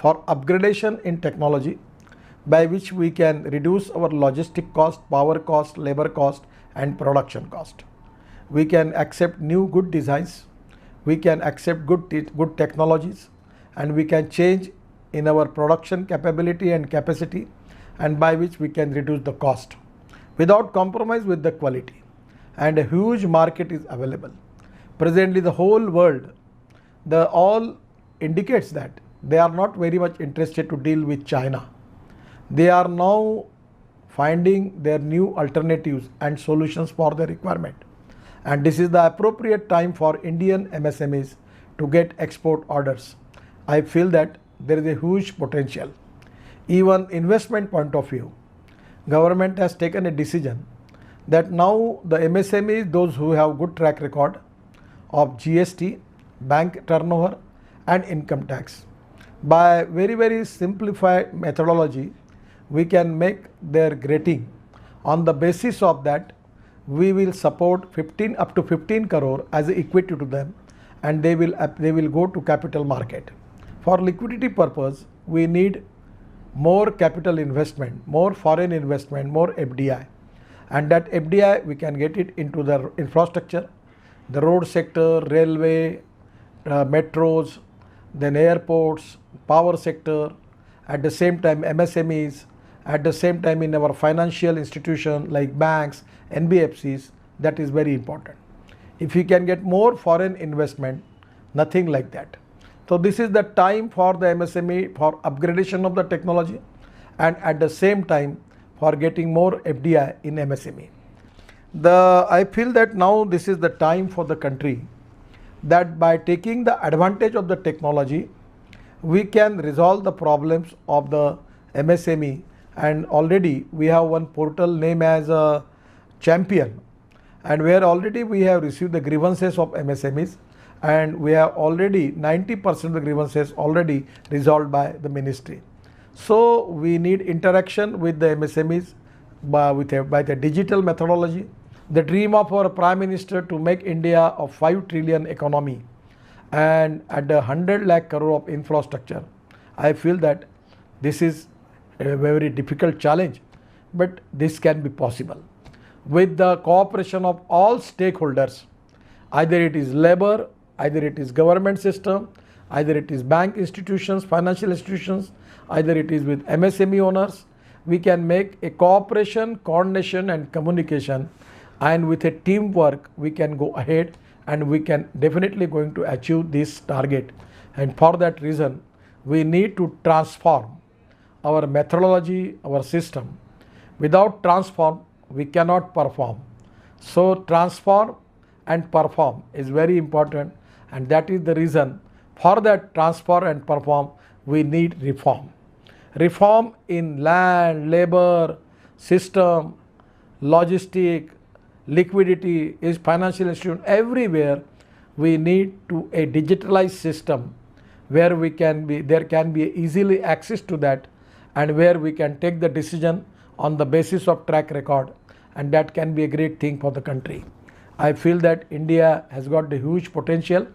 for upgradation in technology, by which we can reduce our logistic cost, power cost, labor cost, and production cost. We can accept new good designs, we can accept good technologies, and we can change in our production capability and capacity, and by which we can reduce the cost without compromise with the quality. And a huge market is available. Presently the whole world, the all indicates that they are not very much interested to deal with China. They are now finding their new alternatives and solutions for their requirement. And this is the appropriate time for Indian MSMEs to get export orders. I feel that there is a huge potential. Even investment point of view, government has taken a decision that now the MSMEs, those who have good track record of GST, bank turnover and income tax, by very simplified methodology, we can make their grading. On the basis of that, we will support 15 up to 15 crore as equity to them, and they will go to capital market. For liquidity purpose, we need more capital investment, more foreign investment, more FDI, and that FDI we can get it into the infrastructure, the road sector, railway, metros, then airports, power sector, at the same time MSMEs, at the same time in our financial institution like banks, NBFCs. That is very important. If we can get more foreign investment, nothing like that. So this is the time for the MSME for upgradation of the technology, and at the same time for getting more FDI in MSME. I feel that now this is the time for the country that by taking the advantage of the technology, we can resolve the problems of the MSME. And already we have one portal named as a Champion, and where already we have received the grievances of MSMEs, and we have already 90% of the grievances already resolved by the ministry. So we need interaction with the MSMEs by the digital methodology. The dream of our Prime Minister to make India a 5 trillion economy and at the 100 lakh crore of infrastructure, I feel that this is a very difficult challenge, but this can be possible with the cooperation of all stakeholders. Either it is labor, either it is government system, either it is bank institutions, financial institutions, either it is with MSME owners. We can make a cooperation, coordination and communication, and with a teamwork we can go ahead, and we can definitely going to achieve this target. And for that reason, we need to transform our methodology, our system. Without transform, we cannot perform. So transform and perform is very important, and that is the reason for that transform and perform we need reform. Reform in land, labor, system, logistic, liquidity, is financial institution, everywhere we need to a digitalized system where there can be easily access to that, and where we can take the decision on the basis of track record, and that can be a great thing for the country. I feel that India has got the huge potential,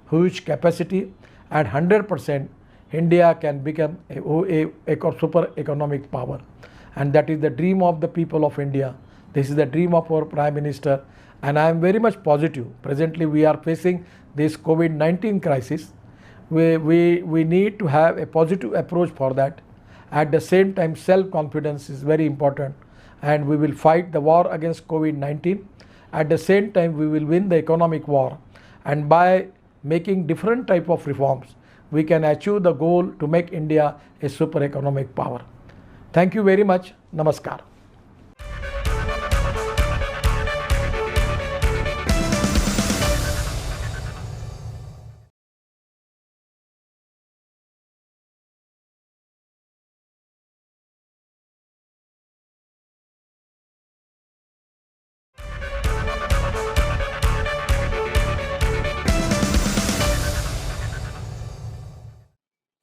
huge capacity, and 100% India can become a super economic power, and that is the dream of the people of India. This is the dream of our Prime Minister, and I am very much positive. Presently we are facing this COVID-19 crisis. We need to have a positive approach for that. At the same time, self-confidence is very important, and we will fight the war against COVID-19. At the same time, we will win the economic war, and by making different type of reforms, we can achieve the goal to make India a super economic power. Thank you very much. Namaskar.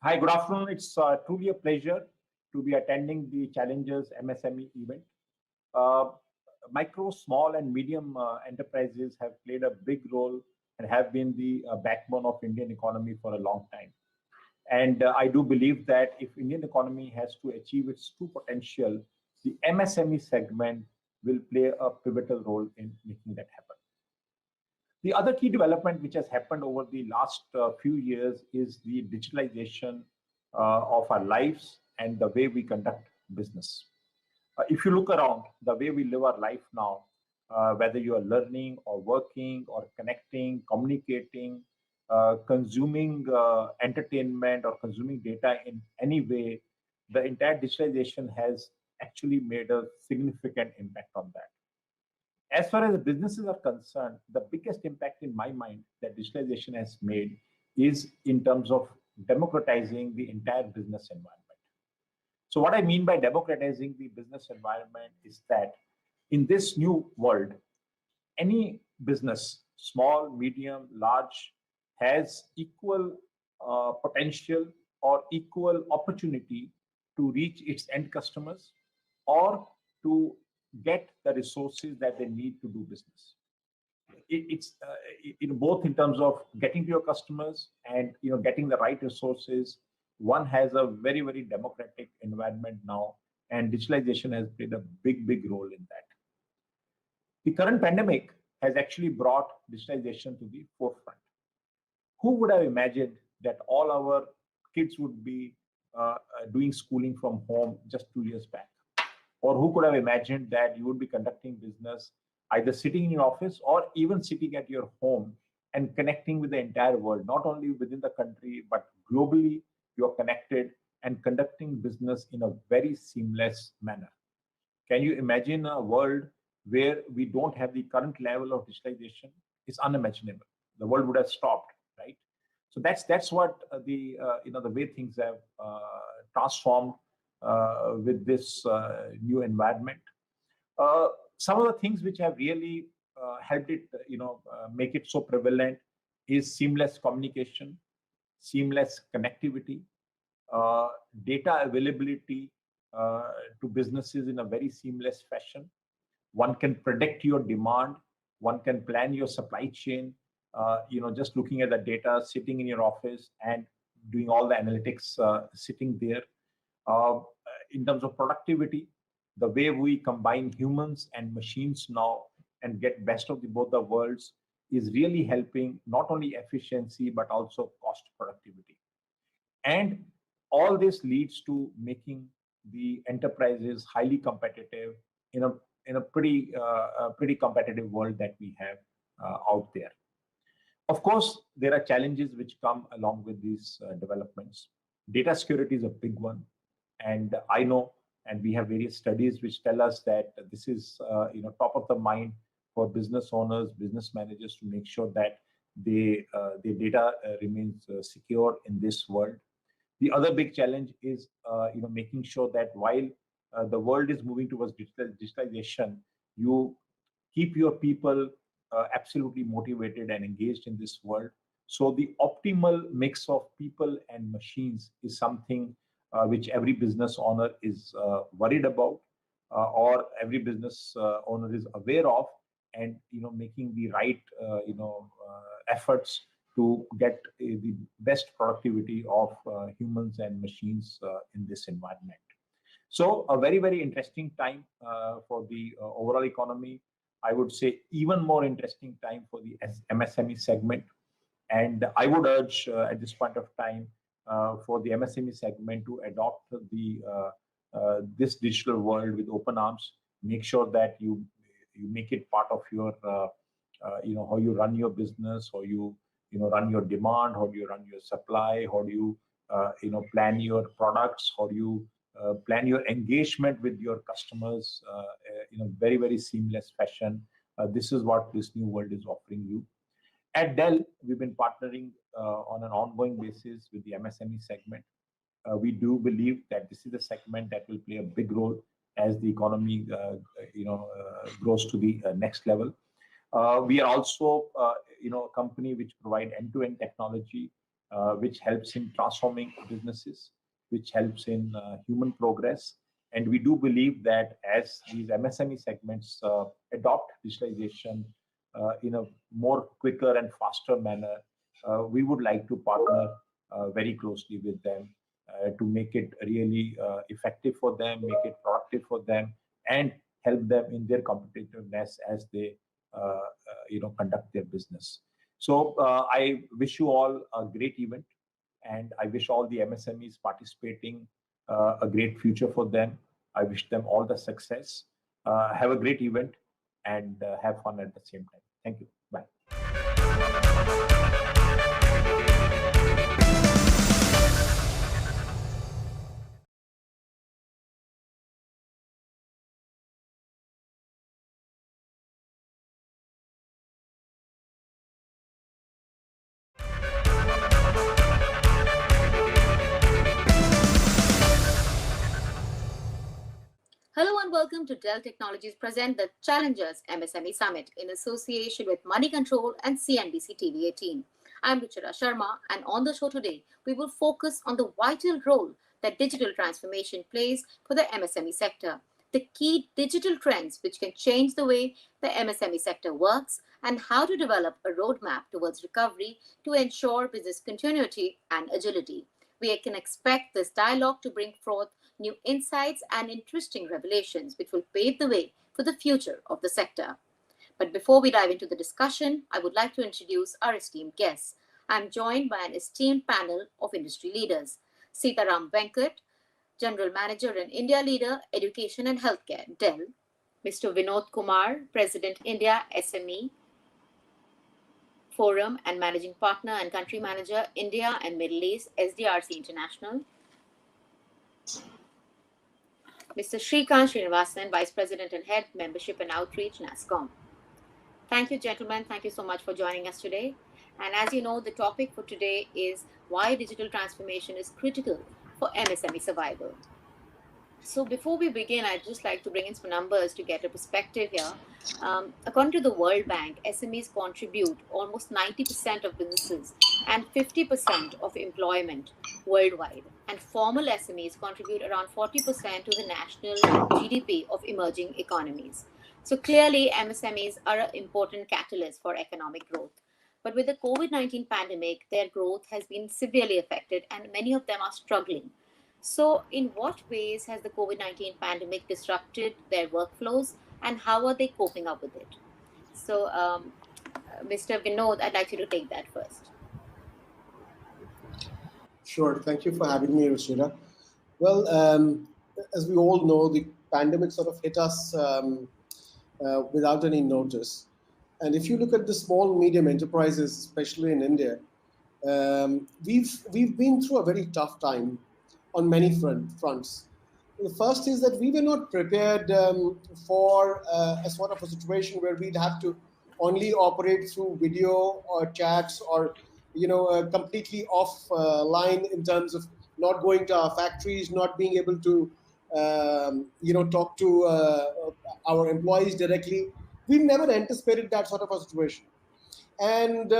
Hi, good afternoon. It's truly a pleasure to be attending the Challengers MSME event. Micro, small, and medium enterprises have played a big role and have been the backbone of Indian economy for a long time. And I do believe that if Indian economy has to achieve its true potential, the MSME segment will play a pivotal role in making that happen. The other key development which has happened over the last few years is the digitalization of our lives and the way we conduct business. If you look around the way we live our life now, whether you are learning or working or connecting, communicating, consuming entertainment or consuming data in any way, the entire digitalization has actually made a significant impact on that. As far as the businesses are concerned, the biggest impact in my mind that digitalization has made is in terms of democratizing the entire business environment. So what I mean by democratizing the business environment is that in this new world, any business, small, medium, large, has equal potential or equal opportunity to reach its end customers or to get the resources that they need to do business. It's both in terms of getting to your customers and getting the right resources. One has a very democratic environment now, and digitalization has played a big role in that. The current pandemic has actually brought digitalization to the forefront. Who would have imagined that all our kids would be doing schooling from home just 2 years back? Or who could have imagined that you would be conducting business either sitting in your office or even sitting at your home and connecting with the entire world, not only within the country, but globally, you're connected and conducting business in a very seamless manner. Can you imagine a world where we don't have the current level of digitalization? It's unimaginable. The world would have stopped, right? So that's what the way things have transformed with this new environment. Some of the things which have really helped it, make it so prevalent is seamless communication, seamless connectivity, data availability to businesses in a very seamless fashion. One can predict your demand. One can plan your supply chain. Just looking at the data, sitting in your office and doing all the analytics sitting there. In terms of productivity, the way we combine humans and machines now and get best of both the worlds is really helping not only efficiency but also cost productivity. And all this leads to making the enterprises highly competitive in a pretty competitive world that we have out there. Of course, there are challenges which come along with these developments. Data security is a big one, and I know, and we have various studies which tell us that this is top of the mind for business owners, business managers to make sure that their data remains secure in this world. The other big challenge is making sure that while the world is moving towards digitalization, you keep your people absolutely motivated and engaged in this world. So the optimal mix of people and machines is something which every business owner is worried about, or every business owner is aware of, and making the right efforts to get the best productivity of humans and machines in this environment. So a very interesting time for the overall economy. I would say even more interesting time for the MSME segment. And I would urge at this point of time for the MSME segment to adopt this digital world with open arms. Make sure that you make it part of your how you run your business, how you run your demand, how do you run your supply, how do you plan your products, how do you plan your engagement with your customers in a very seamless fashion. This is what this new world is offering you. At Dell, we've been partnering on an ongoing basis with the MSME segment. We do believe that this is a segment that will play a big role as the economy grows to the next level. We are also a company which provide end-to-end technology, which helps in transforming businesses, which helps in human progress. And we do believe that as these MSME segments adopt digitalization in a more quicker and faster manner, we would like to partner very closely with them to make it really effective for them, make it productive for them, and help them in their competitiveness as they conduct their business. So I wish you all a great event, and I wish all the MSMEs participating a great future for them. I wish them all the success. Have a great event and have fun at the same time. Thank you. Bye. Hello and welcome to Dell Technologies present the Challengers MSME Summit in association with Money Control and CNBC TV 18. I'm Ruchira Sharma, and on the show today, we will focus on the vital role that digital transformation plays for the MSME sector, the key digital trends which can change the way the MSME sector works, and how to develop a roadmap towards recovery to ensure business continuity and agility. We can expect this dialogue to bring forth new insights and interesting revelations which will pave the way for the future of the sector. But before we dive into the discussion, I would like to introduce our esteemed guests. I'm joined by an esteemed panel of industry leaders. Sitaram Venkat, General Manager and India Leader, Education and Healthcare, Dell. Mr. Vinod Kumar, President, India SME Forum and Managing Partner and Country Manager, India and Middle East, SDRC International. Mr. Shrikant Srinivasan, Vice President and Head, Membership and Outreach, NASSCOM. Thank you, gentlemen. Thank you so much for joining us today. And as you know, the topic for today is why digital transformation is critical for MSME survival. So before we begin, I'd just like to bring in some numbers to get a perspective here. According to the World Bank, SMEs contribute almost 90% of businesses and 50% of employment worldwide. And formal SMEs contribute around 40% to the national GDP of emerging economies. So clearly, MSMEs are an important catalyst for economic growth. But with the COVID-19 pandemic, their growth has been severely affected and many of them are struggling. So in what ways has the COVID-19 pandemic disrupted their workflows and how are they coping up with it? So Mr. Vinod, I'd like you to take that first. Sure. Thank you for having me, Ruchira. Well, as we all know, the pandemic sort of hit us without any notice. And if you look at the small, medium enterprises, especially in India, we've been through a very tough time on many fronts. The first is that we were not prepared for a sort of a situation where we'd have to only operate through video or chats or completely offline in terms of not going to our factories, not being able to talk to our employees directly. We've never anticipated that sort of a situation. And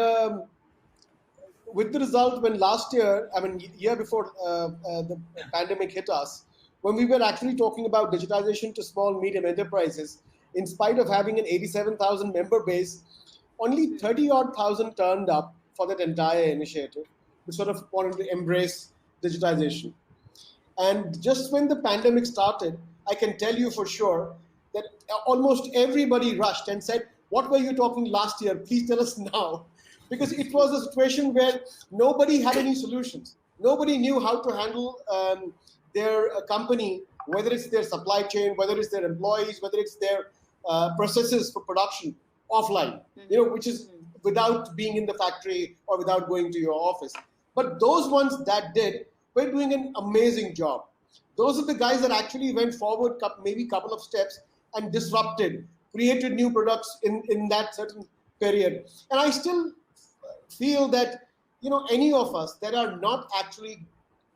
with the result, when last year, year before the pandemic hit us, when we were actually talking about digitization to small, medium enterprises, in spite of having an 87,000 member base, only 30-odd thousand turned up for that entire initiative, which sort of wanted to embrace digitization. And just when the pandemic started, I can tell you for sure that almost everybody rushed and said, "What were you talking last year? Please tell us now." Because it was a situation where nobody had any solutions. Nobody knew how to handle their company, whether it's their supply chain, whether it's their employees, whether it's their processes for production offline, which is without being in the factory or without going to your office. But those ones that did were doing an amazing job. Those are the guys that actually went forward maybe a couple of steps and disrupted, created new products in that certain period. And I still feel that any of us that are not actually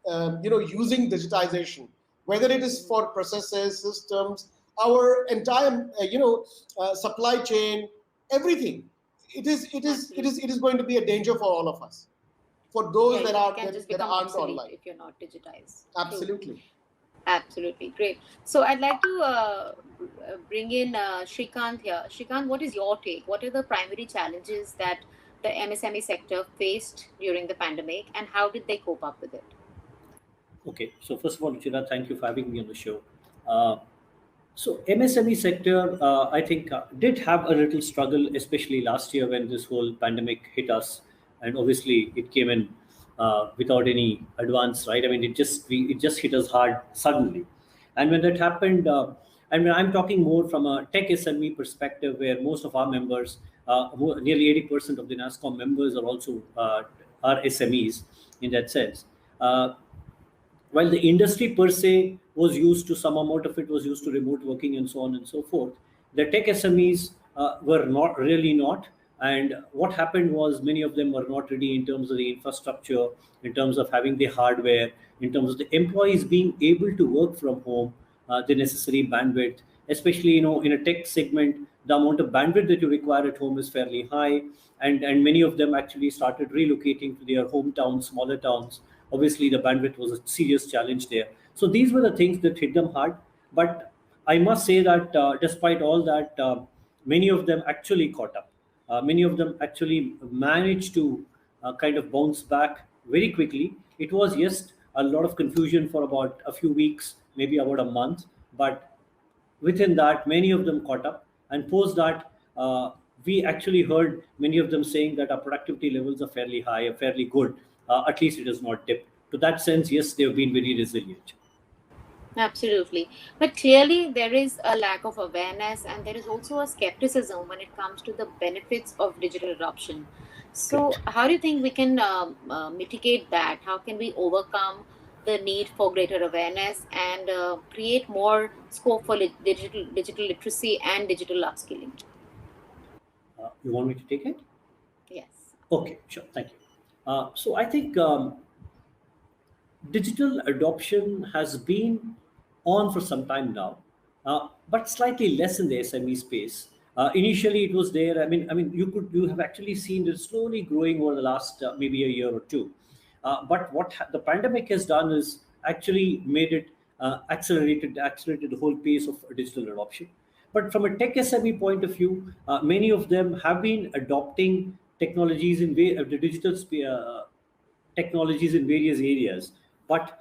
using digitization, whether it is for processes, systems, our entire supply chain, everything, it is going to be a danger for all of us, for those that aren't online if you're not digitized. Absolutely. Absolutely, great. So I'd like to bring in Shrikant here. Shrikant, what is your take? What are the primary challenges that the MSME sector faced during the pandemic, and how did they cope up with it? Okay, so first of all, Ruchira, thank you for having me on the show. Uh, so MSME sector, I think, did have a little struggle, especially last year when this whole pandemic hit us, and obviously it came in without any advance, right? I mean, it just hit us hard suddenly, and when that happened, and when I'm talking more from a tech SME perspective, where most of our members, nearly 80% of the NASCOM members are also are SMEs in that sense. While the industry per se was used to some amount of it was used to remote working and so on and so forth, the tech SMEs were not really not. And what happened was many of them were not ready in terms of the infrastructure, in terms of having the hardware, in terms of the employees being able to work from home, the necessary bandwidth, especially in a tech segment, the amount of bandwidth that you require at home is fairly high, and many of them actually started relocating to their hometowns, smaller towns. Obviously, the bandwidth was a serious challenge there. So these were the things that hit them hard. But I must say that despite all that, many of them actually caught up. Many of them actually managed to kind of bounce back very quickly. It was, yes, a lot of confusion for about a few weeks, maybe about a month, but within that, many of them caught up. And post that, we actually heard many of them saying that our productivity levels are fairly high, are fairly good. At least it has not dipped. To that sense, yes, they have been very resilient. Absolutely. But clearly, there is a lack of awareness and there is also a skepticism when it comes to the benefits of digital adoption. So, Correct. how do you think we can mitigate that? How can we overcome the need for greater awareness and create more scope for digital literacy and digital upskilling? You want me to take it? Yes. Okay, sure. Thank you. So I think digital adoption has been on for some time now, but slightly less in the SME space. Initially, it was there. I mean, you have actually seen it slowly growing over the last maybe a year or two. But the pandemic has done is actually made it accelerated the whole pace of digital adoption. But from a tech SME point of view, many of them have been adopting technologies in the digital technologies in various areas. But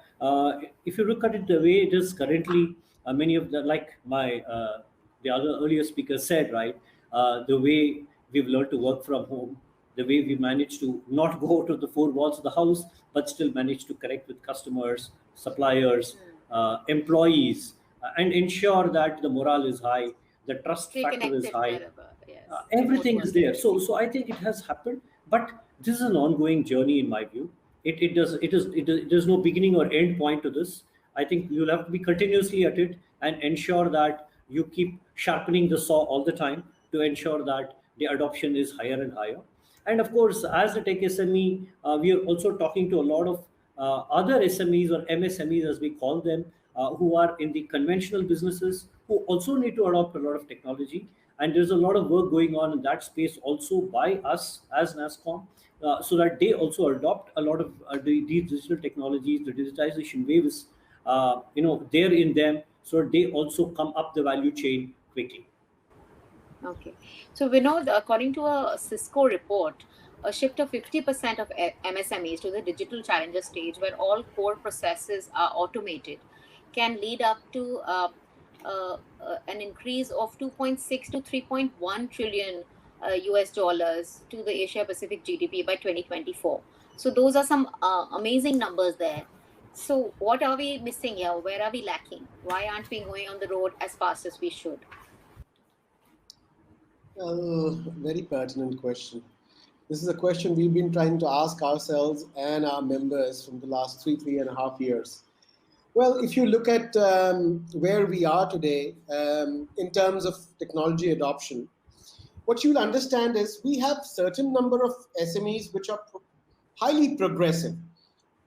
if you look at it the way it is currently, many of like the other earlier speaker said, right, the way we've learned to work from home, the way we manage to not go to the four walls of the house, but still manage to connect with customers, suppliers, employees, and ensure that the morale is high, the trust Stay factor is connected high, wherever. Yes. Remote everything is working. there. So I think it has happened, but this is an ongoing journey in my view. There's no beginning or end point to this. I think you'll have to be continuously at it and ensure that you keep sharpening the saw all the time to ensure that the adoption is higher and higher. And of course, as the tech SME, we are also talking to a lot of other SMEs or MSMEs, as we call them, who are in the conventional businesses, who also need to adopt a lot of technology. And there's a lot of work going on in that space also by us as NASCOM, so that they also adopt a lot of these digital technologies. The digitization wave is, there in them, so they also come up the value chain quickly. Okay. So we know that according to a Cisco report, a shift of 50% of MSMEs to the digital challenger stage, where all core processes are automated, can lead up to an increase of 2.6 to 3.1 trillion US dollars to the Asia Pacific GDP by 2024. So those are some amazing numbers there. So what are we missing here? Where are we lacking? Why aren't we going on the road as fast as we should? Very pertinent question. This is a question we've been trying to ask ourselves and our members from the last 3.5 years. Well, if you look at where we are today in terms of technology adoption, what you'll understand is we have certain number of SMEs which are highly progressive,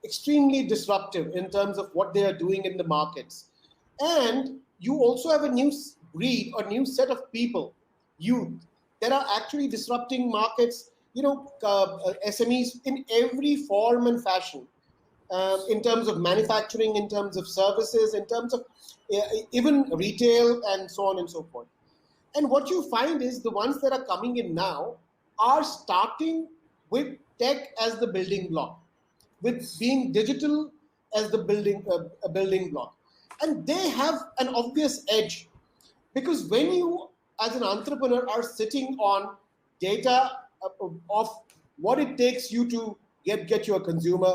extremely disruptive in terms of what they are doing in the markets. And you also have a new breed or new set of people, youth, that are actually disrupting markets, SMEs in every form and fashion, in terms of manufacturing, in terms of services, in terms of even retail, and so on and so forth. And what you find is the ones that are coming in now are starting with tech as the building block, with being digital as the building block. And they have an obvious edge, because when you, as an entrepreneur, are sitting on data of what it takes you to get your consumer,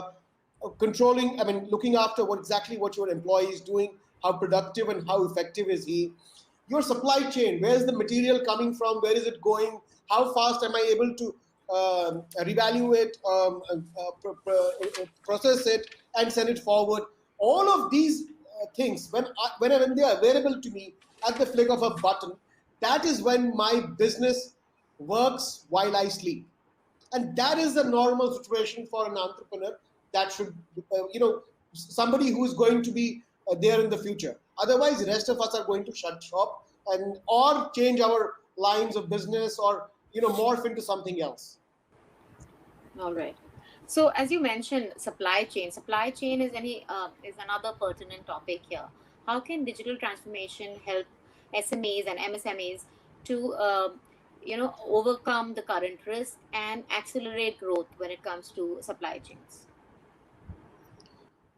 controlling, I mean, looking after what your employee is doing, how productive and how effective is he, your supply chain, where is the material coming from, where is it going, how fast am I able to reevaluate, process it, and send it forward. All of these things, when they are available to me at the flick of a button, that is when my business works while I sleep. And that is the normal situation for an entrepreneur. That should, somebody who is going to be there in the future. Otherwise, the rest of us are going to shut shop and or change our lines of business, or morph into something else. All right. So as you mentioned, supply chain is another pertinent topic here. How can digital transformation help SMEs and MSMEs to overcome the current risk and accelerate growth when it comes to supply chains?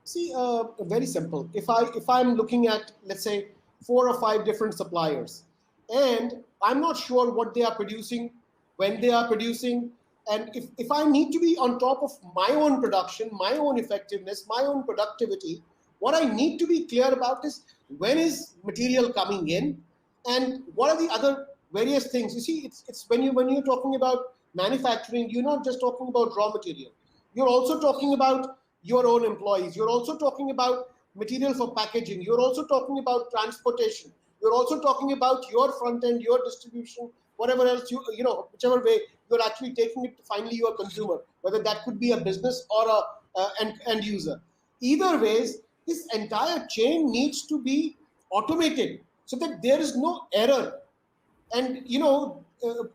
See, very simple. If I'm looking at, let's say, 4 or 5 different suppliers, and I'm not sure what they are producing, when they are producing, and if I need to be on top of my own production, my own effectiveness, my own productivity, what I need to be clear about is when is material coming in, and what are the other various things. You see, it's when you're talking about manufacturing, you're not just talking about raw material. You're also talking about your own employees. You're also talking about material for packaging. You're also talking about transportation. You're also talking about your front end, your distribution, whatever else whichever way you're actually taking it to finally your consumer, whether that could be a business or a end user. Either ways, this entire chain needs to be automated so that there is no error. And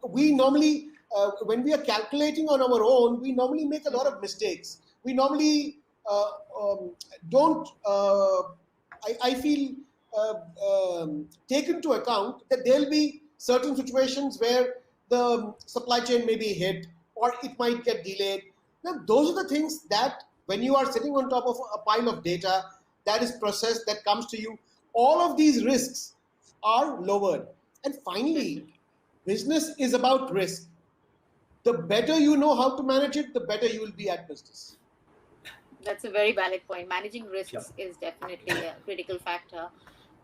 we normally, when we are calculating on our own, we normally make a lot of mistakes. We normally uh, don't I feel take into account that there'll be certain situations where the supply chain may be hit, or it might get delayed. Now those are the things that, when you are sitting on top of a pile of data that is processed, that comes to you, all of these risks are lowered. And finally, business is about risk. The better you know how to manage it, the better you will be at business. That's a very valid point. Managing Sure. risks is definitely a critical factor.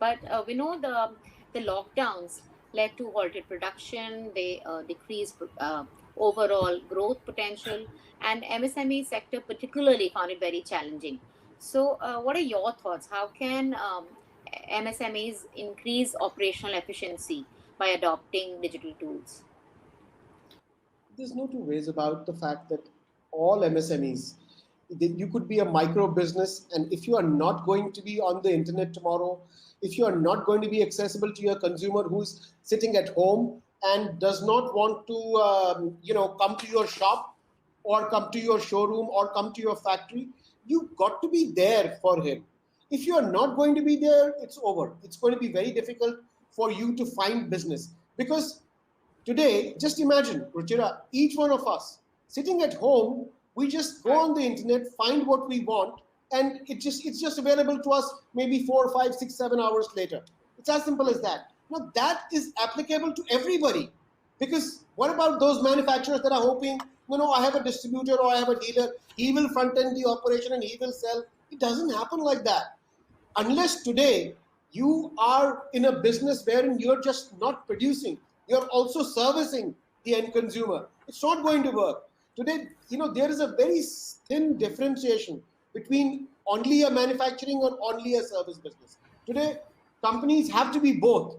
But we know the lockdowns led to halted production, they decreased overall growth potential, and MSME sector particularly found it very challenging. So, what are your thoughts? How can MSMEs increase operational efficiency by adopting digital tools? There's no two ways about the fact that all MSMEs, you could be a micro business, and if you are not going to be on the internet tomorrow, if you are not going to be accessible to your consumer who's sitting at home and does not want to, come to your shop or come to your showroom or come to your factory, you've got to be there for him. If you are not going to be there, it's over. It's going to be very difficult for you to find business, because today, just imagine, Ruchira, each one of us sitting at home, we just go on the internet, find what we want, and it's just available to us maybe 4, 5, 6, 7 hours later. It's as simple as that. Now that is applicable to everybody, because what about those manufacturers that are hoping, I have a distributor or I have a dealer, he will front end the operation and he will sell. It doesn't happen like that. Unless today you are in a business wherein you're just not producing, you're also servicing the end consumer, it's not going to work. Today, there is a very thin differentiation between only a manufacturing or only a service business. Today, companies have to be both.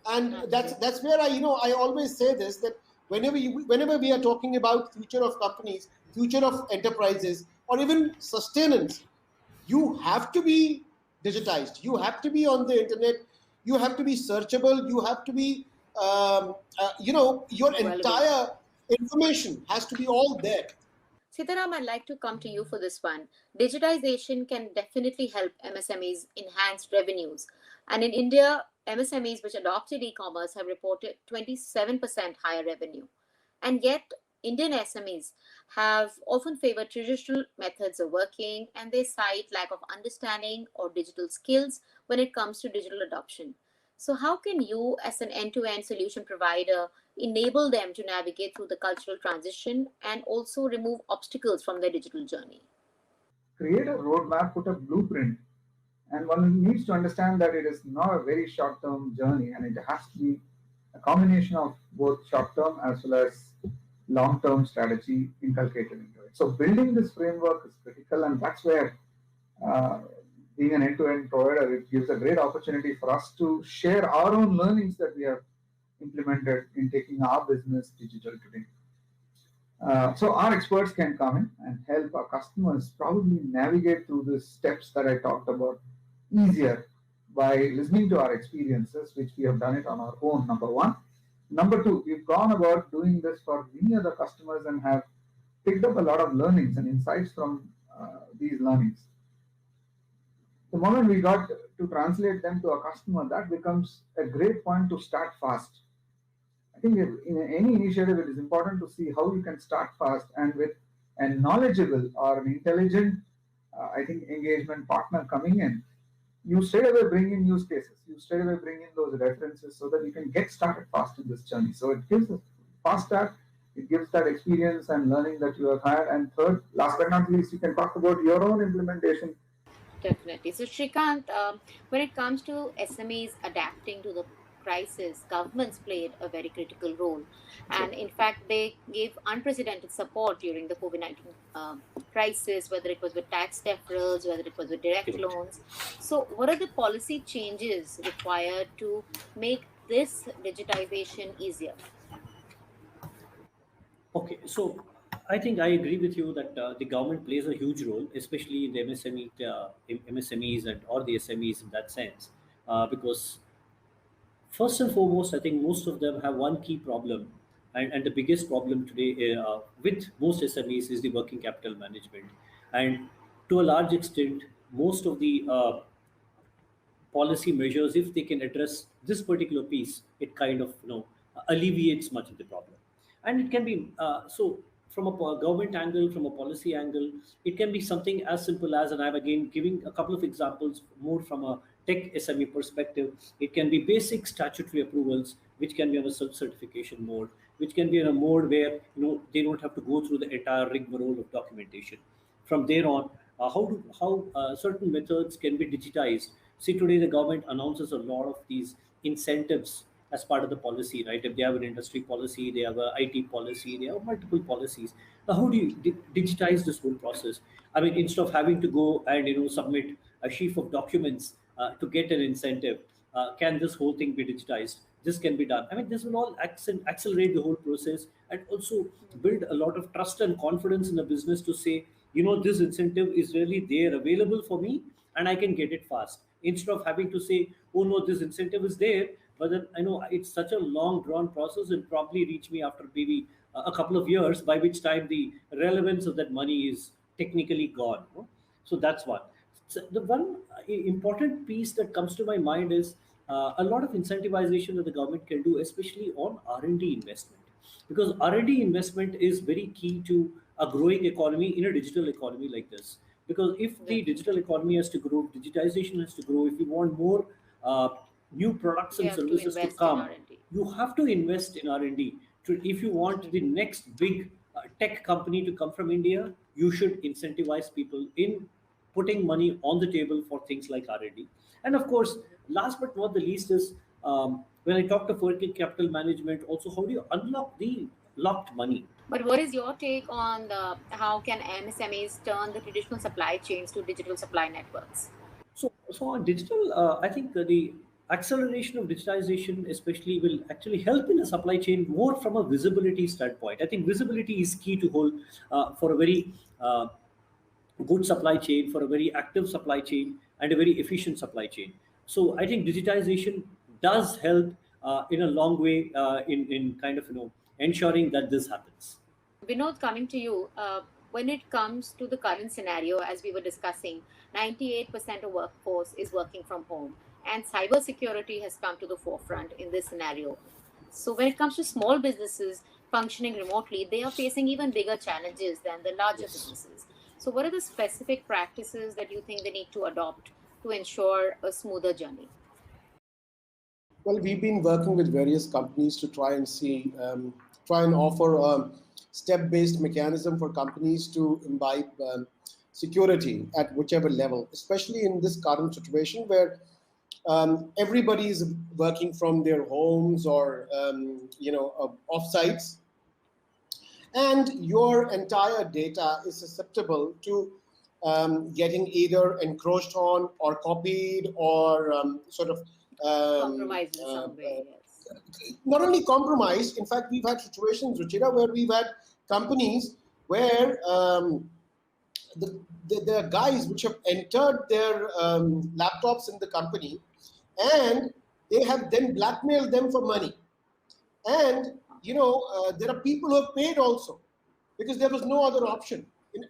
And that's where I always say this, that whenever we are talking about future of companies, future of enterprises, or even sustenance, you have to be digitized, you have to be on the internet, you have to be searchable, you have to be your Relevant. entire information has to be all there. Sitaram, I'd like to come to you for this one. Digitization can definitely help MSMEs enhance revenues. And in India, MSMEs which adopted e commerce have reported 27% higher revenue. And yet, Indian SMEs have often favored traditional methods of working, and they cite lack of understanding or digital skills when it comes to digital adoption. So, how can you, as an end to end solution provider, enable them to navigate through the cultural transition and also remove obstacles from their digital journey? Create a roadmap, put a blueprint, and one needs to understand that it is not a very short term journey and it has to be a combination of both short term as well as long term strategy inculcated into it. So, building this framework is critical, and that's where uh, being an end to end provider, it gives a great opportunity for us to share our own learnings that we have implemented in taking our business digital today. So our experts can come in and help our customers probably navigate through the steps that I talked about easier by listening to our experiences, which we have done it on our own, number one. Number two, we've gone about doing this for many other customers and have picked up a lot of learnings and insights from these learnings. The moment we got to translate them to a customer, that becomes a great point to start fast. I think in any initiative, it is important to see how you can start fast and with a knowledgeable or an intelligent, I think, engagement partner coming in. You straight away bring in use cases. You straight away bring in those references so that you can get started fast in this journey. So it gives a fast start. It gives that experience and learning that you have had. And third, last but not least, you can talk about your own implementation. Definitely. So, Shrikant, when it comes to SMEs adapting to the crisis, governments played a very critical role. And in fact, they gave unprecedented support during the COVID 19 crisis, whether it was with tax deferrals, whether it was with direct loans. So, what are the policy changes required to make this digitization easier? Okay, so I think I agree with you that the government plays a huge role, especially in the MSMEs and or the SMEs in that sense, because first and foremost, I think most of them have one key problem, and the biggest problem today with most SMEs is the working capital management, and to a large extent, most of the policy measures, if they can address this particular piece, it kind of alleviates much of the problem. And it can be so from a government angle, from a policy angle, it can be something as simple as, and I'm again giving a couple of examples more from a tech SME perspective. It can be basic statutory approvals, which can be on a self-certification mode, which can be in a mode where they don't have to go through the entire rigmarole of documentation. From there on, how certain methods can be digitized. See, today the government announces a lot of these incentives as part of the policy, right? If they have an industry policy, they have a IT policy, they have multiple policies. Now, how do you digitize this whole process? I mean, instead of having to go and submit a sheaf of documents to get an incentive, can this whole thing be digitized? This can be done. I mean, this will all accelerate the whole process and also build a lot of trust and confidence in the business to say, this incentive is really there available for me and I can get it fast. Instead of having to say, oh no, this incentive is there, but then I know it's such a long drawn process and probably reach me after maybe a couple of years, by which time the relevance of that money is technically gone. So that's one. So the one important piece that comes to my mind is a lot of incentivization that the government can do, especially on R&D investment, because R&D investment is very key to a growing economy in a digital economy like this. Because if the digital economy has to grow, digitization has to grow. If you want more new products We and have to services to invest in come, R&D. you have to invest in R&D. If you want the next big tech company to come from India, you should incentivize people in putting money on the table for things like R&D. And of course, last but not the least is when I talked of working capital management, also how do you unlock the locked money? But what is your take on how can MSMEs turn the traditional supply chains to digital supply networks? So on digital, I think the acceleration of digitization, especially, will actually help in the supply chain more from a visibility standpoint. I think visibility is key to whole for a very good supply chain, for a very active supply chain, and a very efficient supply chain. So I think digitization does help in a long way in kind of ensuring that this happens. Vinod, coming to you, when it comes to the current scenario, as we were discussing, 98% of workforce is working from home, and cybersecurity has come to the forefront in this scenario. So, when it comes to small businesses, functioning remotely, they are facing even bigger challenges than the larger businesses. So, what are the specific practices that you think they need to adopt to ensure a smoother journey? Well, we've been working with various companies to try and offer a step-based mechanism for companies to imbibe security at whichever level, especially in this current situation where everybody is working from their homes or off sites, and your entire data is susceptible to getting either encroached on or copied or Compromised in some way, yes. not only compromised. In fact, we've had situations, Ruchira, where we've had companies where the guys which have entered their laptops in the company, and they have then blackmailed them for money. And there are people who have paid also because there was no other option.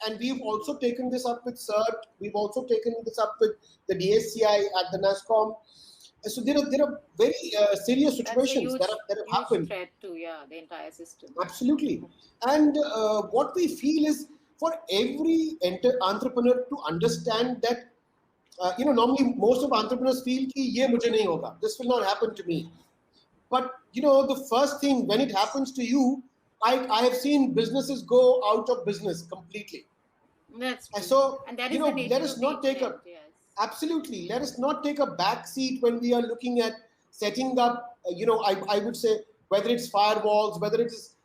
And we've also taken this up with CERT. We've also taken this up with the DSCI at the NASCOM. So there are very serious situations that have happened. Threat to the entire system. Absolutely. And what we feel is for every entrepreneur to understand that, normally most of entrepreneurs feel ki ye mujhe nahi hoga. This will not happen to me. But the first thing when it happens to you, I have seen businesses go out of business completely. That's true. And so and that is the nature let us of not take internet, a yes. absolutely let us not take a back seat when we are looking at setting up. I would say whether it's firewalls, whether it's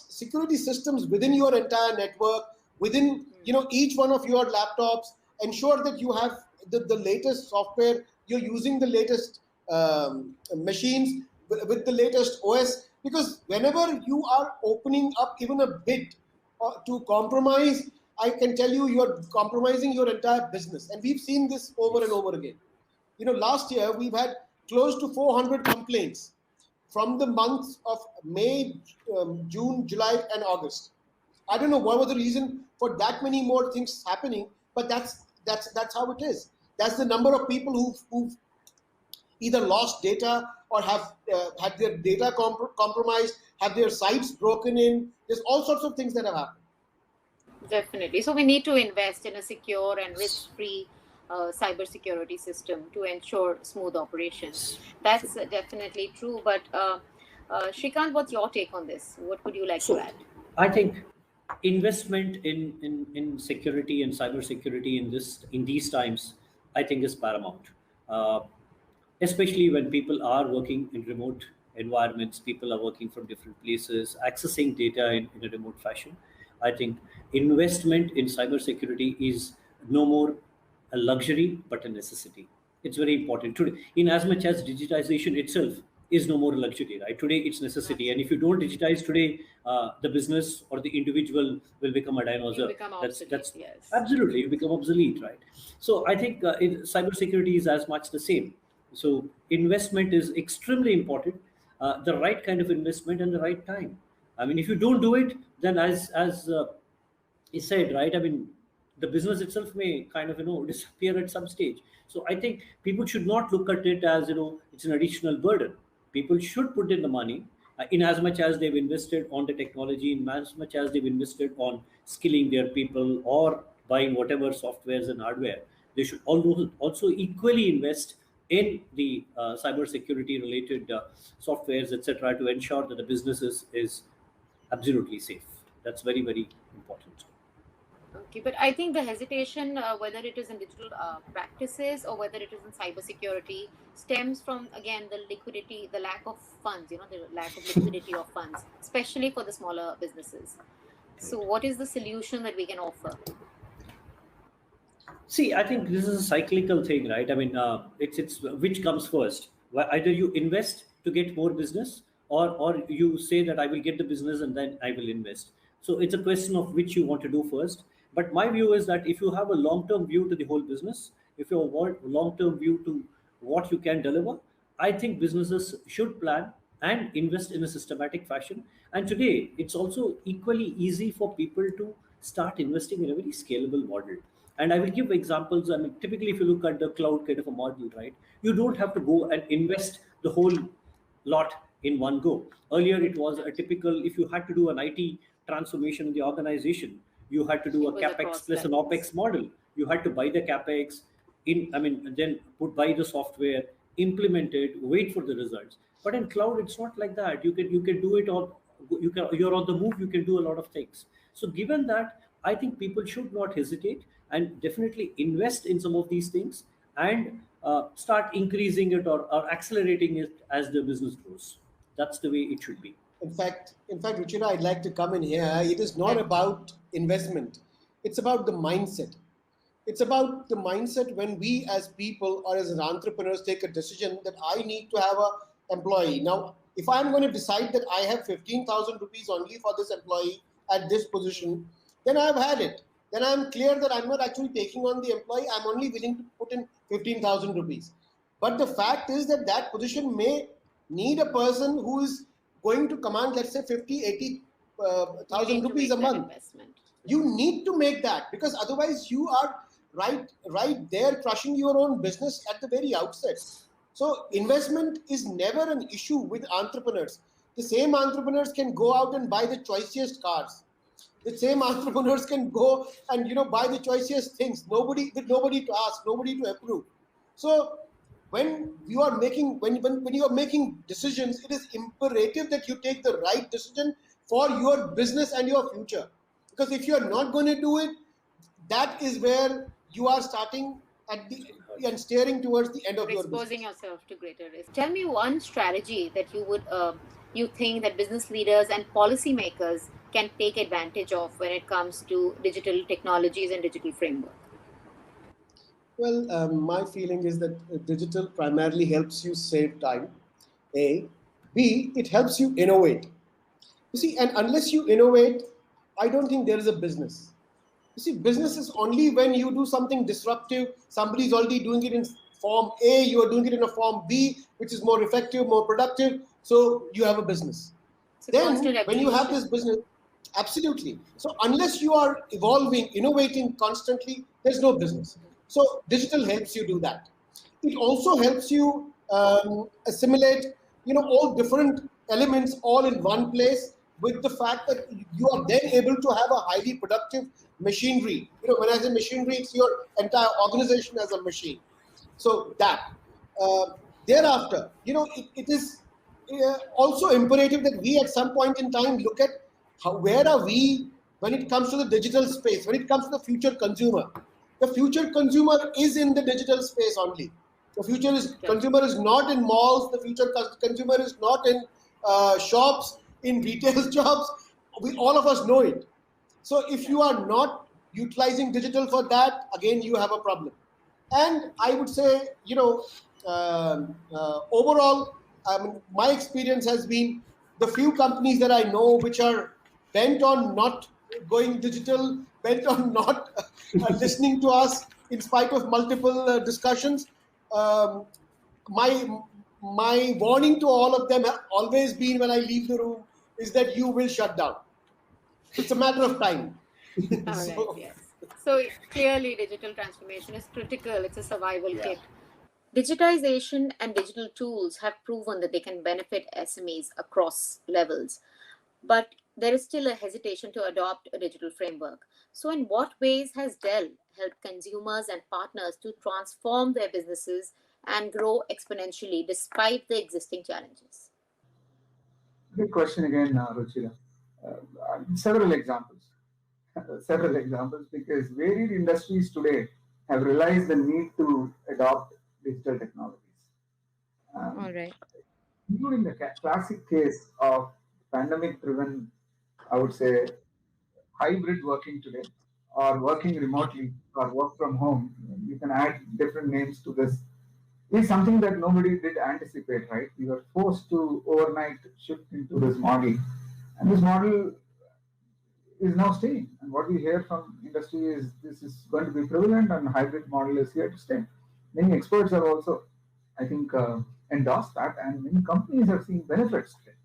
security systems within your entire network, within each one of your laptops. Ensure that you have the latest software. You're using the latest machines with the latest OS, because whenever you are opening up even a bit to compromise, I can tell you you're compromising your entire business. And we've seen this over and over again. Last year we've had close to 400 complaints from the months of May, June, July, and August. I don't know what was the reason for that many more things happening, but that's how it is. That's the number of people who've either lost data or have had their data compromised, have their sites broken in. There's all sorts of things that have happened. Definitely. So we need to invest in a secure and risk-free cybersecurity system to ensure smooth operations. That's definitely true. But Shrikant, what's your take on this? What would you like to add? I think investment in security and cybersecurity in these times, I think, is paramount. Uh, Especially when people are working in remote environments, people are working from different places, accessing data in a remote fashion. I think investment in cybersecurity is no more a luxury but a necessity. It's very important today, in as much as digitization itself is no more a luxury, right? Today it's necessity, and if you don't digitize today, the business or the individual will become a dinosaur. Become obsolete, That's yes. absolutely, you become obsolete, right? So I think cybersecurity is as much the same. So investment is extremely important, the right kind of investment and the right time. I mean, if you don't do it, then as he said, right? I mean, the business itself may kind of disappear at some stage. So I think people should not look at it as it's an additional burden. People should put in the money, in as much as they've invested on the technology, in as much as they've invested on skilling their people or buying whatever softwares and hardware. They should also equally invest in the cyber security related softwares, etc., to ensure that the business is absolutely safe. That's very, very important. Okay, but I think the hesitation, whether it is in digital practices or whether it is in cybersecurity, stems from again the liquidity, the lack of funds. The lack of liquidity of funds, especially for the smaller businesses. So, what is the solution that we can offer? See, I think this is a cyclical thing, right? I mean, it's which comes first. Either you invest to get more business, or you say that I will get the business and then I will invest. So it's a question of which you want to do first. But my view is that if you have a long-term view to the whole business, if you have a long-term view to what you can deliver, I think businesses should plan and invest in a systematic fashion. And today, it's also equally easy for people to start investing in a very scalable model. And I will give examples. I mean, typically, if you look at the cloud kind of a model, right, you don't have to go and invest the whole lot in one go. Earlier, it was a typical, if you had to do an IT transformation in the organization, you had to do a It was capex across plus an levels. opex model. You had to buy the capex, then buy the software, implement it, wait for the results. But in cloud, it's not like that. You can do it all. You're on the move. You can do a lot of things. So given that, I think people should not hesitate and definitely invest in some of these things and start increasing it, or accelerating it as the business grows. That's the way it should be. In fact, Ruchira, I'd like to come in here. It is not Right. about investment. It's about the mindset. It's about the mindset when we as people or as entrepreneurs take a decision that I need to have a employee. Now, if I'm going to decide that I have 15,000 rupees only for this employee at this position, then I've had it. Then I'm clear that I'm not actually taking on the employee. I'm only willing to put in 15,000 rupees. But the fact is that that position may need a person who is going to command, let's say, 50, 80 You thousand need to rupees a make that month. investment. You need to make that, because otherwise you are right there crushing your own business at the very outset. So investment is never an issue with entrepreneurs. The same entrepreneurs can go out and buy the choicest cars. The same entrepreneurs can go and buy the choicest things, nobody to ask, nobody to approve. So when you are making decisions, it is imperative that you take the right decision for your business and your future. Because if you are not going to do it, that is where you are starting at the and steering towards the end of your Exposing business. yourself to greater risk. Tell me one strategy that you think that business leaders and policymakers can take advantage of when it comes to digital technologies and digital framework. Well, my feeling is that digital primarily helps you save time. A, B, it helps you innovate. You see, and unless you innovate, I don't think there is a business. You see, business is only when you do something disruptive. Somebody is already doing it in form A, you are doing it in a form B, which is more effective, more productive. So you have a business. It's a constant Then, when you have evolution. this business, absolutely. So, unless you are evolving, innovating constantly, there's no business. So, digital helps you do that. It also helps you assimilate, all different elements all in one place, with the fact that you are then able to have a highly productive machinery. When I say machinery, it's your entire organization as a machine. So that uh, thereafter, it is also imperative that we at some point in time look at where are we when it comes to the digital space, when it comes to the future consumer. The future consumer is in the digital space only. The future is Correct. consumer is not in malls. The future consumer is not in shops, in retail shops. We all of us know it. So if you are not utilizing digital for that, again you have a problem. And I would say, overall, my experience has been the few companies that I know which are bent on not going digital, bent on not listening to us in spite of multiple discussions. Um, my my warning to all of them has always been when I leave the room is that you will shut down. It's a matter of time. All right, So yes. So clearly, digital transformation is critical. It's a survival yeah. kit. Digitization and digital tools have proven that they can benefit SMEs across levels, but there is still a hesitation to adopt a digital framework. So, in what ways has Dell helped consumers and partners to transform their businesses and grow exponentially despite the existing challenges? Good question again, Ruchira. Several examples. Several examples, because varied industries today have realized the need to adopt digital technologies. All Um, right. Including the classic case of pandemic driven, I would say, hybrid working today, or working remotely, or work from home. You can add different names to this. Is something that nobody did anticipate, right? We were forced to overnight shift into this model. And this model is now staying. And what we hear from industry is this is going to be prevalent, and hybrid model is here to stay. Many experts have also, I think, endorsed that, and many companies have seen benefits today.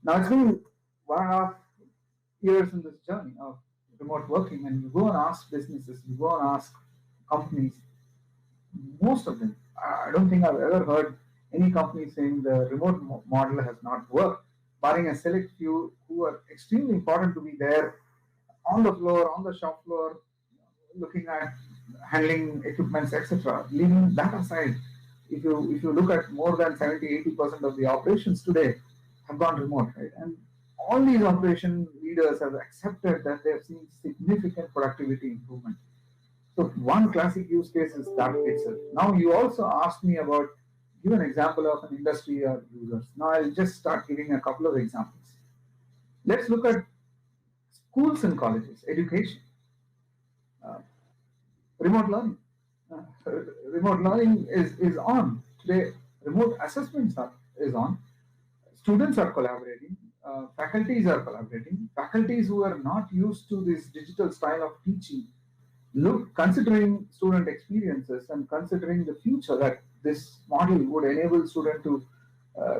Now it's been 1.5 years in this journey of remote working, and you go and ask businesses, you go and ask companies, most of them, I don't think I've ever heard any company saying the remote model has not worked, barring a select few who are extremely important to be there on the floor, on the shop floor, looking at handling equipments, etc. Leaving that aside, if you look at more than 70-80% of the operations today have gone remote, right? And all these operation leaders have accepted that they have seen significant productivity improvement. So one classic use case is that itself. Now you also asked me about give an example of an industry or users. Now I'll just start giving a couple of examples. Let's look at schools and colleges, education, uh, remote learning. Uh, Remote learning is on today. Remote assessments is on. Students are collaborating. Faculties are collaborating. Faculties who are not used to this digital style of teaching, look, considering student experiences and considering the future that this model would enable student to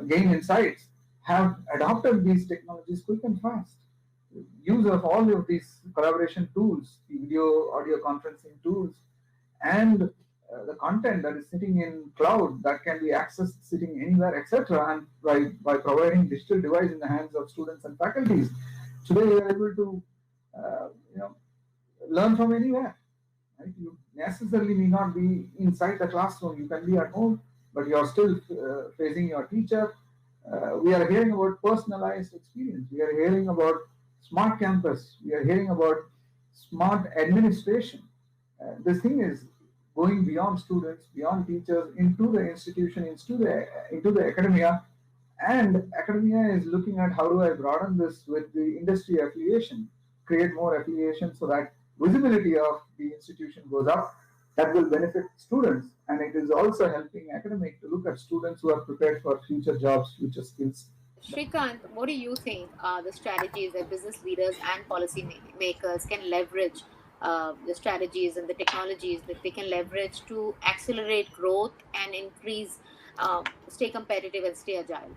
gain insights, have adopted these technologies quick and fast. Use of all of these collaboration tools, video, audio conferencing tools, and the content that is sitting in cloud that can be accessed sitting anywhere, etc. And by providing digital device in the hands of students and faculties, today we are able to learn from anywhere. Right? You necessarily may not be inside the classroom. You can be at home, but you are still facing your teacher. We are hearing about personalized experience. We are hearing about smart campus. We are hearing about smart administration. This thing is going beyond students, beyond teachers, into the institution, into the academia. And academia is looking at how do I broaden this with the industry affiliation, create more affiliation so that visibility of the institution goes up. That will benefit students, and it is also helping academic to look at students who are prepared for future jobs, future skills. Shrikant, what do you think are the strategies that business leaders and policy makers can leverage, the strategies and the technologies that they can leverage to accelerate growth and increase, stay competitive and stay agile?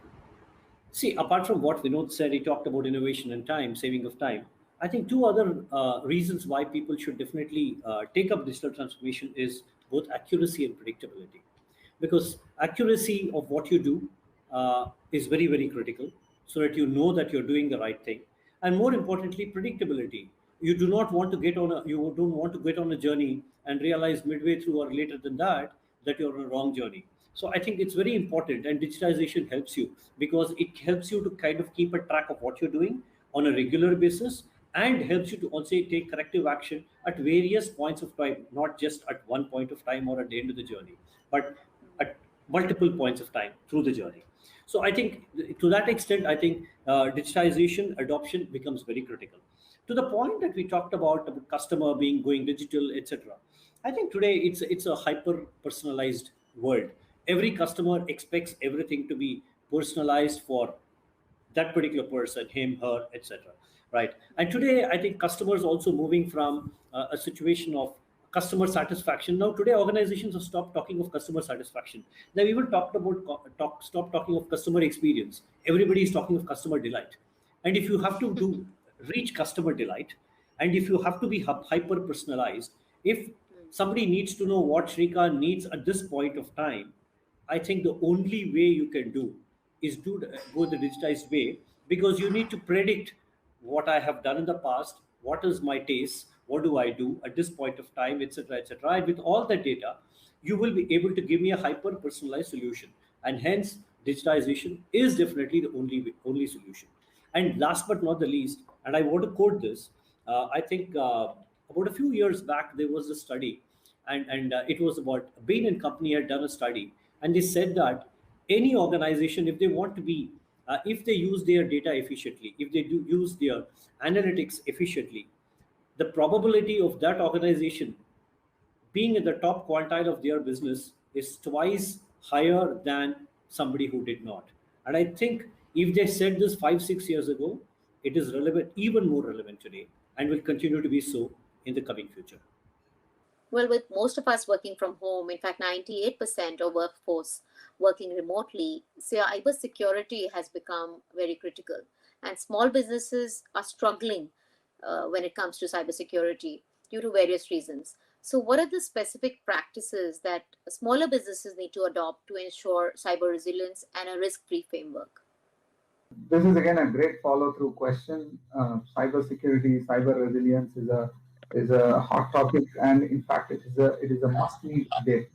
See, apart from what Vinod said, he talked about innovation and time, saving of time. I think two other reasons why people should definitely take up digital transformation is both accuracy and predictability. Because accuracy of what you do is very, very critical so that you know that you're doing the right thing. And more importantly, predictability. You don't want to get on a journey and realize midway through or later than that you're on a wrong journey. So I think it's very important, and digitization helps you because it helps you to kind of keep a track of what you're doing on a regular basis, and helps you to also take corrective action at various points of time, not just at one point of time or at the end of the journey, but at multiple points of time through the journey. So I think to that extent, I think digitization adoption becomes very critical. To the point that we talked about customer being going digital, etc. I think today it's a hyper personalized world. Every customer expects everything to be personalized for that particular person, him, her, etc. Right? And today, I think customers also moving from a situation of customer satisfaction. Now, today organizations have stopped talking of customer satisfaction. They've even stop talking of customer experience. Everybody is talking of customer delight. And if you have to reach customer delight, and if you have to be hyper personalized, if somebody needs to know what Shrika needs at this point of time, I think the only way you can do is go the digitized way, because you need to predict what I have done in the past, what is my taste, what do I do at this point of time, etc., etc. And with all that data, you will be able to give me a hyper personalized solution. And hence, digitization is definitely the only solution. And last but not the least, and I want to quote this, I think about a few years back, there was a study, and it was about Bain and Company had done a study, and they said that any organization, if they want to be, if they use their data efficiently, if they do use their analytics efficiently, the probability of that organization being in the top quintile of their business is twice higher than somebody who did not. And I think if they said this 5 6 years ago, it is relevant, even more relevant today, and will continue to be so in the coming future. Well, with most of us working from home, in fact, 98% of workforce working remotely, cybersecurity has become very critical. And small businesses are struggling when it comes to cybersecurity due to various reasons. So, what are the specific practices that smaller businesses need to adopt to ensure cyber resilience and a risk-free framework? This is again a great follow-through question. Cybersecurity, cyber resilience is a hot topic, and in fact, it is a must-need today.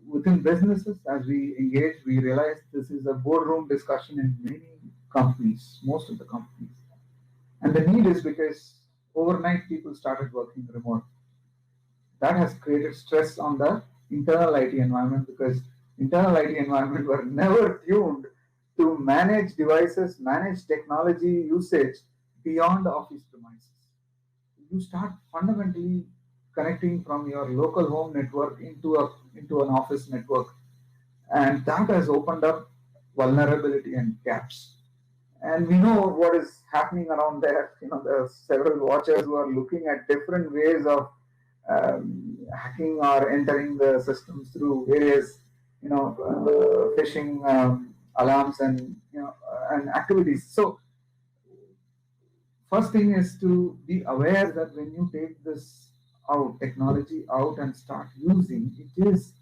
Within businesses, as we engage, we realize this is a boardroom discussion in many companies, most of the companies, and the need is because overnight people started working remote. That has created stress on the internal IT environment because internal IT environment were never tuned to manage devices, manage technology usage beyond the office premises. You start fundamentally connecting from your local home network into an office network, and that has opened up vulnerability and gaps. And we know what is happening around there. There are several watchers who are looking at different ways of hacking or entering the systems through various, phishing alarms and activities. So first thing is to be aware that when you take this technology out and start using, it is,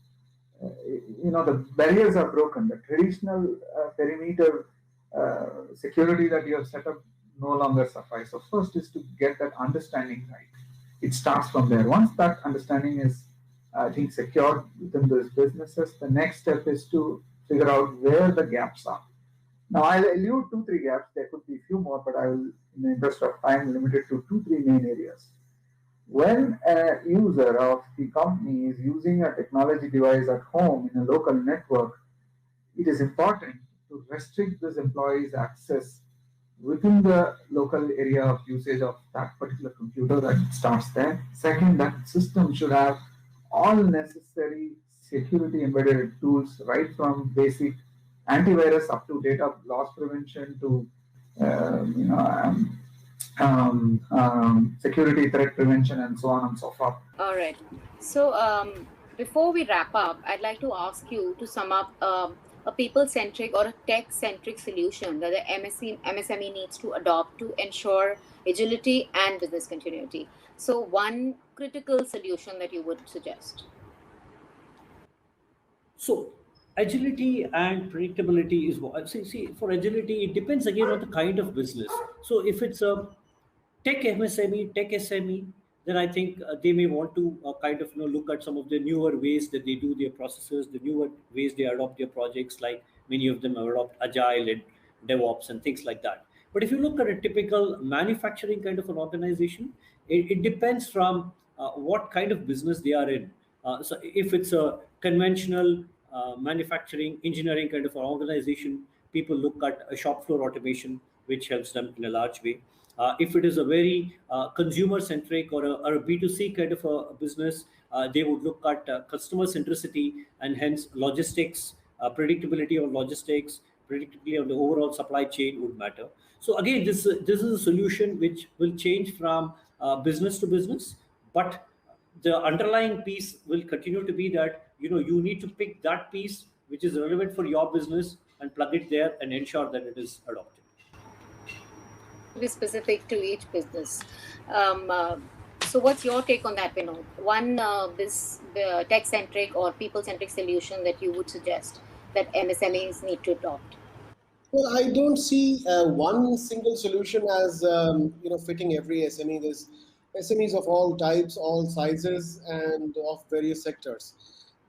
the barriers are broken. The traditional perimeter security that you have set up no longer suffice. So first is to get that understanding right. It starts from there. Once that understanding is, I think, secured within those businesses, the next step is to figure out where the gaps are. Now, I'll allude 2-3 gaps. There could be a few more, but I will, in the interest of time, limit it to 2-3 main areas. When a user of the company is using a technology device at home in a local network, it is important to restrict this employee's access within the local area of usage of that particular computer. That starts there. Second, that system should have all necessary security embedded tools, right from basic antivirus up to data loss prevention to security threat prevention and so on and so forth. All right. So, before we wrap up, I'd like to ask you to sum up a people-centric or a tech-centric solution that the MSME needs to adopt to ensure agility and business continuity. So, one critical solution that you would suggest. So agility and predictability is what, see, for agility, it depends again on the kind of business. So if it's a tech MSME, tech SME, then I think they may want to kind of look at some of the newer ways that they do their processes, the newer ways they adopt their projects, like many of them adopt Agile and DevOps and things like that. But if you look at a typical manufacturing kind of an organization, it depends from what kind of business they are in. So if it's a conventional manufacturing engineering kind of an organization, people look at a shop floor automation, which helps them in a large way. If it is a very consumer centric or a B2C kind of a business, they would look at customer centricity and hence logistics, predictability of logistics, predictability of the overall supply chain would matter. So again, this is a solution which will change from business to business, but the underlying piece will continue to be that you need to pick that piece which is relevant for your business and plug it there and ensure that it is adopted. Be specific to each business. So what's your take on that, Vinod? One tech-centric or people-centric solution that you would suggest that MSMEs need to adopt? Well, I don't see one single solution as fitting every SME. There's SMEs of all types, all sizes, and of various sectors.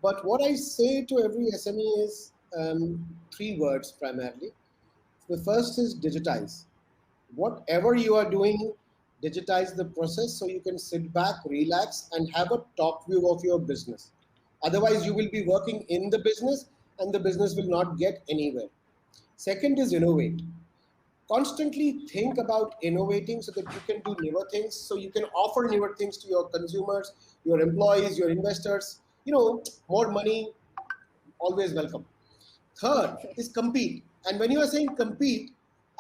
But what I say to every SME is 3 words primarily. The first is digitize. Whatever you are doing, digitize the process so you can sit back, relax, and have a top view of your business. Otherwise, you will be working in the business and the business will not get anywhere. Second is innovate. Constantly think about innovating so that you can do newer things, so you can offer newer things to your consumers, your employees, your investors. More money, always welcome. Third is compete. And when you are saying compete,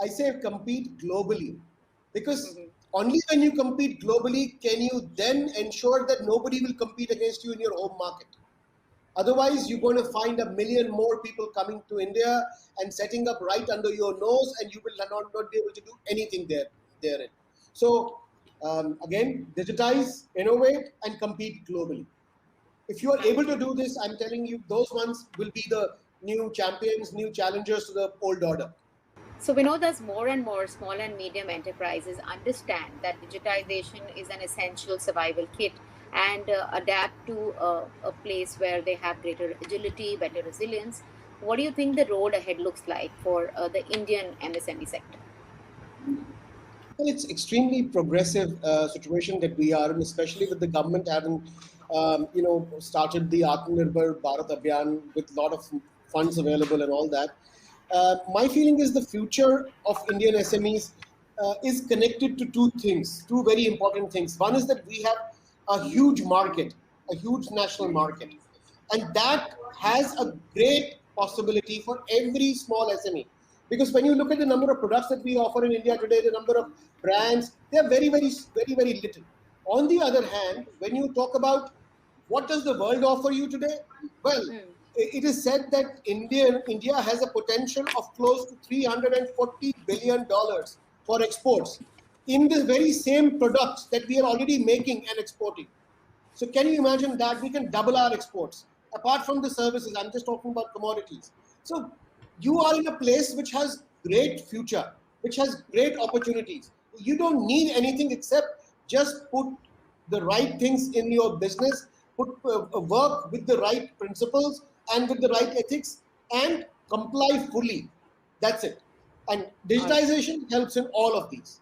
I say compete globally. Because only when you compete globally can you then ensure that nobody will compete against you in your home market. Otherwise, you're going to find a million more people coming to India and setting up right under your nose, and you will not be able to do anything therein. So, Again, digitize, innovate, and compete globally. If you are able to do this, I'm telling you, those ones will be the new champions, new challengers to the old order. So we know that more and more small and medium enterprises understand that digitization is an essential survival kit and adapt to a place where they have greater agility, better resilience. What do you think the road ahead looks like for the Indian MSME sector? Well, it's extremely progressive situation that we are in, especially with the government having, started the Atmanirbhar Bharat Abhiyan with a lot of funds available and all that. My feeling is the future of Indian SMEs is connected to two things, two very important things. One is that we have a huge market, a huge national market, and that has a great possibility for every small SME. Because when you look at the number of products that we offer in India today, the number of brands, they are very little. On the other hand, when you talk about what does the world offer you today, well, it is said that India has a potential of close to $340 billion for exports in the very same products that we are already making and exporting. So can you imagine that we can double our exports? Apart from the services, I'm just talking about commodities. So you are in a place which has great future, which has great opportunities. You don't need anything except just put the right things in your business, put work with the right principles and with the right ethics, and comply fully. That's it. And digitization helps in all of these.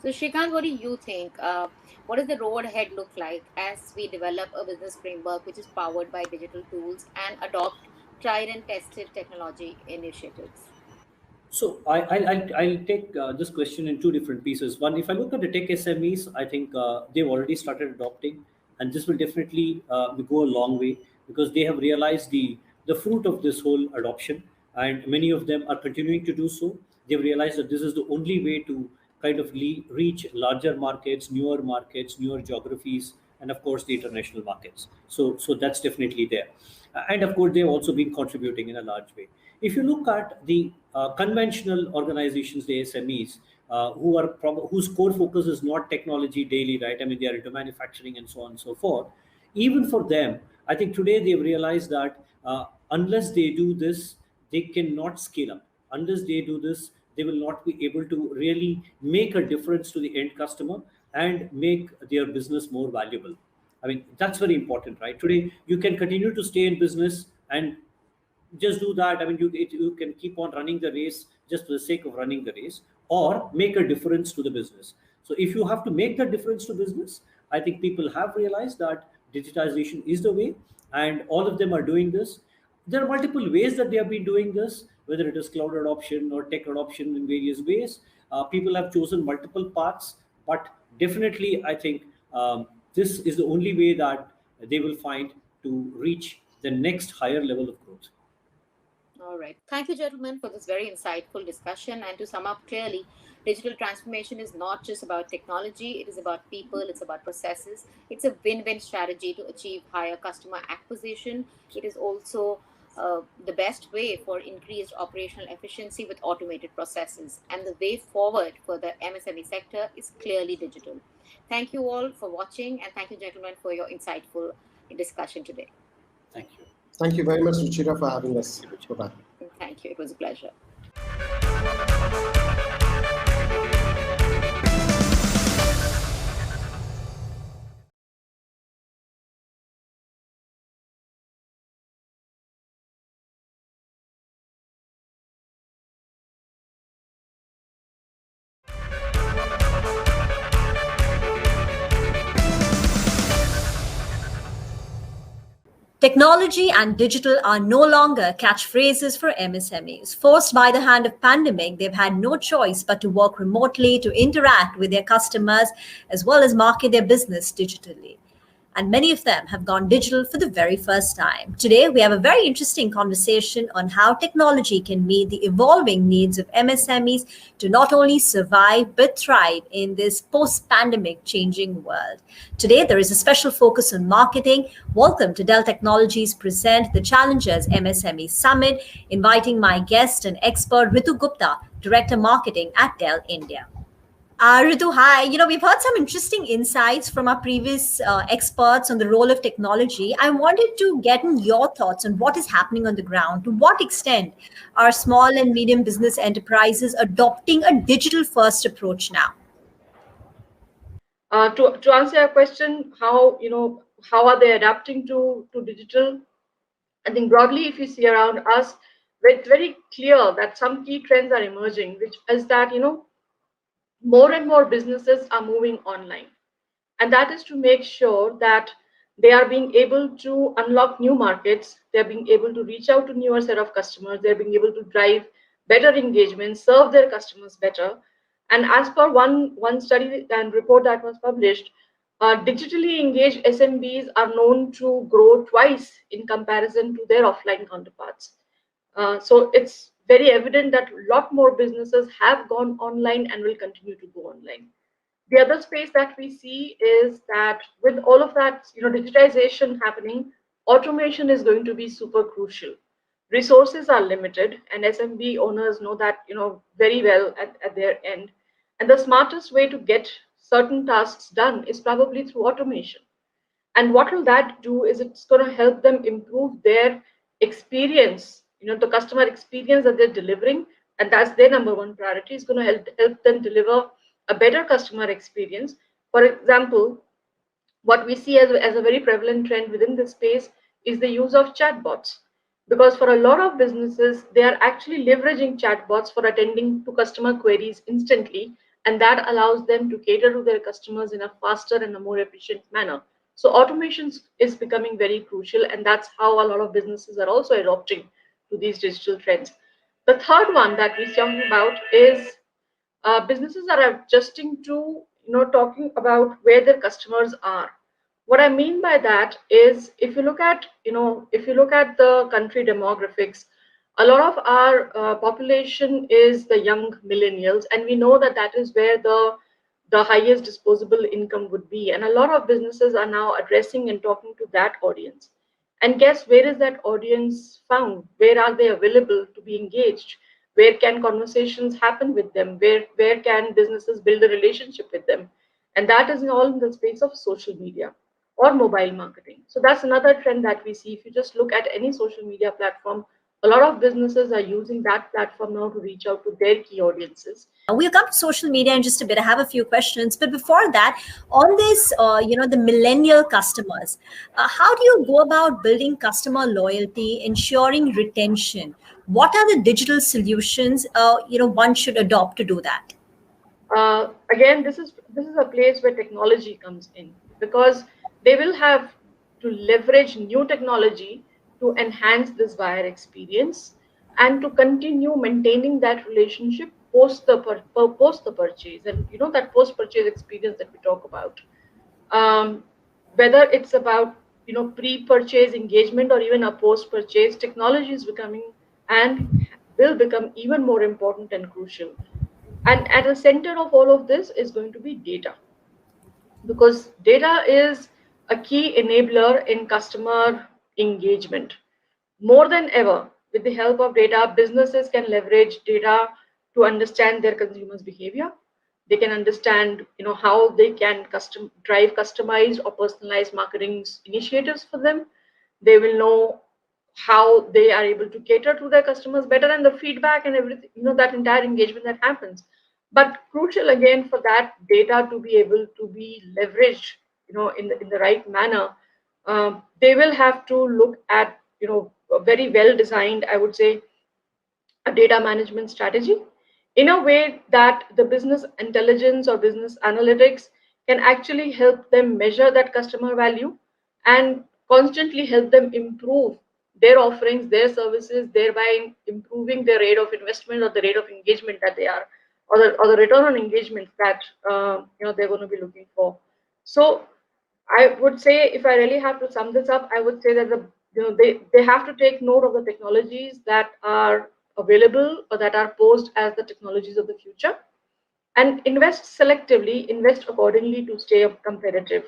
So, Shrikant, what do you think? What does the road ahead look like as we develop a business framework which is powered by digital tools and adopt tried and tested technology initiatives? So I'll take this question in two different pieces. One, if I look at the tech SMEs, I think they've already started adopting, and this will definitely go a long way because they have realized the fruit of this whole adoption, and many of them are continuing to do so. They've realized that this is the only way to kind of reach larger markets, newer geographies, and of course the international markets. So that's definitely there, and of course they've also been contributing in a large way. If you look at the conventional organizations, the SMEs, whose core focus is not technology daily, right? I mean, they are into manufacturing and so on and so forth. Even for them, I think today they've realized that unless they do this, they cannot scale up. Unless they do this, they will not be able to really make a difference to the end customer and make their business more valuable. I mean, that's very important, right? Today, you can continue to stay in business and just do that. I mean, you can keep on running the race just for the sake of running the race, or make a difference to the business. So if you have to make the difference to business, I think people have realized that digitization is the way, and all of them are doing this. There are multiple ways that they have been doing this, whether it is cloud adoption or tech adoption in various ways. People have chosen multiple paths, but definitely I think this is the only way that they will find to reach the next higher level of growth. All right. Thank you, gentlemen, for this very insightful discussion. And to sum up clearly, digital transformation is not just about technology, it is about people, it's about processes. It's a win win strategy to achieve higher customer acquisition. It is also the best way for increased operational efficiency with automated processes. And the way forward for the MSME sector is clearly digital. Thank you all for watching, and thank you, gentlemen, for your insightful discussion today. Thank you. Thank you very much, Ruchira, for having us. Bye-bye. Thank you. It was a pleasure. Technology and digital are no longer catchphrases for MSMEs. Forced by the hand of pandemic, they've had no choice but to work remotely to interact with their customers as well as market their business digitally. And many of them have gone digital for the very first time. Today, we have a very interesting conversation on how technology can meet the evolving needs of MSMEs to not only survive but thrive in this post-pandemic changing world. Today, there is a special focus on marketing. Welcome to Dell Technologies present the Challengers MSME Summit, inviting my guest and expert Ritu Gupta, Director Marketing at Dell India. Ritu, hi. We've heard some interesting insights from our previous experts on the role of technology. I wanted to get in your thoughts on what is happening on the ground. To what extent are small and medium business enterprises adopting a digital first approach now? To answer your question, how are they adapting to digital? I think broadly, if you see around us, it's very clear that some key trends are emerging, which is that more and more businesses are moving online, and that is to make sure that they are being able to unlock new markets, they're being able to reach out to newer set of customers, they're being able to drive better engagement, serve their customers better. And as per one study and report that was published, digitally engaged SMBs are known to grow twice in comparison to their offline counterparts. So it's very evident that a lot more businesses have gone online and will continue to go online. The other space that we see is that with all of that, digitization happening, automation is going to be super crucial. Resources are limited, and SMB owners know that, very well at their end. And the smartest way to get certain tasks done is probably through automation. And what will that do is it's going to help them improve their experience, the customer experience that they're delivering. And that's their number one priority, is going to help them deliver a better customer experience. For example, what we see as a very prevalent trend within this space is the use of chatbots. Because for a lot of businesses, they are actually leveraging chatbots for attending to customer queries instantly, and that allows them to cater to their customers in a faster and a more efficient manner. So automation is becoming very crucial, and that's how a lot of businesses are also adopting to these digital trends. The third one that we're talking about is businesses are adjusting to talking about where their customers are. What I mean by that is, if you look at the country demographics, a lot of our population is the young millennials, and we know that that is where the highest disposable income would be. And a lot of businesses are now addressing and talking to that audience. And guess where is that audience found? Where are they available to be engaged? Where can conversations happen with them? Where can businesses build a relationship with them? And that is all in the space of social media or mobile marketing. So that's another trend that we see. If you just look at any social media platform, a lot of businesses are using that platform now to reach out to their key audiences. We'll come to social media in just a bit. I have a few questions, but before that, on this, the millennial customers, how do you go about building customer loyalty, ensuring retention? What are the digital solutions one should adopt to do that? Again, this is a place where technology comes in, because they will have to leverage new technology to enhance this buyer experience and to continue maintaining that relationship post the purchase, and that post purchase experience that we talk about. Whether it's about pre-purchase engagement or even a post-purchase, technology is becoming and will become even more important and crucial. And at the center of all of this is going to be data, because data is a key enabler in customer engagement. More than ever, with the help of data, businesses can leverage data to understand their consumers' behavior. They can understand, how they can drive customized or personalized marketing initiatives for them. They will know how they are able to cater to their customers better, and the feedback and everything, that entire engagement that happens. But crucial again for that data to be able to be leveraged, in the right manner, they will have to look at, a very well designed, I would say, a data management strategy in a way that the business intelligence or business analytics can actually help them measure that customer value and constantly help them improve their offerings, their services, thereby improving their rate of investment or the rate of engagement that they are, or the return on engagement that they're going to be looking for. So I would say, if I really have to sum this up, I would say that they have to take note of the technologies that are available or that are posed as the technologies of the future, and invest selectively, invest accordingly to stay competitive.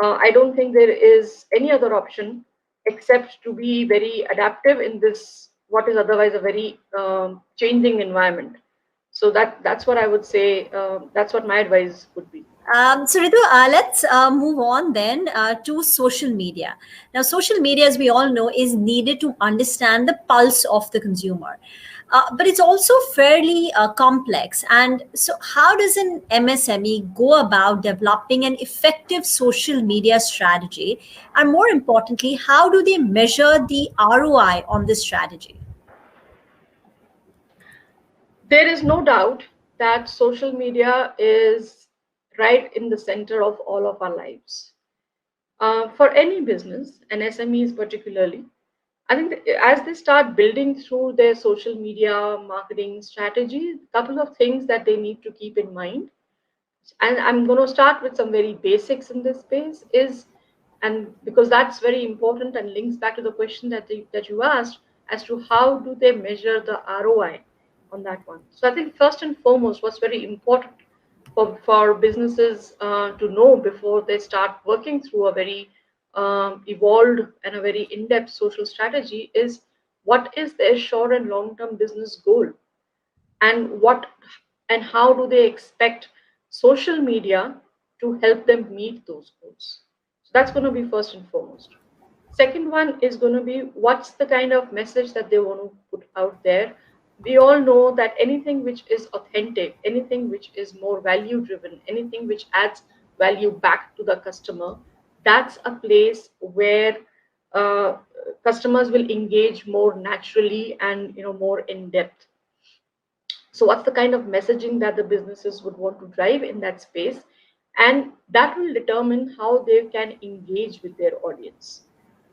I don't think there is any other option except to be very adaptive in this, what is otherwise a very changing environment. So that's what I would say. That's what my advice would be. So Ritu, let's move on then to social media. Now, social media, as we all know, is needed to understand the pulse of the consumer. But it's also fairly complex. And so, how does an MSME go about developing an effective social media strategy? And more importantly, how do they measure the ROI on this strategy? There is no doubt that social media is right in the center of all of our lives. For any business, and SMEs particularly, I think that as they start building through their social media marketing strategy, a couple of things that they need to keep in mind, and I'm going to start with some very basics in this space is, and because that's very important and links back to the question that you asked as to how do they measure the ROI on that one. So I think first and foremost, what's very important for businesses to know before they start working through a very evolved and a very in-depth social strategy is what is their short and long-term business goal, and what and how do they expect social media to help them meet those goals. So that's going to be first and foremost. Second one is going to be what's the kind of message that they want to put out there. We all know that anything which is authentic, anything which is more value driven, anything which adds value back to the customer, that's a place where uh, customers will engage more naturally and more in depth. So what's the kind of messaging that the businesses would want to drive in that space, and that will determine how they can engage with their audience.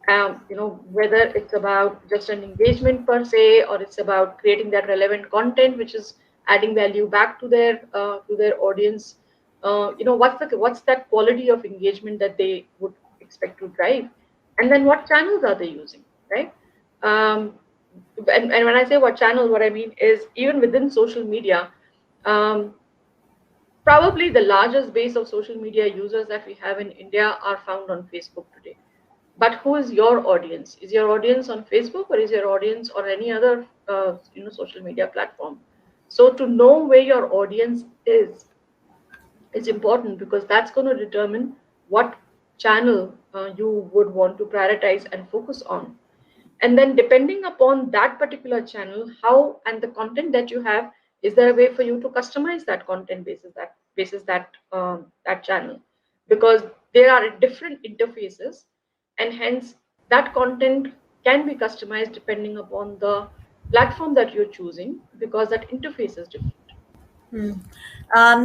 Whether it's about just an engagement per se, or it's about creating that relevant content which is adding value back to their audience. What's that quality of engagement that they would expect to drive, and then what channels are they using, right? um, and when I say what channels, what I mean is even within social media, um, probably the largest base of social media users that we have in India are found on Facebook today. But who is your audience? Is your audience on Facebook, or is your audience on any other social media platform? So to know where your audience is important, because that's going to determine what channel you would want to prioritize and focus on. And then depending upon that particular channel, how and the content that you have, is there a way for you to customize that content basis that channel? Because there are different interfaces, and hence that content can be customized depending upon the platform that you're choosing, because that interface is different. Hmm.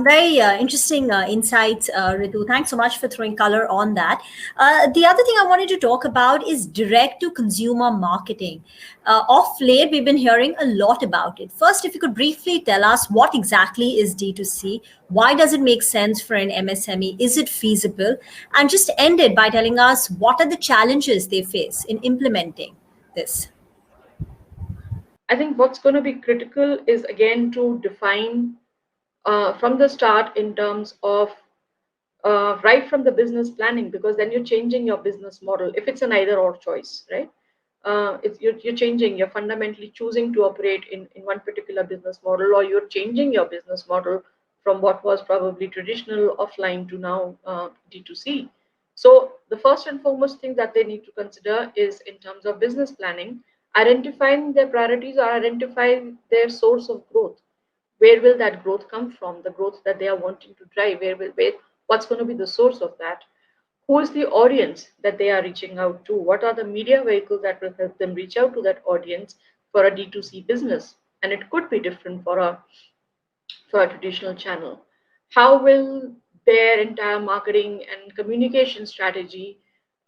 Very interesting insights, Ritu. Thanks so much for throwing color on that. The other thing I wanted to talk about is direct to consumer marketing. Of late, we've been hearing a lot about it. First, if you could briefly tell us what exactly is D2C, why does it make sense for an MSME, is it feasible? And just end it by telling us what are the challenges they face in implementing this. I think what's going to be critical is again to define from the start in terms of right from the business planning, because then you're changing your business model if it's an either or choice, right? You're changing, you're fundamentally choosing to operate in one particular business model, or you're changing your business model from what was probably traditional offline to now D2C. So the first and foremost thing that they need to consider is in terms of business planning, identifying their priorities or identifying their source of growth. Where will that growth come from? The growth that they are wanting to drive, what's going to be the source of that? Who is the audience that they are reaching out to? What are the media vehicles that will help them reach out to that audience for a D2C business? And it could be different for a traditional channel. How will their entire marketing and communication strategy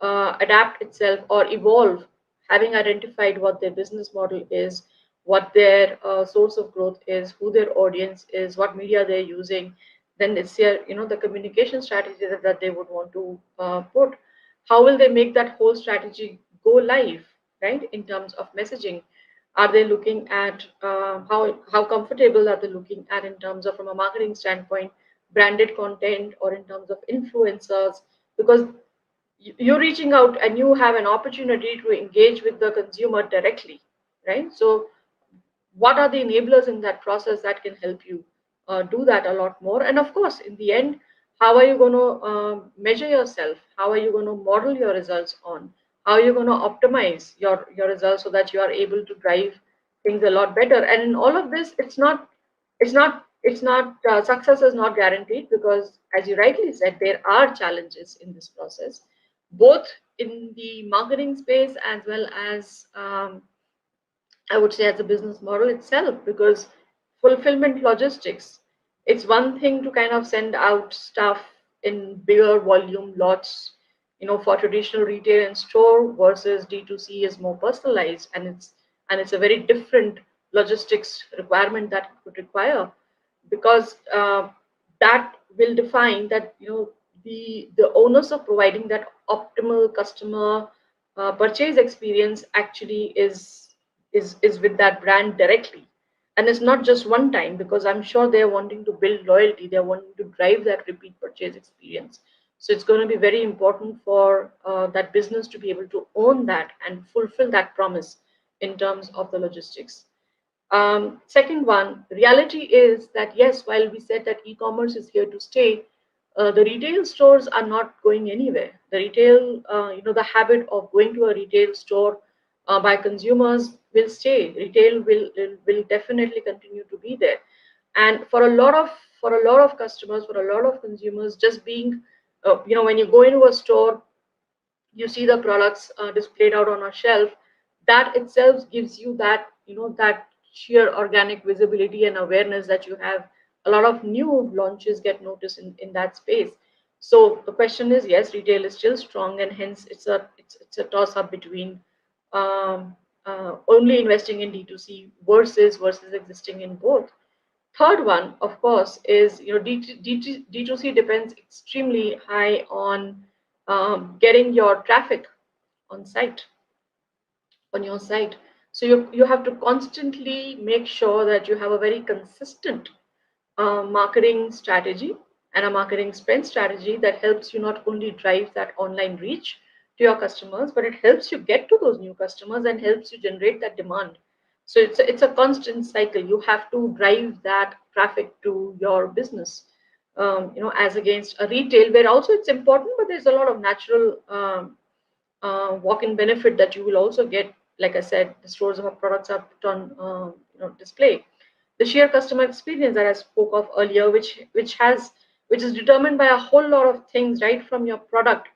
adapt itself or evolve, having identified what their business model is, what their source of growth is, who their audience is, what media they're using? Then it's their, the communication strategy that they would want to put. How will they make that whole strategy go live, right? In terms of messaging, are they looking at how comfortable are they looking at in terms of, from a marketing standpoint, branded content, or in terms of influencers? Because you're reaching out and you have an opportunity to engage with the consumer directly, right? So what are the enablers in that process that can help you do that a lot more. And of course, in the end, how are you going to measure yourself? How are you going to model your results on? How are you going to optimize your results so that you are able to drive things a lot better? And in all of this, it's not success is not guaranteed, because as you rightly said, there are challenges in this process, both in the marketing space as well as I would say as a business model itself, because fulfillment logistics, it's one thing to kind of send out stuff in bigger volume lots, for traditional retail and store, versus D2C is more personalized, and it's a very different logistics requirement that it could require, because that will define that the onus of providing that optimal customer purchase experience actually is with that brand directly. And it's not just one time, because I'm sure they're wanting to build loyalty, they're wanting to drive that repeat purchase experience. So it's going to be very important for that business to be able to own that and fulfill that promise in terms of the logistics. Second one, reality is that yes, while we said that e-commerce is here to stay, the retail stores are not going anywhere. The retail, the habit of going to a retail store by consumers will stay. Retail will definitely continue to be there. And for a lot of customers, for a lot of consumers, just being, when you go into a store, you see the products displayed out on a shelf, that itself gives you that that sheer organic visibility and awareness that you have a lot of new launches get noticed in that space. So the question is, yes, retail is still strong, and hence it's a toss up between only investing in D2C versus existing in both. Third one, of course, is D2C depends extremely high on getting your traffic on site, on your site. So you have to constantly make sure that you have a very consistent marketing strategy and a marketing spend strategy that helps you not only drive that online reach to your customers, but it helps you get to those new customers and helps you generate that demand. So it's a constant cycle. You have to drive that traffic to your business, as against a retail where also it's important, but there's a lot of natural walk-in benefit that you will also get. Like I said, the stores of products are put on display. The sheer customer experience that I spoke of earlier, which is determined by a whole lot of things, right from your product,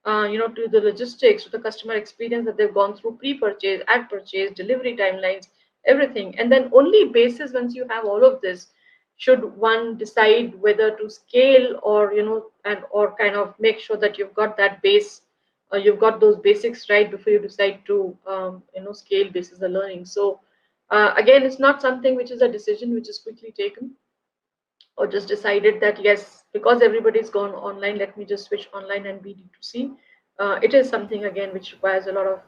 to the logistics, to the customer experience that they've gone through pre-purchase, at purchase, delivery timelines, everything. And then only basis, once you have all of this, should one decide whether to scale or or kind of make sure that you've got that base, you've got those basics right before you decide to scale basis the learning. So again, it's not something which is a decision which is quickly taken, or just decided that yes, because everybody's gone online, let me just switch online and be D2C. It is something again which requires a lot of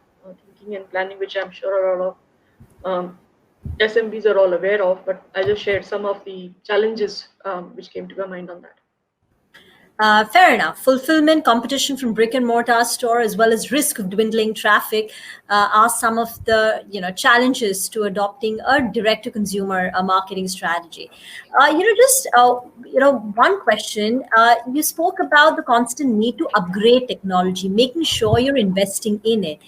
thinking and planning, which I'm sure a lot of SMBs are all aware of. But I just shared some of the challenges which came to my mind on that. Fair enough. Fulfillment, competition from brick and mortar store, as well as risk of dwindling traffic, are some of the challenges to adopting a direct-to-consumer marketing strategy. One question. You spoke about the constant need to upgrade technology, making sure you're investing in it.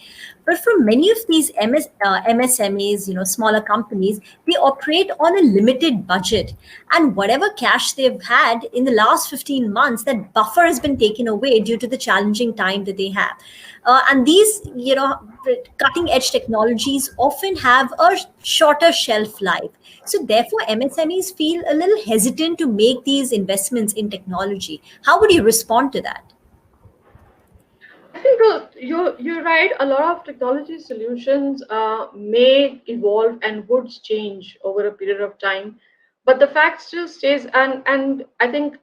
But for many of these MSMEs, smaller companies, they operate on a limited budget. And whatever cash they've had in the last 15 months, that buffer has been taken away due to the challenging time that they have. And these, cutting edge technologies often have a shorter shelf life. So therefore, MSMEs feel a little hesitant to make these investments in technology. How would you respond to that? I think you're right. A lot of technology solutions may evolve and would change over a period of time, but the fact still stays. And I think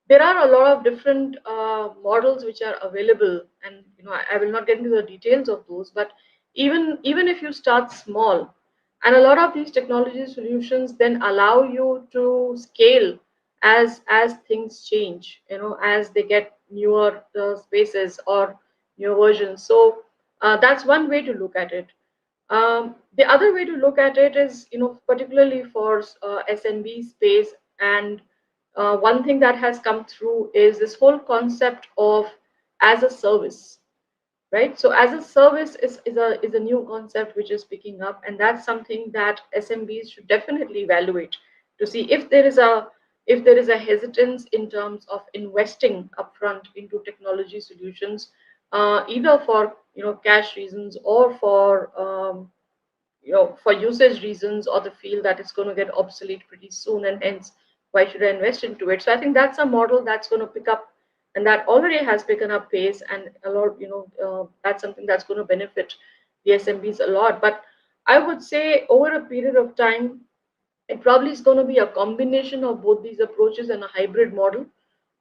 there are a lot of different models which are available, and I will not get into the details of those. But even if you start small, and a lot of these technology solutions then allow you to scale as things change, as they get newer spaces or newer versions. So that's one way to look at it. The other way to look at it is, particularly for SMB space, and one thing that has come through is this whole concept of as a service, right? So as a service is a new concept which is picking up, and that's something that SMBs should definitely evaluate to see if there is a hesitance in terms of investing upfront into technology solutions, either for cash reasons or for usage reasons, or the feel that it's going to get obsolete pretty soon, and hence why should I invest into it? So I think that's a model that's going to pick up, and that already has taken up pace, and a lot, that's something that's going to benefit the SMBs a lot. But I would say over a period of time, it probably is going to be a combination of both these approaches, and a hybrid model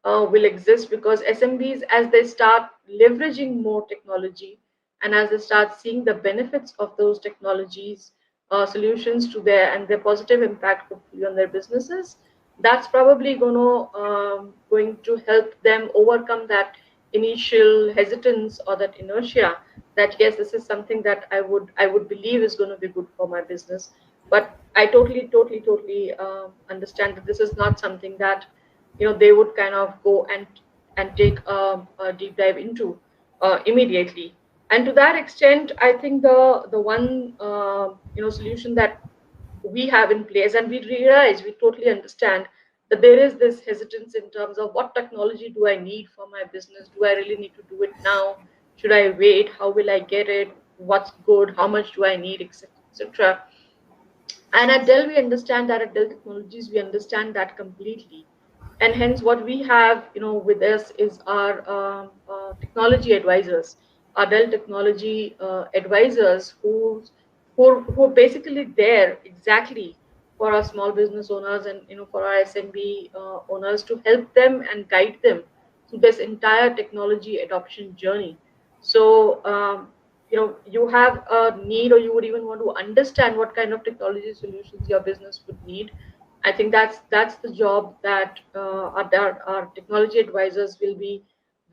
will exist, because SMBs, as they start leveraging more technology, and as they start seeing the benefits of those technologies, solutions to their positive impact hopefully on their businesses, that's probably going to help them overcome that initial hesitance or that inertia, that yes, this is something that I would believe is going to be good for my business. But I totally understand that this is not something that they would kind of go and take a deep dive into immediately. And to that extent, I think the one solution that we have in place, and we totally understand that there is this hesitance in terms of what technology do I need for my business? Do I really need to do it now? Should I wait? How will I get it? What's good? How much do I need, etc., etc.? And at Dell, we understand that. At Dell Technologies, we understand that completely. And hence, what we have, with us is our technology advisors, our Dell technology advisors, who are basically there exactly for our small business owners, and for our SMB owners, to help them and guide them through this entire technology adoption journey. So you have a need, or you would even want to understand what kind of technology solutions your business would need. I think that's the job that our technology advisors will be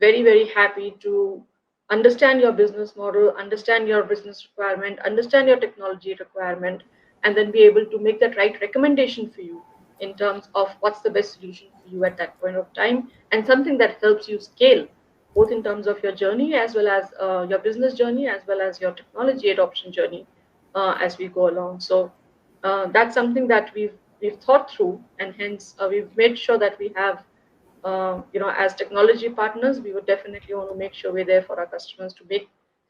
very, very happy to understand your business model, understand your business requirement, understand your technology requirement, and then be able to make that right recommendation for you in terms of what's the best solution for you at that point of time, and something that helps you scale both in terms of your journey, as well as your business journey, as well as your technology adoption journey as we go along. So that's something that we've thought through, and hence we've made sure that we have, as technology partners, we would definitely want to make sure we're there for our customers to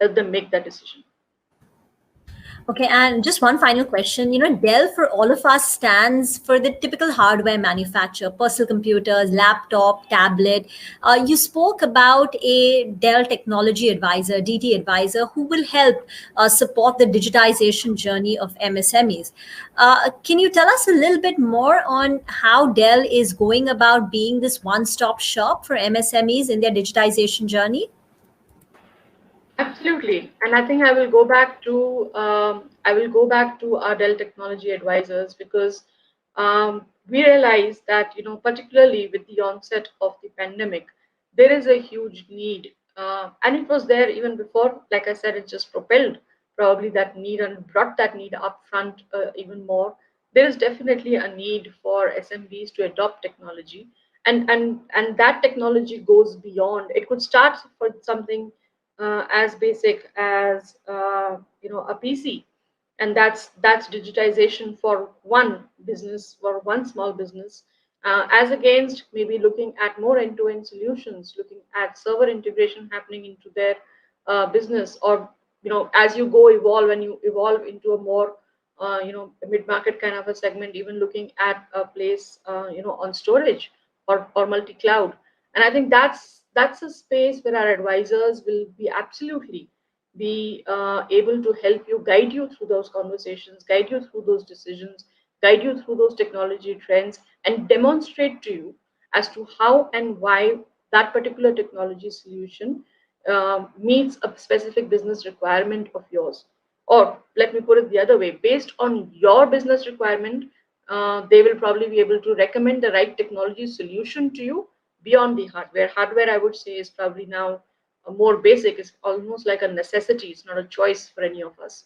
help them make that decision. Okay, and just one final question. Dell for all of us stands for the typical hardware manufacturer, personal computers, laptop, tablet. You spoke about a Dell technology advisor, DT advisor, who will help support the digitization journey of MSMEs. Can you tell us a little bit more on how Dell is going about being this one-stop shop for MSMEs in their digitization journey? Absolutely, and I think I will go back to our Dell technology advisors, because we realize that particularly with the onset of the pandemic, there is a huge need, and it was there even before. Like I said, it just propelled probably that need and brought that need up front even more. There is definitely a need for SMBs to adopt technology, and that technology goes beyond. It could start for something as basic as a PC, and that's digitization for one business, for one small business, as against maybe looking at more end-to-end solutions, looking at server integration happening into their business, or as you evolve, and you evolve into a more mid-market kind of a segment, even looking at a place on storage or multi-cloud. And I think that's a space where our advisors will be absolutely be able to help you, guide you through those conversations, guide you through those decisions, guide you through those technology trends, and demonstrate to you as to how and why that particular technology solution meets a specific business requirement of yours. Or let me put it the other way, based on your business requirement, they will probably be able to recommend the right technology solution to you beyond the hardware. Hardware, I would say, is probably now a more basic. It's almost like a necessity. It's not a choice for any of us.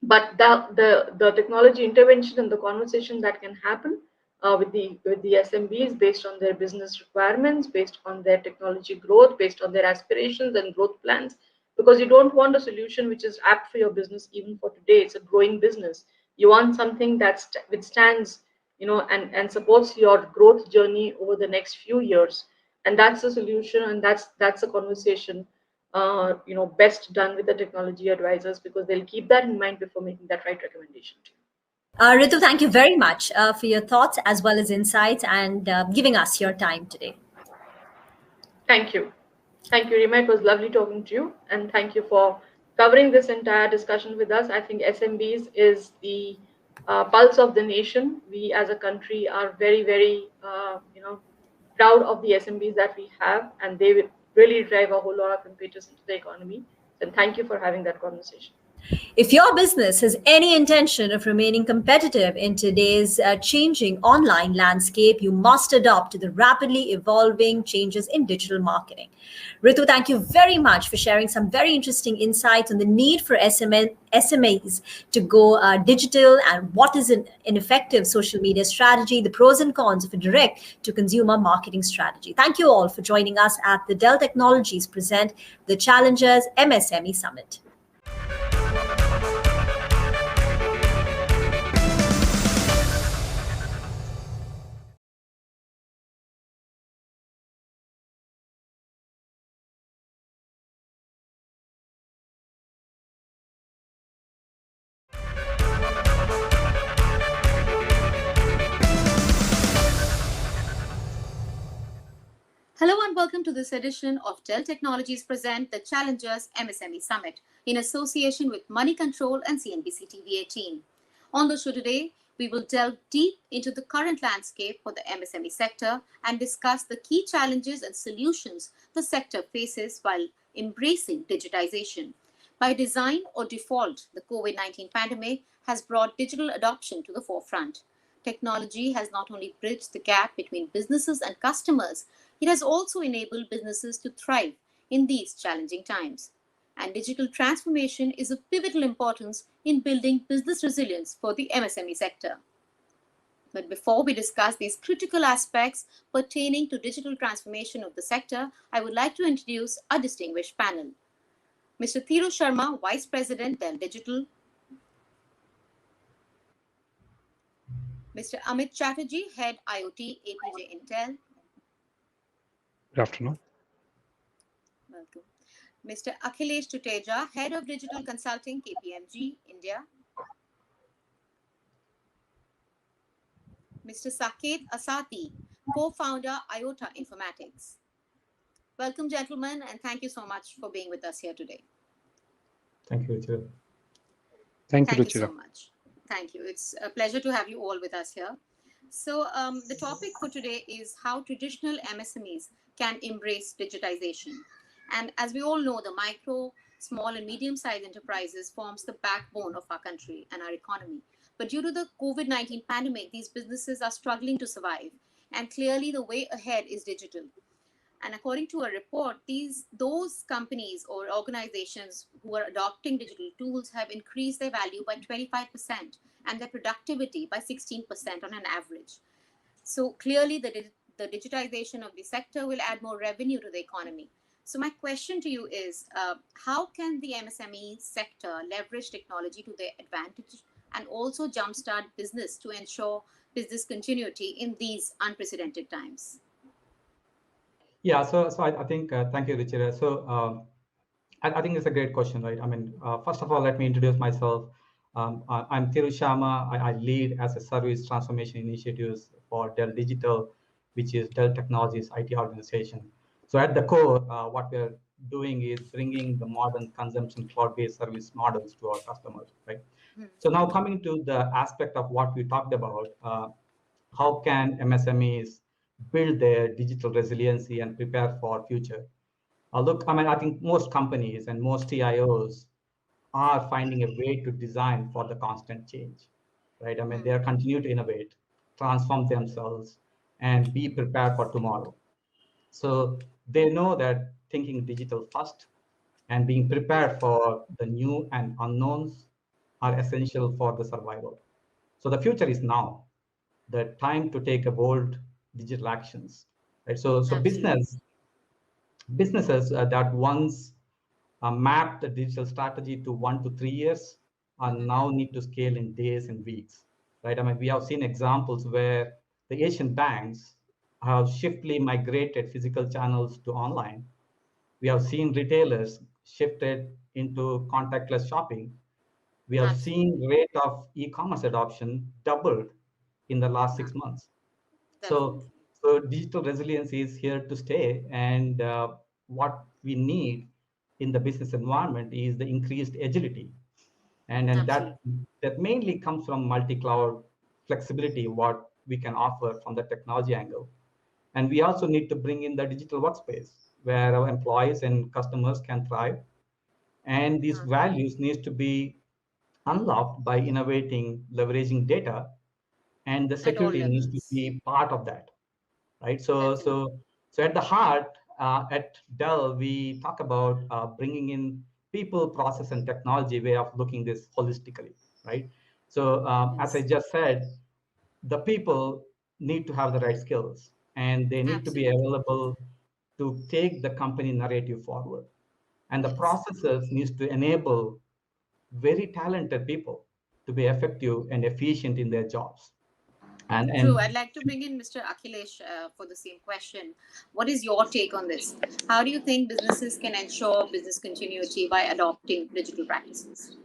but the technology intervention and the conversation that can happen with the SMBs based on their business requirements, based on their technology growth, based on their aspirations and growth plans, because you don't want a solution which is apt for your business even for today. It's a growing business. You want something that withstands, and supports your growth journey over the next few years. And that's the solution, and that's a conversation best done with the technology advisors, because they'll keep that in mind before making that right recommendation to you. Ritu, thank you very much for your thoughts as well as insights and giving us your time today. Thank you. Thank you, Rima. It was lovely talking to you. And thank you for covering this entire discussion with us. I think SMBs is the pulse of the nation. We as a country are very, very, proud of the SMBs that we have, and they will really drive a whole lot of impetus into the economy. And thank you for having that conversation. If your business has any intention of remaining competitive in today's changing online landscape, you must adopt to the rapidly evolving changes in digital marketing. Ritu, thank you very much for sharing some very interesting insights on the need for SMEs to go digital and what is an effective social media strategy, the pros and cons of a direct to consumer marketing strategy. Thank you all for joining us at the Dell Technologies present the Challengers MSME Summit. Hello and welcome to this edition of Dell Technologies present the Challengers MSME Summit in association with Money Control and CNBC TV 18. On the show today, we will delve deep into the current landscape for the MSME sector and discuss the key challenges and solutions the sector faces while embracing digitization. By design or default, the COVID-19 pandemic has brought digital adoption to the forefront. Technology has not only bridged the gap between businesses and customers, it has also enabled businesses to thrive in these challenging times. And digital transformation is of pivotal importance in building business resilience for the MSME sector. But before we discuss these critical aspects pertaining to digital transformation of the sector, I would like to introduce a distinguished panel. Mr. Thiru Sharma, Vice President, Dell Digital. Mr. Amit Chatterjee, Head IoT, APJ Intel. Good afternoon. Welcome. Mr. Akhilesh Tuteja, Head of Digital Consulting, KPMG, India. Mr. Saket Asati, Co-founder, IOTA Informatics. Welcome, gentlemen, and thank you so much for being with us here today. Thank you, Ruchira. Thank you, Thank Ruchira. you so much. Thank you. It's a pleasure to have you all with us here. So the topic for today is how traditional MSMEs can embrace digitization. And as we all know, the micro, small and medium-sized enterprises forms the backbone of our country and our economy. But due to the COVID-19 pandemic, these businesses are struggling to survive. And clearly the way ahead is digital. And according to a report, those companies or organizations who are adopting digital tools have increased their value by 25% and their productivity by 16% on an average. So clearly the digitization of the sector will add more revenue to the economy. So my question to you is, how can the MSME sector leverage technology to their advantage and also jumpstart business to ensure business continuity in these unprecedented times? Yeah, so I think, thank you, Ruchira. So I think it's a great question, right? I mean, first of all, let me introduce myself. I'm Thiru Sharma. I lead as a service transformation initiatives for Dell Digital, which is Dell Technologies IT organization. So at the core, what we're doing is bringing the modern consumption cloud-based service models to our customers, right? So now coming to the aspect of what we talked about, how can MSMEs build their digital resiliency and prepare for future? Look, I mean, I think most companies and most CIOs are finding a way to design for the constant change, right? I mean, they are continue to innovate, transform themselves, and be prepared for tomorrow. So they know that thinking digital first and being prepared for the new and unknowns are essential for the survival. So the future is now, the time to take a bold digital actions. Right? So Absolutely. businesses that once mapped the digital strategy to 1 to 3 years and now need to scale in days and weeks, right? I mean, we have seen examples where the Asian banks have shiftly migrated physical channels to online. We have seen retailers shifted into contactless shopping. We have seen Absolutely. rate of e-commerce adoption doubled in the last 6 months. So, Definitely. so digital resilience is here to stay, and what we need in the business environment is the increased agility, and Absolutely. that mainly comes from multi-cloud flexibility, what we can offer from the technology angle. And we also need to bring in the digital workspace where our employees and customers can thrive. And these values needs to be unlocked by innovating, leveraging data, and the At all security needs to levels. be part of that, right? So, Definitely. so, so at the heart, at Dell, we talk about bringing in people, process, and technology way of looking this holistically, right? So, as I Yes. just said, the people need to have the right skills, and they need to be Absolutely. available to take the company narrative forward. And the Yes. processes needs to enable very talented people to be effective and efficient in their jobs. True. And I'd like to bring in Mr. Akhilesh for the same question. What is your take on this? How do you think businesses can ensure business continuity by adopting digital practices?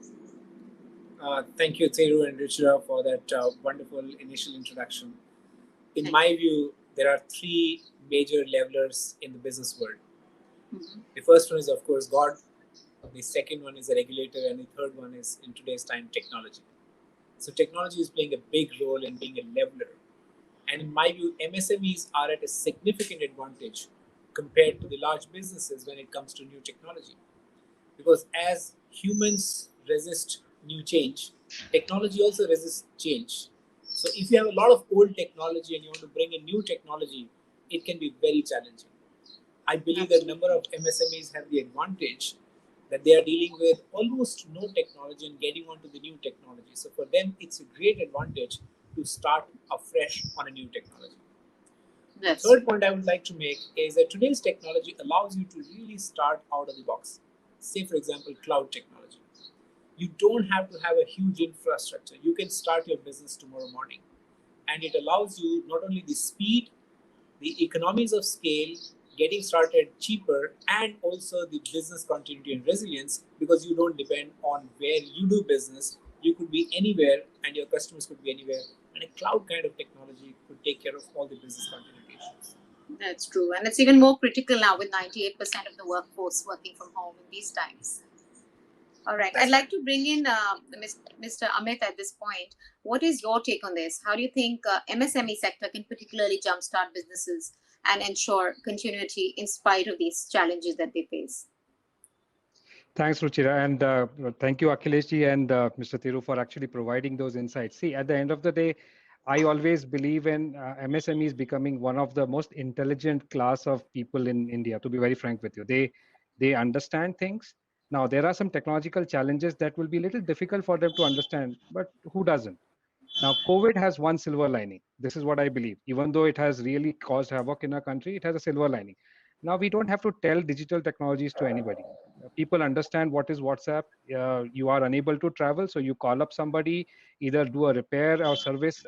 Thank you, Theru and Ruchira, for that wonderful initial introduction. In Thank my view, there are three major levelers in the business world. Mhm. The first one is, of course, God. The second one is a regulator, and the third one is, in today's time, technology. So technology is playing a big role in being a leveler. And in my view, MSMEs are at a significant advantage compared to the large businesses when it comes to new technology. Because as humans resist new change, technology also resists change. So if you have a lot of old technology and you want to bring in new technology, it can be very challenging. I believe that a Absolutely. number of MSMEs have the advantage that they are dealing with almost no technology and getting onto the new technology. So for them, it's a great advantage to start afresh on a new technology. The That's third true. point I would like to make is that today's technology allows you to really start out of the box. Say, for example, cloud technology. You don't have to have a huge infrastructure. You can start your business tomorrow morning. And it allows you not only the speed, the economies of scale, getting started cheaper, and also the business continuity and resilience because you don't depend on where you do business. You could be anywhere and your customers could be anywhere. And a cloud kind of technology could take care of all the business continuity issues. That's true. And it's even more critical now with 98% of the workforce working from home in these times. All right. I'd That's like right. to bring in Mr. Amit at this point. What is your take on this? How do you think MSME sector can particularly jumpstart businesses and ensure continuity in spite of these challenges that they face? Thanks, Ruchira, and thank you, Akhilesh and Mr. Thiru, for actually providing those insights. See, at the end of the day, I always believe in MSMEs becoming one of the most intelligent class of people in India. To be very frank with you, they understand things. Now, there are some technological challenges that will be a little difficult for them to understand, but who doesn't? Now, COVID has one silver lining. This is what I believe. Even though it has really caused havoc in our country, it has a silver lining. Now, we don't have to tell digital technologies to anybody. People understand what is WhatsApp. You are unable to travel, so you call up somebody, either do a repair or service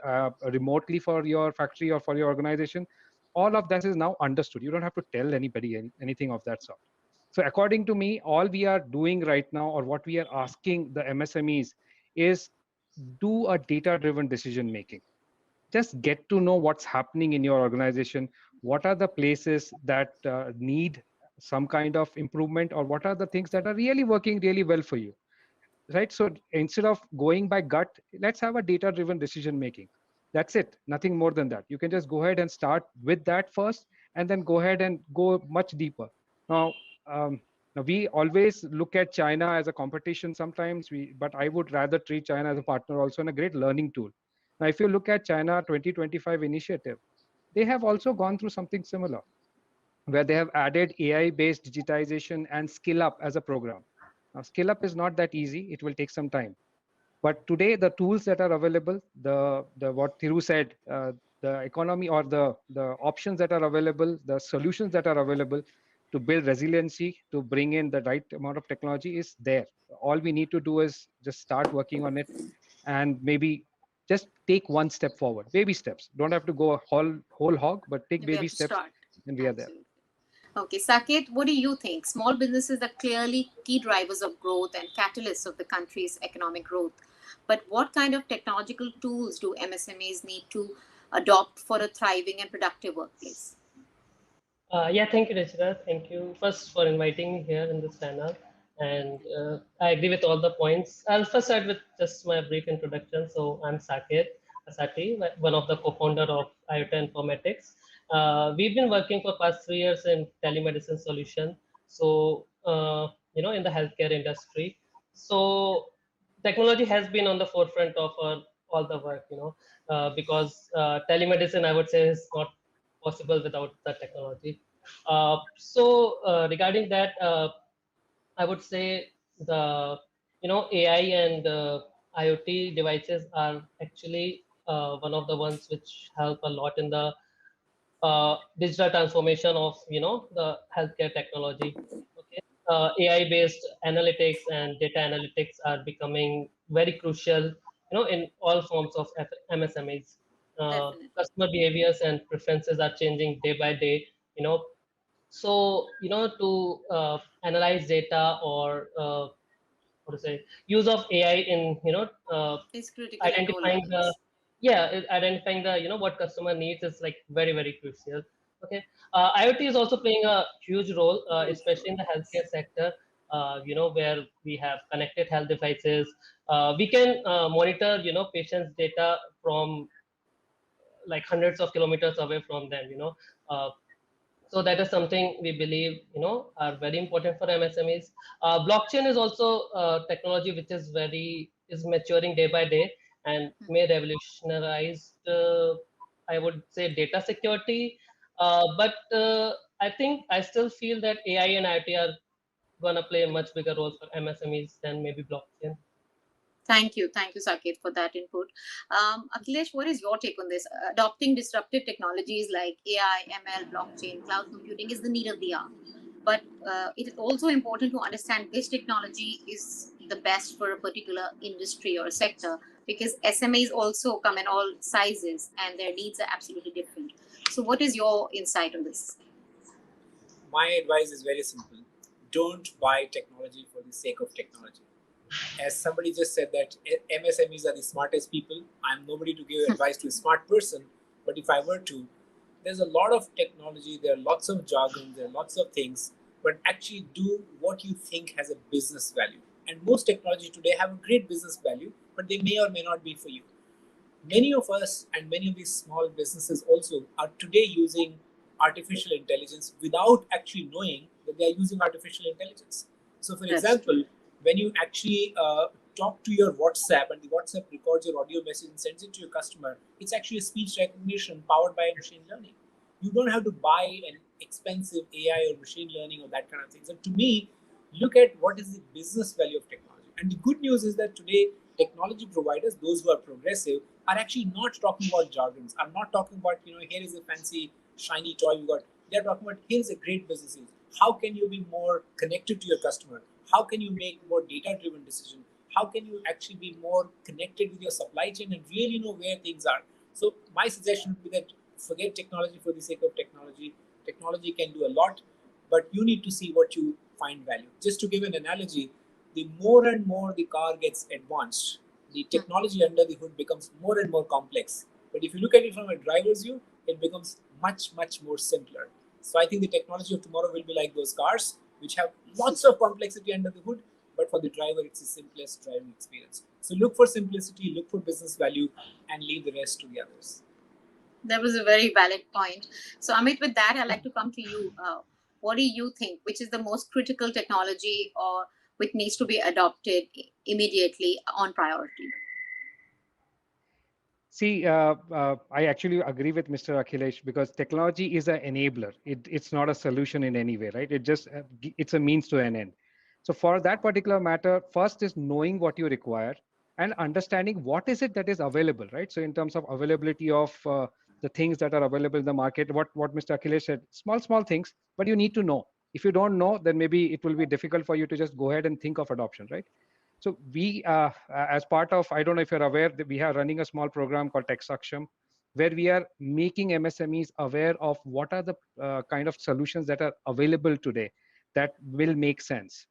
remotely for your factory or for your organization. All of that is now understood. You don't have to tell anybody anything of that sort. So, according to me, all we are doing right now, or what we are asking the MSMEs, is do a data driven decision making. Just get to know what's happening in your organization. What are the places that need some kind of improvement, or what are the things that are really working really well for you, right? So instead of going by gut, let's have a data driven decision making. That's it, nothing more than that. You can just go ahead and start with that first, and then go ahead and go much deeper. Now, now we always look at China as a competition sometimes, but I would rather treat China as a partner also, and a great learning tool. Now if you look at China 2025 initiative, they have also gone through something similar, where they have added AI based digitization and skill up as a program. Now, skill up is not that easy, it will take some time. But today, the tools that are available, the what Thiru said, the economy or the options that are available, the solutions that are available to build resiliency, to bring in the right amount of technology is there. All we need to do is just start working on it, and maybe just take one step forward. Baby steps. Don't have to go a whole hog, but take We baby have to steps, start. and we are there. Absolutely. Okay, Saket, what do you think? Small businesses are clearly key drivers of growth and catalysts of the country's economic growth. But what kind of technological tools do MSMEs need to adopt for a thriving and productive workplace? Yeah, thank you, Rachita. Thank you first for inviting me here in this panel. And I agree with all the points. I'll first start with just my brief introduction. So I'm Saket Asati, one of the co-founder of IoT Informatics. We've been working for past 3 years in telemedicine solution. So, in the healthcare industry. So technology has been on the forefront of all the work, because telemedicine, I would say, is not possible without the technology. Regarding that, I would say the AI and IoT devices are actually one of the ones which help a lot in the digital transformation of the healthcare technology. Okay, AI based analytics and data analytics are becoming very crucial, in all forms of MSMEs. Definitely. Customer behaviors and preferences are changing day by day. You know, so to analyze data or what to say, use of AI in It's critical at all identifying the levels. identifying the what customer needs is like very very crucial. Okay, IoT is also playing a huge role, Huge especially role. in the healthcare sector. Where we have connected health devices, we can monitor patients' data from like hundreds of kilometers away from them. Uh, so that is something we believe are very important for MSMEs. Blockchain is also technology which is maturing day by day and may revolutionize I would say data security. But I think I still feel that AI and IoT are gonna play a much bigger role for MSMEs than maybe blockchain. Thank you, Saket, for that input. Akhilesh, what is your take on this? Adopting disruptive technologies like AI, ML, blockchain, cloud computing is the need of the hour. But it is also important to understand which technology is the best for a particular industry or sector, because SMEs also come in all sizes and their needs are absolutely different. So, what is your insight on this? My advice is very simple. Don't buy technology for the sake of technology. As somebody just said that MSMEs are the smartest people. I'm nobody to give advice to a smart person, but if I were to, there's a lot of technology, there are lots of jargon, there are lots of things, but actually do what you think has a business value. And most technology today have a great business value, but they may or may not be for you. Many of us and many of these small businesses also are today using artificial intelligence without actually knowing that they are using artificial intelligence. So, for That's example, when you actually talk to your WhatsApp and the WhatsApp records your audio message and sends it to your customer, it's actually a speech recognition powered by machine learning. You don't have to buy an expensive AI or machine learning or that kind of things. And to me, look at what is the business value of technology. And the good news is that today, technology providers, those who are progressive, are actually not talking about jargons. I'm not talking about, here is a fancy, shiny toy you got. They're talking about here's a great business. How can you be more connected to your customer? How can you make more data-driven decision? How can you actually be more connected with your supply chain and really know where things are? So my suggestion would be that forget technology for the sake of technology. Technology can do a lot, but you need to see what you find value. Just to give an analogy, the more and more the car gets advanced, the technology under the hood becomes more and more complex. But if you look at it from a driver's view, it becomes much, much more simpler. So I think the technology of tomorrow will be like those cars, which have lots of complexity under the hood, but for the driver, it's the simplest driving experience. So look for simplicity, look for business value, and leave the rest to the others. That was a very valid point. So, Amit, with that, I'd like to come to you. What do you think? Which is the most critical technology or which needs to be adopted immediately on priority? See, I actually agree with Mr. Akhilesh, because technology is an enabler. It's not a solution in any way, right? It's a means to an end. So for that particular matter, first is knowing what you require, and understanding what is it that is available, right? So in terms of availability of the things that are available in the market, what Mr. Akhilesh said, small things, but you need to know. If you don't know, then maybe it will be difficult for you to just go ahead and think of adoption, right? So we, as part of, I don't know if you're aware, that we are running a small program called Tech Saksham, where we are making MSMEs aware of what are the kind of solutions that are available today that will make sense.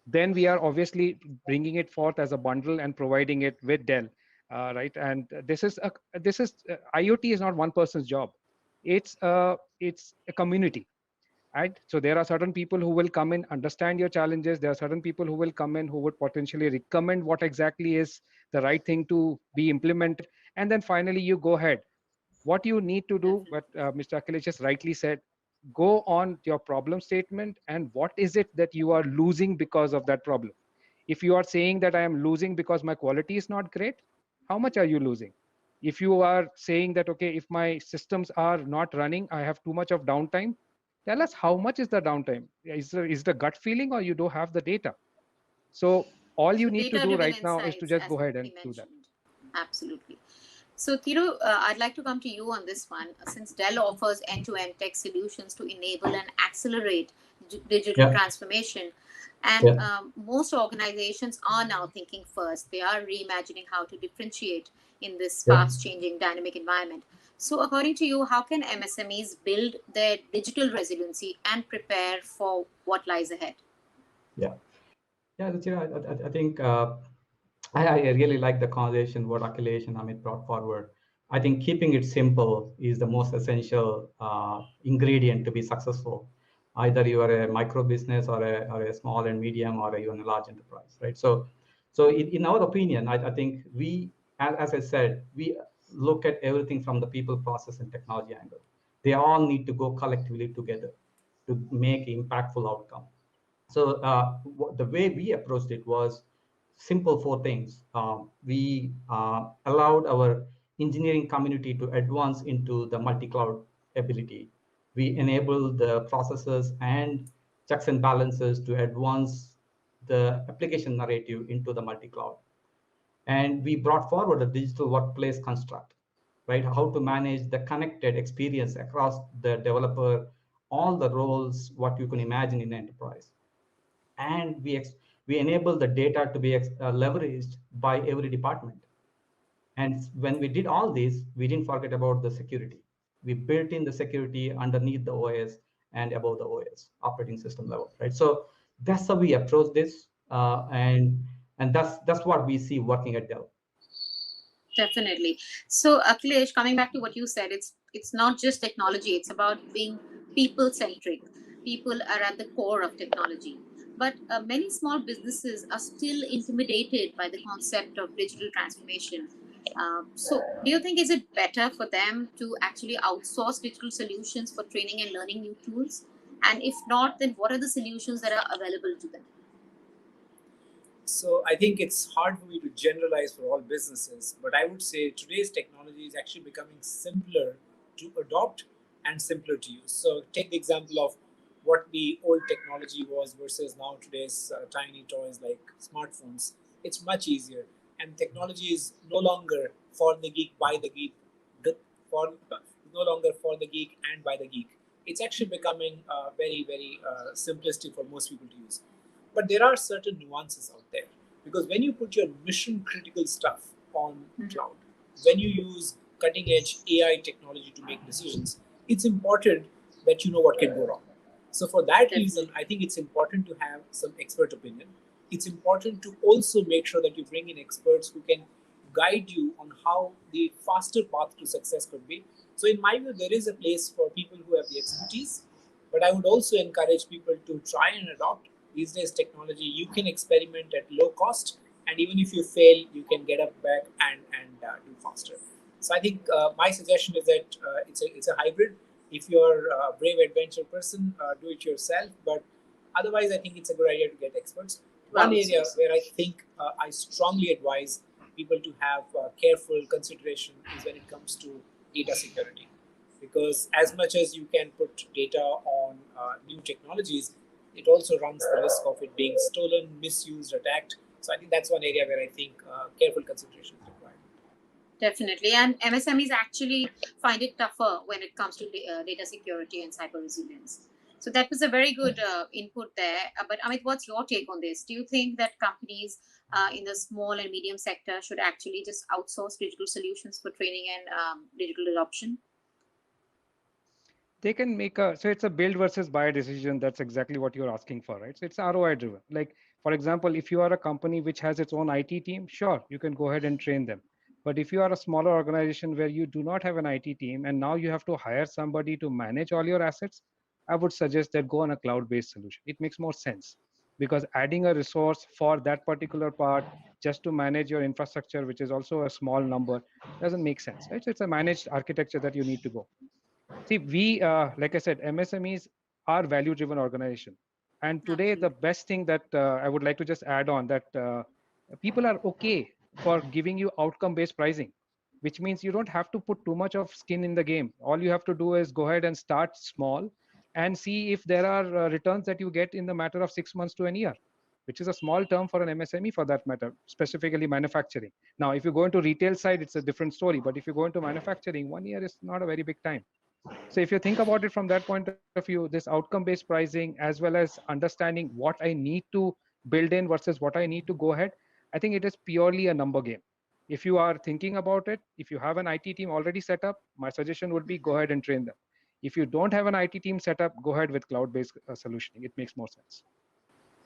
Then we are obviously bringing it forth as a bundle and providing it with Dell, right? And IoT is not one person's job. It's a community, right? So there are certain people who will come in, understand your challenges. There are certain people who will come in who would potentially recommend what exactly is the right thing to be implemented. And then finally you go ahead. What you need to do, what Mr. Akhilesh just rightly said, go on your problem statement and what is it that you are losing because of that problem. If you are saying that I am losing because my quality is not great, how much are you losing? If you are saying that, okay, if my systems are not running, I have too much of downtime, tell us how much is the downtime. Is the gut feeling, or you don't have the data? So all you So need to do data-driven right now is to insights, just as go ahead and we do that. mentioned. Absolutely. So Thiru, I'd like to come to you on this one. Since Dell offers end-to-end tech solutions to enable and accelerate digital transformation, and most organizations are now thinking first. They are reimagining how to differentiate in this fast-changing dynamic environment. So according to you, how can MSMEs build their digital resiliency and prepare for what lies ahead? I think I really like the conversation what Akhilesh and Amit brought forward. I think keeping it simple is the most essential ingredient to be successful. Either you are a micro business or a small and medium or even a large enterprise, right? So in our opinion, I think we, as I said, we look at everything from the people, process, and technology angle. They all need to go collectively together to make impactful outcome. So the way we approached it was simple four things. We allowed our engineering community to advance into the multi-cloud ability. We enabled the processes and checks and balances to advance the application narrative into the multi-cloud. And we brought forward a digital workplace construct, right? How to manage the connected experience across the developer, all the roles, what you can imagine in enterprise. And we enable the data to be leveraged by every department. And when we did all this, we didn't forget about the security. We built in the security underneath the OS and above the OS operating system level, right? So that's how we approach this, and that's what we see working at Dell. Definitely. So Akhilesh, coming back to what you said, it's not just technology, it's about being people centric. People are at the core of technology, but many small businesses are still intimidated by the concept of digital transformation. So do you think, is it better for them to actually outsource digital solutions for training and learning new tools? And if not, then what are the solutions that are available to them? So I think it's hard for me to generalize for all businesses, but I would say today's technology is actually becoming simpler to adopt and simpler to use. So take the example of what the old technology was versus now today's tiny toys like smartphones. It's much easier, and technology is no longer for the geek, by the geek, for no longer for the geek and by the geek. It's actually becoming very simplistic for most people to use. But there are certain nuances out there, because when you put your mission critical stuff on cloud, when you use cutting edge AI technology to make decisions, it's important that you know what can go wrong. So for that reason, I think it's important to have some expert opinion. It's important to also make sure that you bring in experts who can guide you on how the faster path to success could be. So in my view, there is a place for people who have the expertise, but I would also encourage people to try and adopt. These days, technology, you can experiment at low cost, and even if you fail, you can get up back and do faster. So I think my suggestion is that it's a hybrid. If you're a brave adventure person, do it yourself. But otherwise, I think it's a good idea to get experts. One area where I think I strongly advise people to have careful consideration is when it comes to data security. Because as much as you can put data on new technologies, it also runs the risk of it being stolen, misused, attacked. So I think that's one area where I think careful consideration is required. Definitely. And MSMEs actually find it tougher when it comes to data security and cyber resilience. So that was a very good input there. But Amit, what's your take on this? Do you think that companies in the small and medium sector should actually just outsource digital solutions for training and digital adoption? They can make so it's a build versus buy decision. That's exactly what you're asking for, right? So it's ROI driven. Like, for example, if you are a company which has its own IT team, sure, you can go ahead and train them. But if you are a smaller organization where you do not have an IT team and now you have to hire somebody to manage all your assets, I would suggest that go on a cloud-based solution. It makes more sense, because adding a resource for that particular part just to manage your infrastructure, which is also a small number, doesn't make sense, right? So it's a managed architecture that you need to go. See, we, like I said, MSMEs are value-driven organization. And today, the best thing that I would like to just add on that people are okay for giving you outcome-based pricing, which means you don't have to put too much of skin in the game. All you have to do is go ahead and start small and see if there are returns that you get in the matter of 6 months to a year, which is a small term for an MSME for that matter, specifically manufacturing. Now, if you go into retail side, it's a different story. But if you go into manufacturing, 1 year is not a very big time. So if you think about it from that point of view, this outcome-based pricing, as well as understanding what I need to build in versus what I need to go ahead, I think it is purely a number game. If you are thinking about it, if you have an IT team already set up, my suggestion would be go ahead and train them. If you don't have an IT team set up, go ahead with cloud-based solutioning. It makes more sense.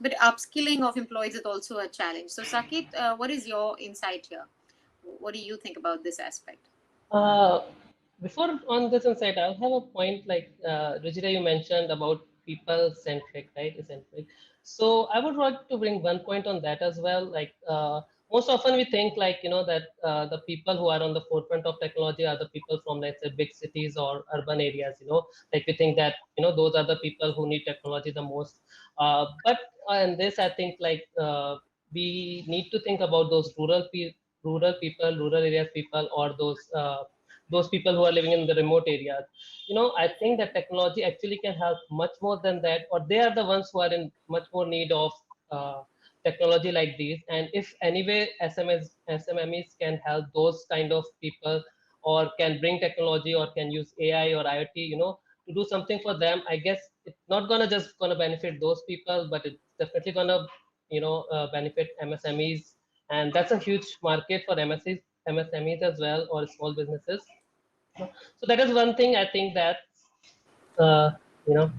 But upskilling of employees is also a challenge. So Sakit, what is your insight here? What do you think about this aspect? Uh, Before on this insight, I'll have a point like Ruchira, you mentioned about people centric, right? Centric. So I would like to bring one point on that as well. Like most often we think like that the people who are on the forefront of technology are the people from, let's say, big cities or urban areas. Like we think that those are the people who need technology the most. But in this, I think like we need to think about those rural people, rural areas people, or those people who are living in the remote areas. I think that technology actually can help much more than that, or they are the ones who are in much more need of technology like these. And if anyway SMEs can help those kind of people, or can bring technology, or can use AI or IoT, to do something for them, I guess it's not gonna benefit those people, but it's definitely gonna benefit MSMEs, and that's a huge market for MSMEs as well, or small businesses. So that is one thing I think that uh, you know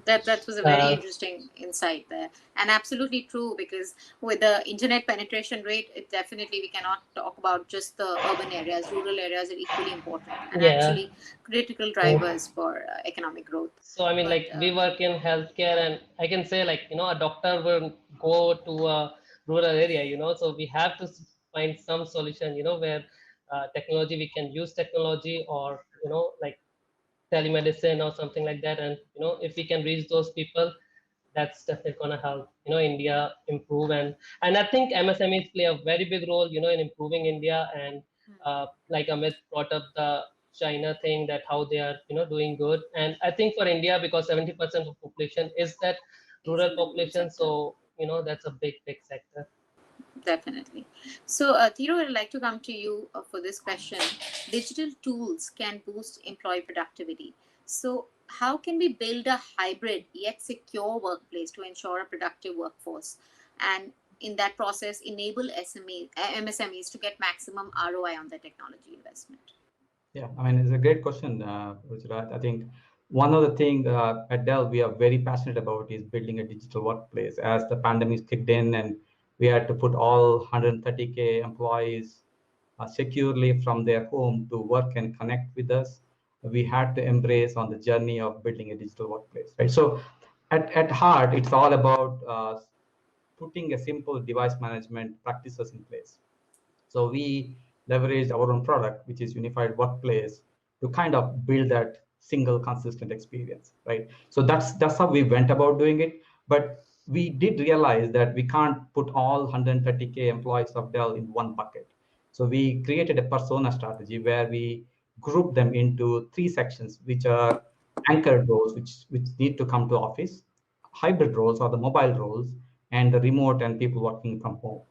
That was a very interesting insight there, and absolutely true, because with the internet penetration rate, it definitely we cannot talk about just the urban areas. Rural areas are equally important and yeah. actually critical drivers for economic growth. So I mean, like we work in healthcare, and I can say like a doctor will go to a rural area, so we have to find some solution, where technology, we can use technology, or like telemedicine or something like that. And if we can reach those people, that's definitely going to help India improve. And I think MSMEs play a very big role in improving India. And like Amit brought up the China thing, that how they are doing good. And I think for India, because 70% of population is that rural population, so that's a big sector. Definitely. So, Thiru, I'd like to come to you for this question. Digital tools can boost employee productivity. So, how can we build a hybrid yet secure workplace to ensure a productive workforce, and in that process enable MSMEs to get maximum ROI on their technology investment? Yeah, I mean, it's a great question, Ruchira. I think one of the things at Dell we are very passionate about is building a digital workplace. As the pandemic kicked in and we had to put all 130K employees securely from their home to work and connect with us, we had to embrace on the journey of building a digital workplace, right? So at heart, it's all about putting a simple device management practices in place. So we leveraged our own product, which is Unified Workplace, to kind of build that single consistent experience, right? So that's how we went about doing it. But we did realize that we can't put all 130K employees of Dell in one bucket. So we created a persona strategy where we group them into three sections, which are anchored roles, which need to come to office, hybrid roles or the mobile roles, and the remote and people working from home.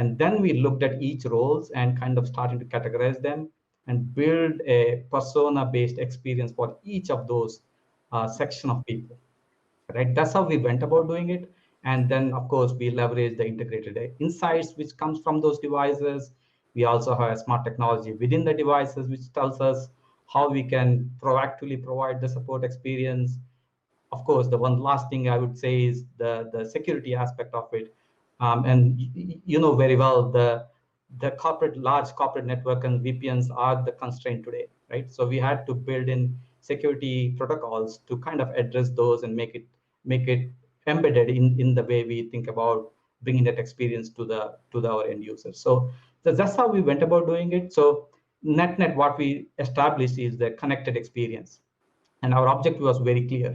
And then we looked at each roles and kind of starting to categorize them and build a persona-based experience for each of those section of people. Right, that's how we went about doing it. And then, of course, we leverage the integrated insights which comes from those devices. We also have smart technology within the devices which tells us how we can proactively provide the support experience. Of course, the one last thing I would say is the security aspect of it. And you know very well the large corporate network and VPNs are the constraint today, right? So we had to build in security protocols to kind of address those and make it embedded in the way we think about bringing that experience to our end users. So that's how we went about doing it. So net what we established is the connected experience, and our objective was very clear.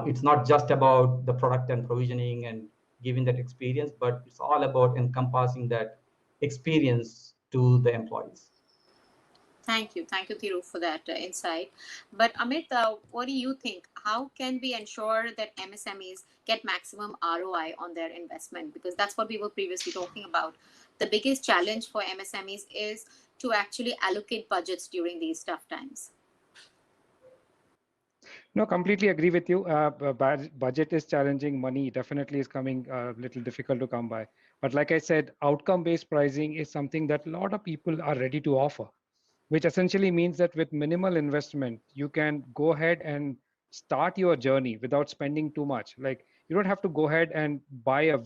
It's not just about the product and provisioning and giving that experience, but it's all about encompassing that experience to the employees. Thank you, Thiru, for that insight. But Amit, what do you think? How can we ensure that MSMEs get maximum ROI on their investment? Because that's what we were previously talking about. The biggest challenge for MSMEs is to actually allocate budgets during these tough times. No, completely agree with you. Budget is challenging. Money definitely is coming a little difficult to come by. But like I said, outcome-based pricing is something that a lot of people are ready to offer, which essentially means that with minimal investment, you can go ahead and start your journey without spending too much. Like, you don't have to go ahead and buy a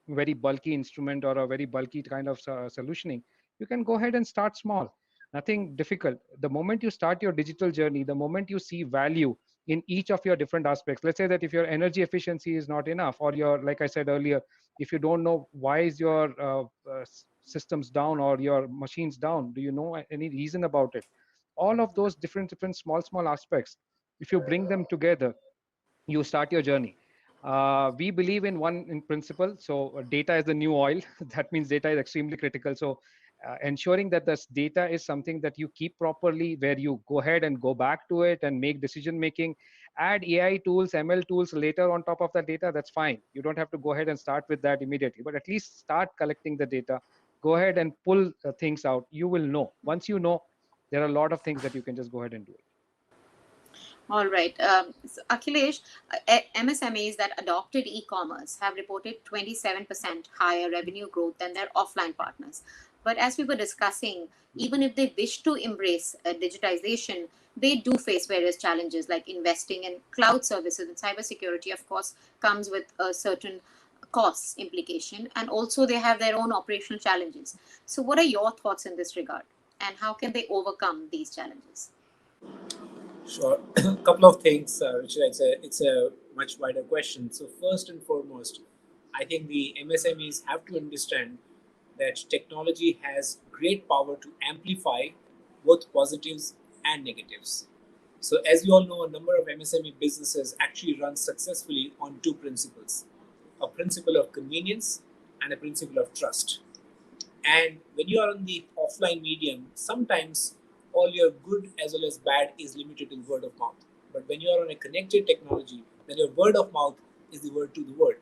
very bulky instrument or a very bulky kind of solutioning. You can go ahead and start small. Nothing difficult. The moment you start your digital journey, the moment you see value in each of your different aspects, let's say that if your energy efficiency is not enough, or your, like I said earlier, if you don't know why is your systems down or your machines down, do you know any reason about it? All of those different small aspects, if you bring them together, you start your journey. We believe in one in principle. So data is the new oil. That means data is extremely critical. So ensuring that this data is something that you keep properly, where you go ahead and go back to it and make decision making. Add AI tools, ML tools later on top of that data, that's fine. You don't have to go ahead and start with that immediately, but at least start collecting the data. Go ahead and pull things out. You will know. Once you know, there are a lot of things that you can just go ahead and do it. All right. So Akhilesh, MSMEs that adopted e-commerce have reported 27% higher revenue growth than their offline partners. But as we were discussing, even if they wish to embrace digitization, they do face various challenges like investing in cloud services, and cybersecurity, of course, comes with a certain costs implication, and also they have their own operational challenges. So what are your thoughts in this regard, and how can they overcome these challenges? Sure. A couple of things, Richard. It's a much wider question. So first and foremost, I think the MSMEs have to understand that technology has great power to amplify both positives and negatives. So as you all know, a number of MSME businesses actually run successfully on two principles: a principle of convenience and a principle of trust. And when you are on the offline medium, sometimes all your good as well as bad is limited to word of mouth. But when you are on a connected technology, then your word of mouth is the word to the word.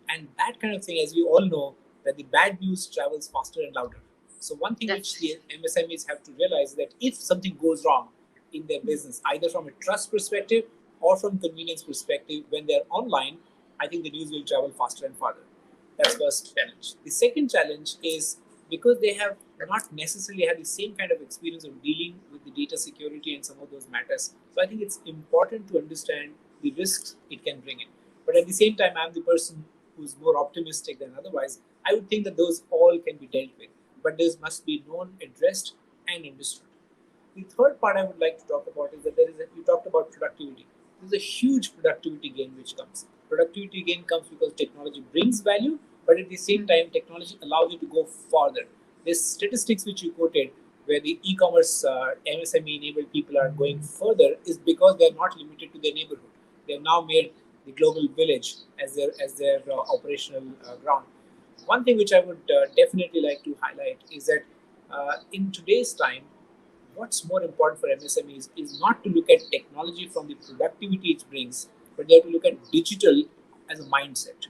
And that kind of thing, as we all know, that the bad news travels faster and louder. So one thing which the MSMEs have to realize is that if something goes wrong in their business, either from a trust perspective or from convenience perspective, when they're online, I think the news will travel faster and farther. That's first challenge. The second challenge is because they have not necessarily had the same kind of experience of dealing with the data security and some of those matters. So I think it's important to understand the risks it can bring in. But at the same time, I'm the person who's more optimistic than otherwise. I would think that those all can be dealt with, but those must be known, addressed, and understood. The third part I would like to talk about is that you talked about productivity. There's a huge productivity gain which comes. Productivity gain comes because technology brings value, but at the same time, technology allows you to go farther. There's statistics which you quoted where the e-commerce MSME-enabled people are going further is because they're not limited to their neighborhood. They've now made the global village as their operational ground. One thing which I would definitely like to highlight is that in today's time, what's more important for MSMEs is not to look at technology from the productivity it brings, but they have to look at digital as a mindset.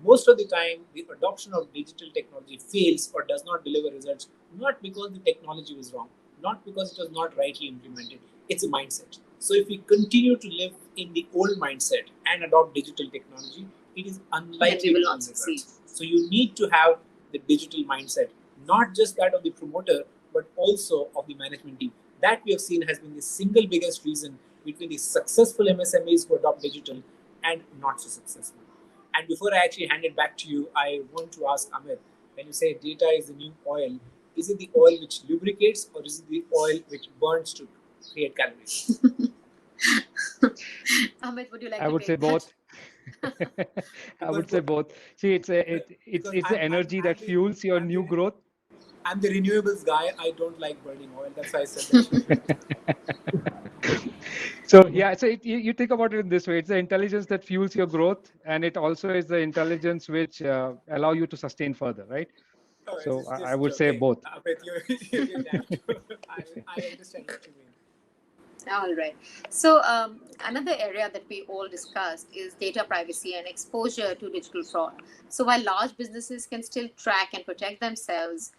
Most of the time, the adoption of digital technology fails or does not deliver results, not because the technology was wrong, not because it was not rightly implemented. It's a mindset. So if we continue to live in the old mindset and adopt digital technology, it is unlikely we will to not yield succeed. results. So you need to have the digital mindset, not just that of the promoter, but also of the management team. That we have seen has been the single biggest reason between the successful MSMEs who adopt digital and not so successful. And before I actually hand it back to you, I want to ask Amit, when you say data is the new oil, is it the oil which lubricates or is it the oil which burns to create calories? Amit, would you like I to would say take that? both. I would say both. See, it's Because it's the energy that fuels your new growth. I'm the renewables guy. I don't like burning oil. That's why I said that. So yeah, so you think about it in this way: it's the intelligence that fuels your growth, and it also is the intelligence which allow you to sustain further, right? Oh, So it's I just would say joking. both. But you're damn true. I understand what you mean. All right. So another area that we all discussed is data privacy and exposure to digital fraud. So while large businesses can still track and protect themselves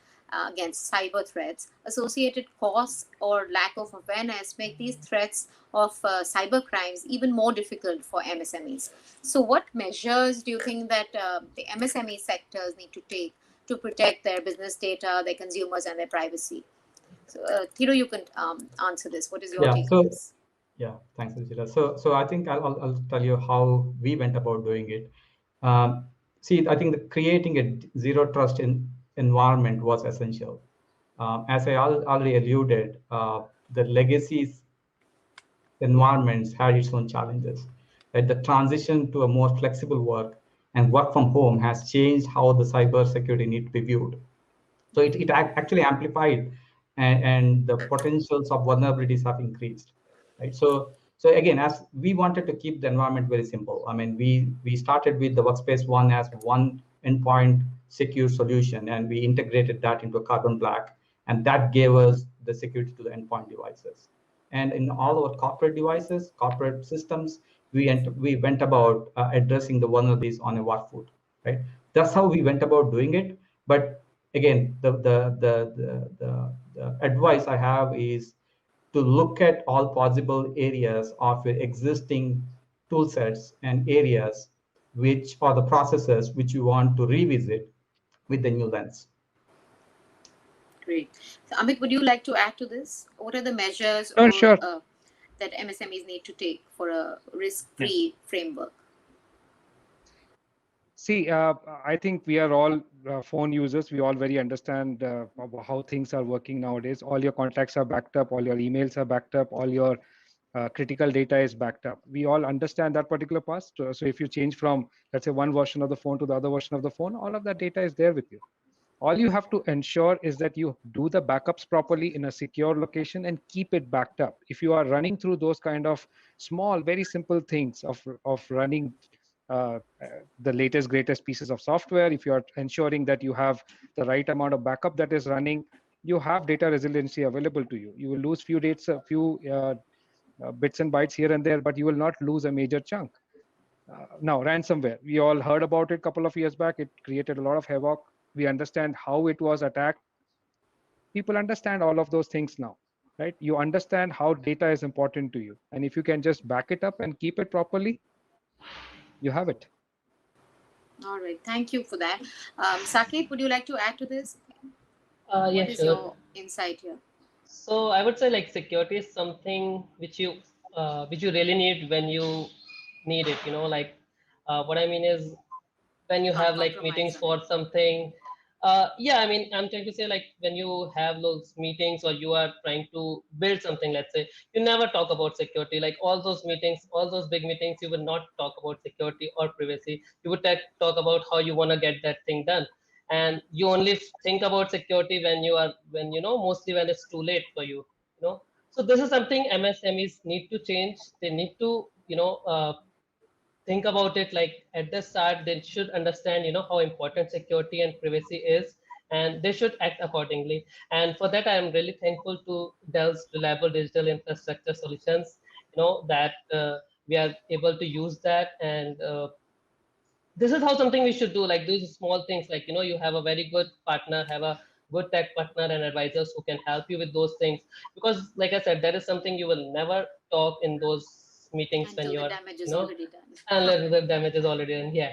against cyber threats, associated costs or lack of awareness make these threats of cyber crimes even more difficult for MSMEs. So what measures do you think that the MSME sectors need to take to protect their business data, their consumers, and their privacy? So, Thiru, you can answer this. What is your Yeah. take on this? Yeah, thanks, Ruchira. So I think I'll tell you how we went about doing it. See, I think creating a zero trust environment was essential. As I already alluded, the legacies environments had its own challenges. Right? The transition to a more flexible work and work from home has changed how the cyber security need to be viewed. So it actually amplified, and the potentials of vulnerabilities have increased, right? So again, as we wanted to keep the environment very simple, I mean, we started with the workspace one as one endpoint secure solution, and we integrated that into Carbon Black, and that gave us the security to the endpoint devices. And in all our corporate devices, corporate systems, we went about addressing the vulnerabilities on a work foot, right? That's how we went about doing it. But again, the advice I have is to look at all possible areas of your existing tool sets and areas which are the processes which you want to revisit with the new lens. Great. So, Amit, would you like to add to this? What are the measures Sure, or sure. that MSMEs need to take for a Yeah. risk-free framework? See, I think we are all phone users. We all very understand how things are working nowadays. All your contacts are backed up, all your emails are backed up, all your critical data is backed up. We all understand that particular part. So if you change from, let's say, one version of the phone to the other version of the phone, all of that data is there with you. All you have to ensure is that you do the backups properly in a secure location and keep it backed up. If you are running through those kind of small, very simple things of running the latest, greatest pieces of software, if you are ensuring that you have the right amount of backup that is running, you have data resiliency available to you. You will lose few dates, a few bits and bytes here and there, but you will not lose a major chunk. Now, ransomware, we all heard about it a couple of years back. It created a lot of havoc. We understand how it was attacked. People understand all of those things now, right? You understand how data is important to you. And if you can just back it up and keep it properly, you have it. All right. Thank you for that. Saket, would you like to add to this? Yeah, What is sure. your insight here? So I would say like security is something which you really need when you need it. Like what I mean is when you Can't have like compromise meetings on for it. something. Yeah, I mean, I'm trying to say like when you have those meetings or you are trying to build something, let's say, you never talk about security. Like all those meetings, all those big meetings, you will not talk about security or privacy. You would talk about how you want to get that thing done. And you only think about security when mostly when it's too late for you. So this is something MSMEs need to change. They need to, think about it. Like at the start they should understand how important security and privacy is, and they should act accordingly. And for that I am really thankful to Dell's reliable digital infrastructure solutions, that we are able to use that. And this is how something we should do, like these small things, like you have a very good partner, have a good tech partner and advisors who can help you with those things, because like I said, that is something you will never talk in those meetings when Until the you're damage is already done. unless the damage is already done. Yeah.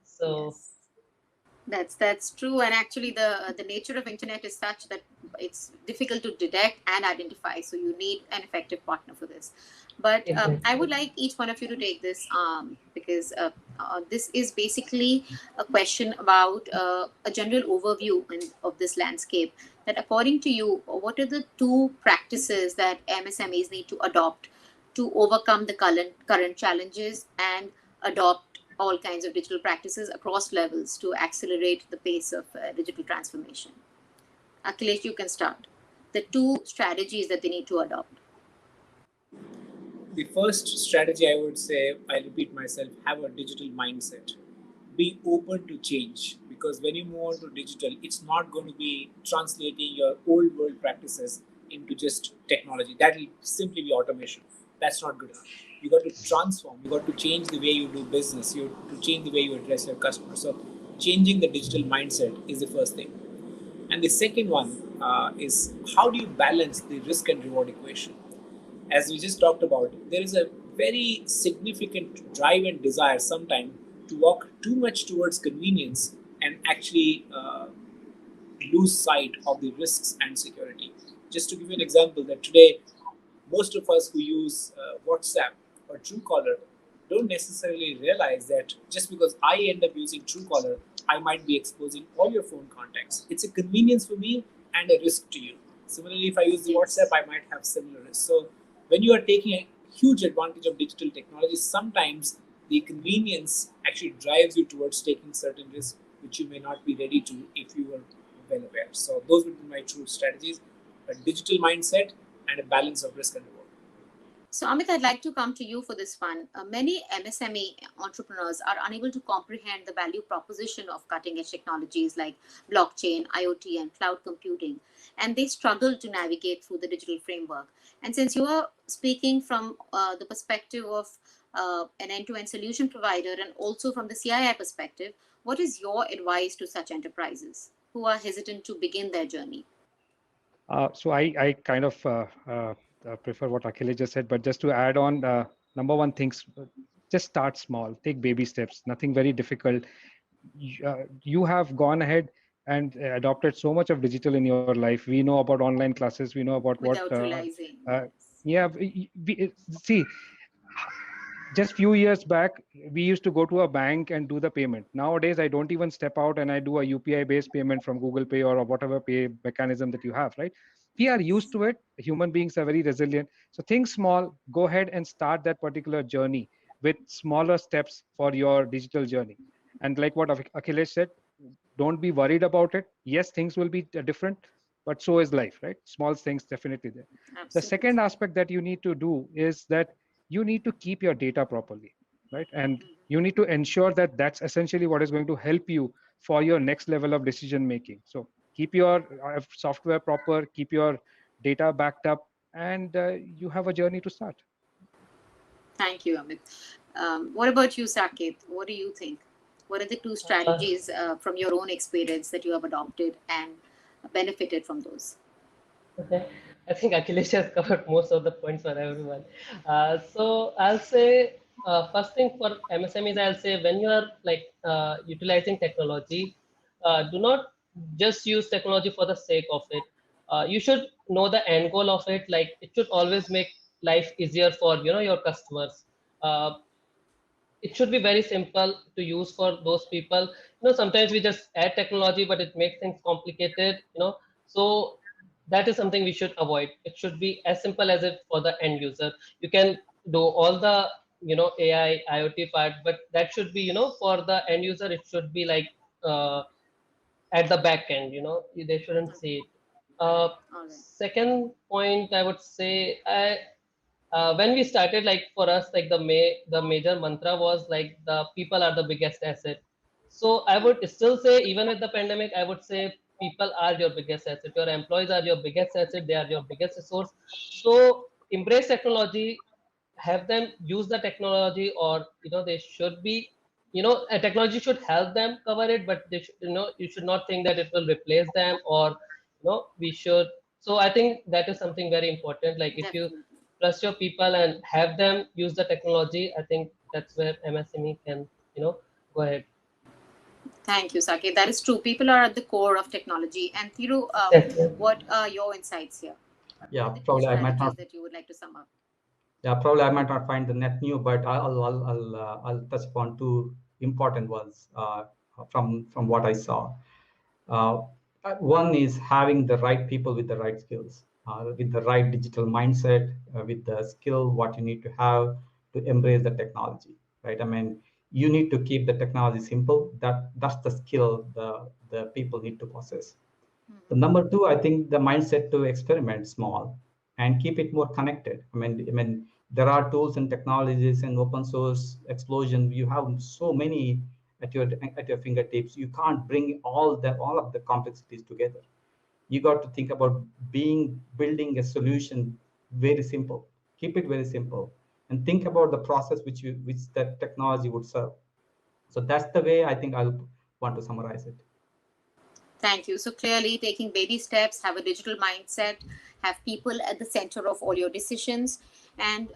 So Yes. That's true, and actually, the nature of internet is such that it's difficult to detect and identify. So you need an effective partner for this. But I would exactly. like each one of you to take this because this is basically a question about a general overview of this landscape. That according to you, what are the two practices that MSMEs need to adopt to overcome the current challenges and adopt all kinds of digital practices across levels to accelerate the pace of digital transformation? Akhilesh, you can start. The two strategies that they need to adopt. The first strategy, I would say, I repeat myself, have a digital mindset. Be open to change, because when you move on to digital, it's not going to be translating your old world practices into just technology. That will simply be automation. That's not good enough. You got to transform, you got to change the way you do business, you to change the way you address your customers. So, changing the digital mindset is the first thing. And the second one is, how do you balance the risk and reward equation? As we just talked about, there is a very significant drive and desire sometimes to walk too much towards convenience and actually lose sight of the risks and security. Just to give you an example, that today most of us who use WhatsApp or Truecaller don't necessarily realize that just because I end up using Truecaller, I might be exposing all your phone contacts. It's a convenience for me and a risk to you. Similarly, if I use the WhatsApp, Yes. I might have similar risks. So when you are taking a huge advantage of digital technology, sometimes the convenience actually drives you towards taking certain risks which you may not be ready to if you were well aware. So those would be my true strategies: a digital mindset and a balance of risk and reward. So, Amit, I'd like to come to you for this one. Many MSME entrepreneurs are unable to comprehend the value proposition of cutting edge technologies like blockchain, IoT, and cloud computing, and they struggle to navigate through the digital framework. And since you are speaking from the perspective of an end to end solution provider and also from the CII perspective, what is your advice to such enterprises who are hesitant to begin their journey? So I kind of prefer what Akhilesh just said, but just to add on, number one, things just start small, take baby steps, nothing very difficult. You have gone ahead and adopted so much of digital in your life. We know about online classes, we know about what Without realizing, yes. yeah, see, just few years back we used to go to a bank and do the payment. Nowadays I don't even step out and I do a UPI based payment from Google Pay or whatever pay mechanism that you have, right? We are used to it. Human beings are very resilient. So think small, go ahead and start that particular journey with smaller steps for your digital journey. And like what Akhilesh said, don't be worried about it. Yes, things will be different, but so is life, right? Small things definitely there. The second Absolutely. aspect that you need to do is that you need to keep your data properly, right? And you need to ensure that that's essentially what is going to help you for your next level of decision making. So keep your software proper, keep your data backed up, and you have a journey to start. Thank you, Amit. What about you, Saket? What do you think? What are the two Uh, strategies from your own experience that you have adopted and benefited from those? Okay. I think Akhilesh has covered most of the points for everyone. So I'll say, first thing for MSMEs, I'll say when you are like utilizing technology, do not just use technology for the sake of it. You should know the end goal of it. Like it should always make life easier for your customers. Uh, it should be very simple to use for those people. Sometimes we just add technology but it makes things complicated. So that is something we should avoid. It should be as simple as it for the end user. You can do all the AI IoT part, but that should be for the end user. It should be like at the back end. They shouldn't see it. All right. Second point, I would say, when we started, like for us, like the major mantra was like the people are the biggest asset. So I Hmm. would still say, even with the pandemic, I would say people are your biggest asset. Your employees are your biggest asset. They are your biggest resource. So embrace technology, have them use the technology, or they should be a technology should help them cover it, but they should, you should not think that it will replace them, or we should. So I think that is something very important. Like if you Definitely. trust your people and have them use the technology, I think that's where MSME can go ahead. Thank you, Saket. That is true. People are at the core of technology. And Thiru, Definitely. what are your insights here? Yeah, What are the key probably I might strategies not. that you would like to sum up? Yeah, probably I might not find the net new, but I'll touch upon two important ones from what I saw. Uh, One is having the right people with the right skills, with the right digital mindset, with the skill what you need to have to embrace the technology, right? I mean, you need to keep the technology simple. That's the skill the people need to possess. The number two, I think the mindset to experiment small and keep it more connected. I mean, there are tools and technologies and open source explosion. You have so many at your fingertips. You can't bring all of the complexities together. You got to think about building a solution very simple. Keep it very simple, and think about the process which that technology would serve. So that's the way I think I'll want to summarize it. Thank you. So clearly taking baby steps, have a digital mindset, have people at the center of all your decisions, and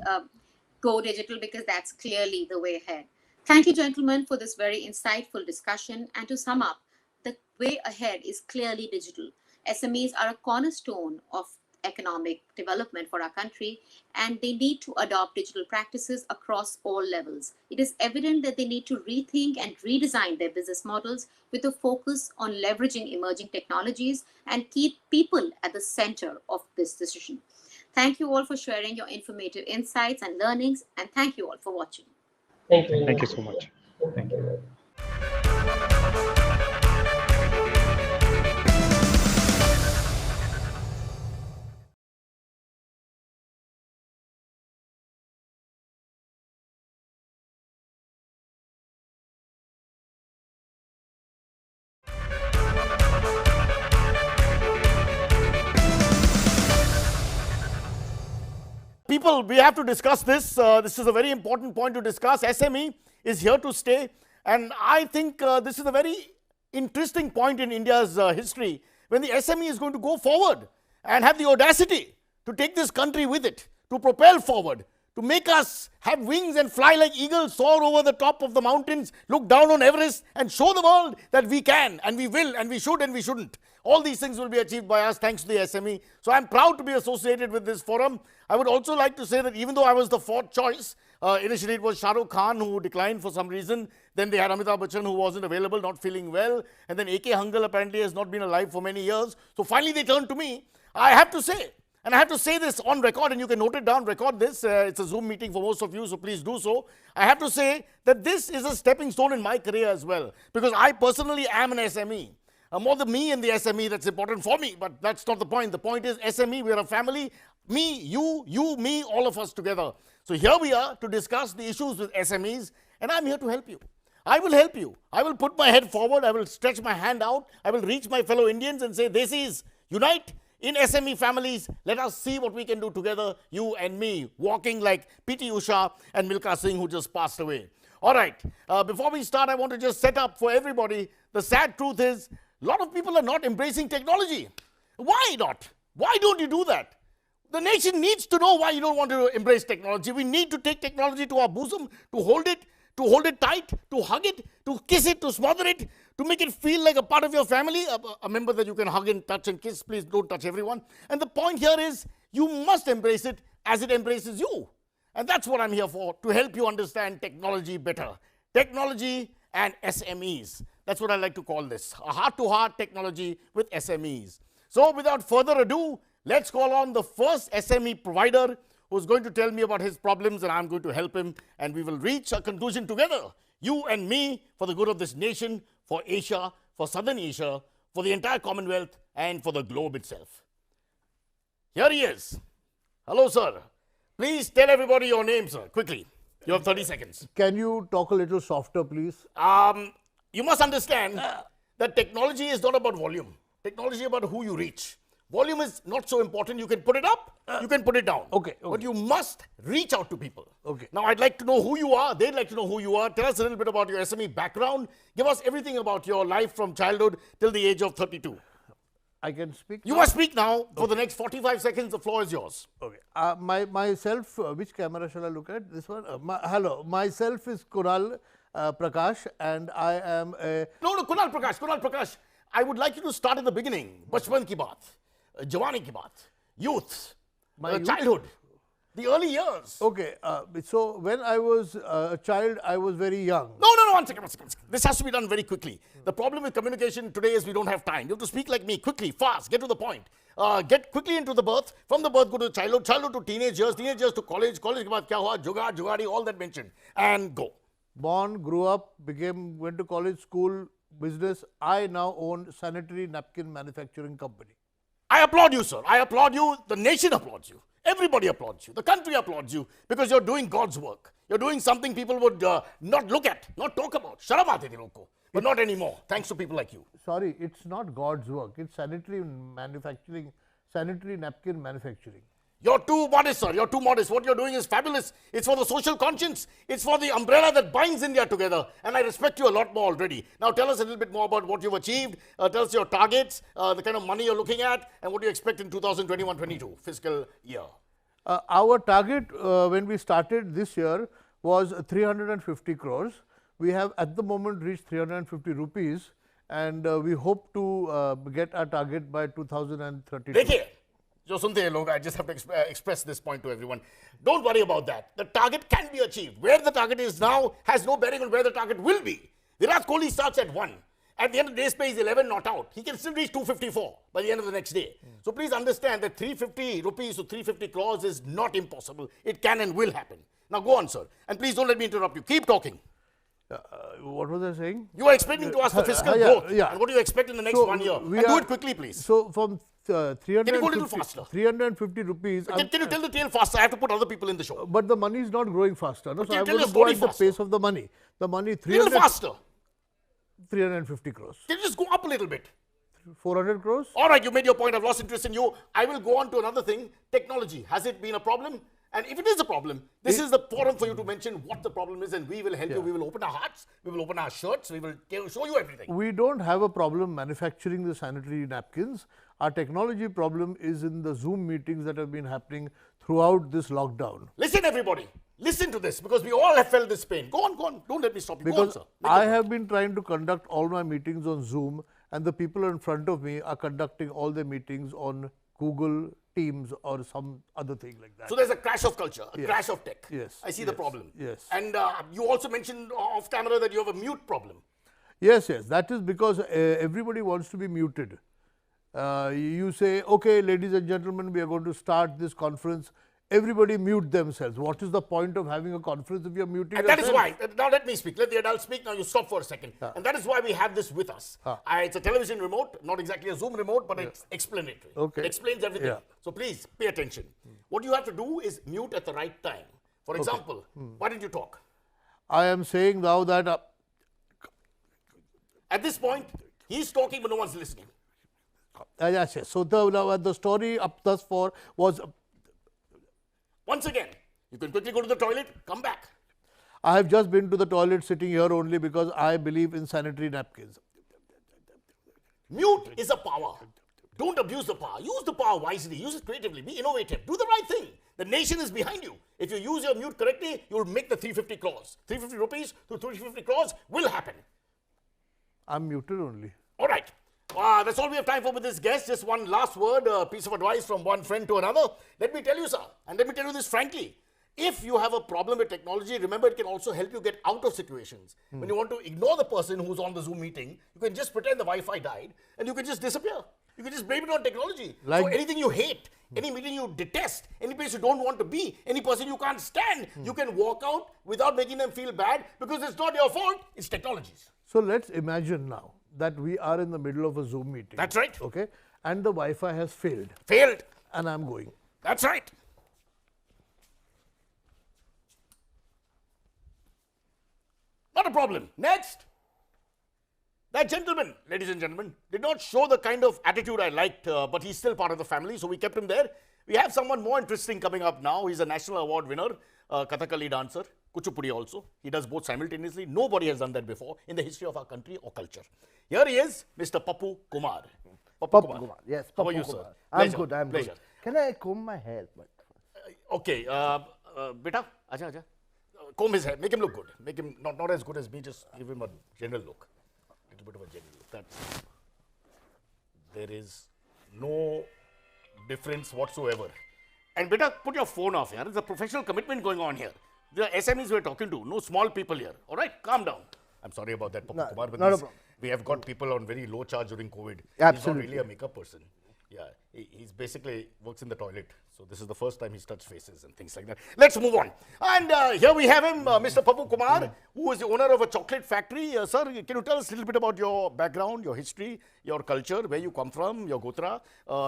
go digital, because that's clearly the way ahead. Thank you, gentlemen, for this very insightful discussion. And to sum up, the way ahead is clearly digital. SMEs are a cornerstone of economic development for our country, and they need to adopt digital practices across all levels. It is evident that they need to rethink and redesign their business models with a focus on leveraging emerging technologies and keep people at the center of this decision. Thank you all for sharing your informative insights and learnings, and thank you all for watching. Thank you very Thank you much. so much. Thank you. People, we have to discuss this. This is a very important point to discuss. SME is here to stay. And I think this is a very interesting point in India's history, when the SME is going to go forward and have the audacity to take this country with it, to propel forward, to make us have wings and fly like eagles, soar over the top of the mountains, look down on Everest, and show the world that we can, and we will, and we should, and we shouldn't. All these things will be achieved by us thanks to the SME. So I'm proud to be associated with this forum. I would also like to say that even though I was the fourth choice, initially it was Shah Rukh Khan who declined for some reason. Then they had Amitabh Bachchan who wasn't available, not feeling well. And then A.K. Hangal apparently has not been alive for many years. So finally they turned to me. I have to say, and I have to say this on record, and you can note it down, record this. It's a Zoom meeting for most of you, so please do so. I have to say that this is a stepping stone in my career as well, because I personally am an SME. More than me and the SME, that's important for me, but that's not the point. The point is SME, we're a family. Me, you, me, all of us together. So here we are to discuss the issues with SMEs, and I'm here to help you. I will help you. I will put my head forward. I will stretch my hand out. I will reach my fellow Indians and say, this is unite in SME families. Let us see what we can do together, you and me, walking like P.T. Usha and Milkha Singh, who just passed away. All right, before we start, I want to just set up for everybody. The sad truth is, a lot of people are not embracing technology. Why not? Why don't you do that? The nation needs to know why you don't want to embrace technology. We need to take technology to our bosom, to hold it tight, to hug it, to kiss it, to smother it, to make it feel like a part of your family, a member that you can hug and touch and kiss. Please don't touch everyone. And the point here is, you must embrace it as it embraces you. And that's what I'm here for, to help you understand technology better. Technology and SMEs. That's what I like to call this, a heart-to-heart technology with SMEs. So without further ado, let's call on the first SME provider who's going to tell me about his problems, and I'm going to help him, and we will reach a conclusion together, you and me, for the good of this nation, for Asia, for Southern Asia, for the entire Commonwealth, and for the globe itself. Here he is. Hello, sir. Please tell everybody your name, sir, quickly. You have 30 seconds. Can you talk a little softer, please? You must understand that technology is not about volume. Technology is about who you reach. Volume is not so important. You can put it up, you can put it down. Okay. But you must reach out to people. Okay. Now, I'd like to know who you are. They'd like to know who you are. Tell us a little bit about your SME background. Give us everything about your life from childhood till the age of 32. I can speak. You must speak now. For the next 45 seconds, the floor is yours. Okay. Myself, which camera shall I look at? This one? Hello. Myself is Kunal Prakash, and I am a... No, Kunal Prakash. I would like you to start at the beginning. Bachpan ki baat, Jawani ki baat, youth, childhood, the early years. Okay. So when I was a child, I was very young. No, one second. This has to be done very quickly. The problem with communication today is we don't have time. You have to speak like me, quickly, fast, get to the point. Get quickly into the birth. From the birth, go to childhood to teenage years to college ke baad kya hua, jugadi, all that mentioned, and go. Born, grew up, went to college, school, business. I now own sanitary napkin manufacturing company. I applaud you, sir. I applaud you. The nation applauds you. Everybody applauds you. The country applauds you because you're doing God's work. You're doing something people would not look at, not talk about. Sharam aate thi log ko. But not anymore, thanks to people like you. Sorry, it's not God's work. It's sanitary napkin manufacturing. You're too modest, sir. You're too modest. What you're doing is fabulous. It's for the social conscience. It's for the umbrella that binds India together. And I respect you a lot more already. Now tell us a little bit more about what you've achieved. Tell us your targets, the kind of money you're looking at, and what you expect in 2021-22 fiscal year. Our target when we started this year was 350 crores. We have at the moment reached 350 rupees, and we hope to get our target by 2032. Dekhiye, jo sunte hain log, I just have to express this point to everyone. Don't worry about that. The target can be achieved. Where the target is now has no bearing on where the target will be. Virat Kohli starts at 1. At the end of the day, space 11 not out. He can still reach 254 by the end of the next day. So please understand that 350 rupees to 350 crores is not impossible. It can and will happen. Now go on, sir. And please don't let me interrupt you. Keep talking. What was I saying? You are explaining to us the fiscal growth. And what do you expect in the next 1 year? And do it quickly, please. So from Can you go a little faster? 350 rupees. Can you tell the tale faster? I have to put other people in the show. But the money is not growing faster. No? So I'm tell going your to go story at the faster. pace of the money. The money 300 little faster. 350 crores. Can you just go up a little bit? 400 crores. All right, you made your point. I've lost interest in you. I will go on to another thing. Technology. Has it been a problem? And if it is a problem, this is the forum for you to mention what the problem is, and we will help you. We will open our hearts. We will open our shirts. We will show you everything. We don't have a problem manufacturing the sanitary napkins. Our technology problem is in the Zoom meetings that have been happening throughout this lockdown. Listen, everybody. Listen to this, because we all have felt this pain. Go on. Don't let me stop you. Because go on, sir. I have been trying to conduct all my meetings on Zoom, and the people in front of me are conducting all their meetings on Google Teams or some other thing like that. So there's a crash of culture, a crash of tech. Yes. I see the problem. Yes. And you also mentioned off camera that you have a mute problem. Yes. That is because everybody wants to be muted. You say, okay, ladies and gentlemen, we are going to start this conference. Everybody mute themselves. What is the point of having a conference if you are muting And yourself? that is why, now let me speak, let the adults speak, now you stop for a second. And that is why we have this with us. It's a television remote, not exactly a Zoom remote, but it's explanatory. Okay. It explains everything. So please pay attention. What you have to do is mute at the right time. For example, why did you talk? I am saying now that at this point, he's talking but no one's listening. yes. So the story up thus far was. Once again, you can quickly go to the toilet, come back. I have just been to the toilet sitting here only because I believe in sanitary napkins. Mute is a power. Don't abuse the power. Use the power wisely. Use it creatively. Be innovative. Do the right thing. The nation is behind you. If you use your mute correctly, you will make the 350 crores. 350 rupees to 350 crores will happen. I'm muted only. All right. That's all we have time for with this guest. Just one last word, a piece of advice from one friend to another. Let me tell you, sir, and let me tell you this frankly. If you have a problem with technology, remember it can also help you get out of situations. When you want to ignore the person who's on the Zoom meeting, you can just pretend the Wi-Fi died and you can just disappear. You can just blame it on technology. So anything you hate, any meeting you detest, any place you don't want to be, any person you can't stand, you can walk out without making them feel bad because it's not your fault, it's technology's. So let's imagine now that we are in the middle of a Zoom meeting. That's right. Okay. And the Wi-Fi has failed. And I'm going. That's right. Not a problem. Next. That gentleman, ladies and gentlemen, did not show the kind of attitude I liked, but he's still part of the family, so we kept him there. We have someone more interesting coming up now. He's a national award winner. Kathakali dancer, Kuchipudi also. He does both simultaneously. Nobody has done that before in the history of our country or culture. Here he is, Mr. Pappu Kumar. Pappu Kumar. Yes, How are Pappu you, Kumar. sir? I'm Pleasure. good, I'm Pleasure. good. Can I comb my hair? Okay, beta, aja. Comb his hair, make him look good. Make him not as good as me, just give him a general look. A little bit of a general look. There is no difference whatsoever. And beta, put your phone off here. There's a professional commitment going on here. The SMEs we're talking to, no small people here. All right, calm down. I'm sorry about that, Pappu Kumar, but we have got people on very low charge during COVID. Absolutely. He's not really a makeup person. Yeah, he's basically works in the toilet. So this is the first time he's touched faces and things like that. Let's move on. And here we have him, Mr. Pappu Kumar, who is the owner of a chocolate factory. Sir, can you tell us a little bit about your background, your history, your culture, where you come from, your gotra,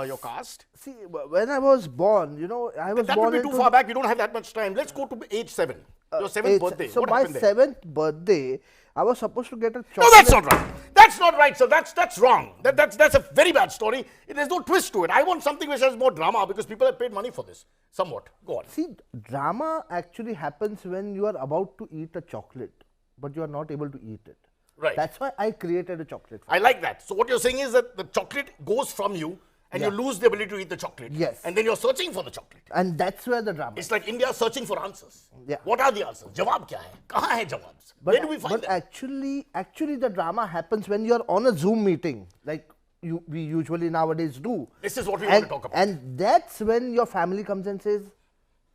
your caste? See, when I was born, you know, I was that born would be too far back. We don't have that much time. Let's go to age 7. Your 7th birthday. So what my happened there? 7th birthday, I was supposed to get a chocolate. No, that's not right. That's not right, sir. That's wrong. That's a very bad story. There's no twist to it. I want something which has more drama because people have paid money for this. Somewhat. Go on. See, drama actually happens when you are about to eat a chocolate, but you are not able to eat it. Right. That's why I created a chocolate. I like that. So what you're saying is that the chocolate goes from you and you lose the ability to eat the chocolate. Yes. And then you're searching for the chocolate. And that's where the drama. It's like India searching for answers. Yeah. What are the answers? Jawab kya hai? Kahan hai jawabs? Where do we find but them? actually the drama happens when you're on a Zoom meeting, like we usually nowadays do. This is what we want to talk about. And that's when your family comes and says,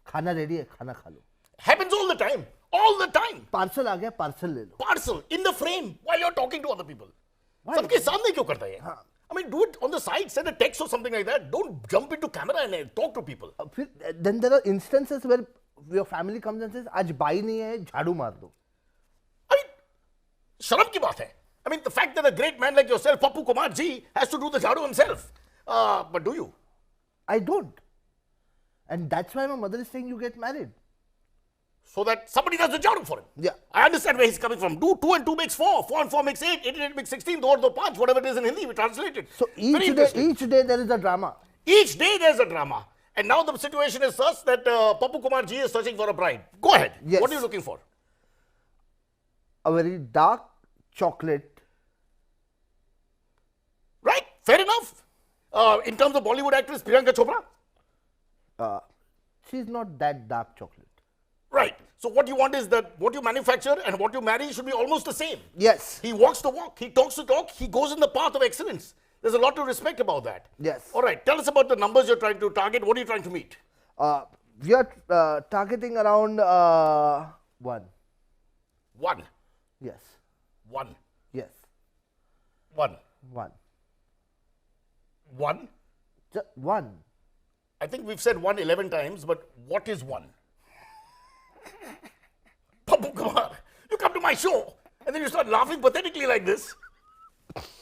"Khana ready hai, khana kha lo." Happens all the time. All the time. Parcel aa gaya, parcel le lo. Parcel in the frame while you're talking to other people. Sabke samne kyun karta hai? I mean, do it on the side, send a text or something like that. Don't jump into camera and talk to people. Then there are instances where your family comes and says, "Aaj bai nahi hai, jhadu maar do." Sharam ki baat hai. I mean, the fact that a great man like yourself, Pappu Kumar ji, has to do the jhadu himself. But do you? I don't. And that's why my mother is saying you get married. So that somebody does the jhadu for him. Yeah. I understand where he's coming from. 2 and 2 makes 4. 4 and 4 makes 8. 8 and 8 makes 16. 2 and 2 5. Whatever it is in Hindi, we translate it. So each day there is a drama. Each day there's a drama. And now the situation is such that Pappu Kumar ji is searching for a bride. Go ahead. Yes. What are you looking for? A very dark chocolate. Right. Fair enough. In terms of Bollywood actress Priyanka Chopra? She's not that dark chocolate. Right. So what you want is that what you manufacture and what you marry should be almost the same. Yes. He walks the walk. He talks the talk. He goes in the path of excellence. There's a lot to respect about that. Yes. All right. Tell us about the numbers you're trying to target. What are you trying to meet? We are targeting around 1. 1. Yes. 1. Yes. 1. 1. 1? Just 1. I think we've said 1 11 times, but what is 1? Pappu Kumar, you come to my show and then you start laughing pathetically like this.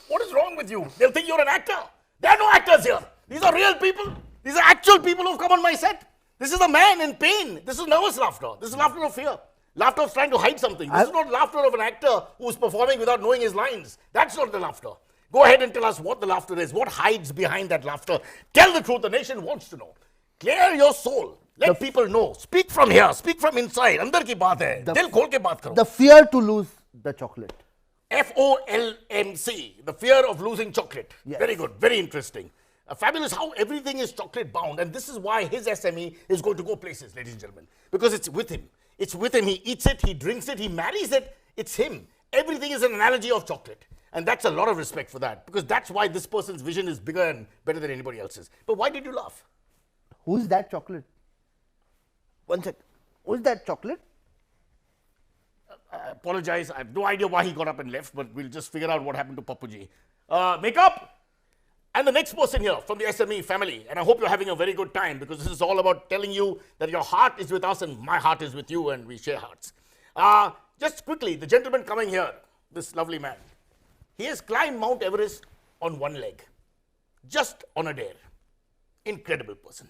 What is wrong with you? They'll think you're an actor. There are no actors here. These are real people. These are actual people who've come on my set. This is a man in pain. This is nervous laughter. This is laughter of fear. Laughter of trying to hide something. This is not laughter of an actor who's performing without knowing his lines. That's not the laughter. Go ahead and tell us what the laughter is. What hides behind that laughter? Tell the truth. The nation wants to know. Clear your soul. Let people know. Speak from here. Speak from inside. Andar ki baat hai. Dil khol ke baat karo. The fear to lose the chocolate. FOLMC. The fear of losing chocolate. Yes. Very good. Very interesting. Fabulous how everything is chocolate bound. And this is why his SME is going to go places, ladies and gentlemen. Because it's with him. It's with him. He eats it. He drinks it. He marries it. It's him. Everything is an analogy of chocolate. And that's a lot of respect for that. Because that's why this person's vision is bigger and better than anybody else's. But why did you laugh? Who's that chocolate? One sec. Who's that chocolate? I apologize. I have no idea why he got up and left, but we'll just figure out what happened to Pappuji. Makeup. And the next person here from the SME family, and I hope you're having a very good time because this is all about telling you that your heart is with us and my heart is with you and we share hearts. Just quickly, the gentleman coming here, this lovely man, he has climbed Mount Everest on one leg, just on a dare. Incredible person.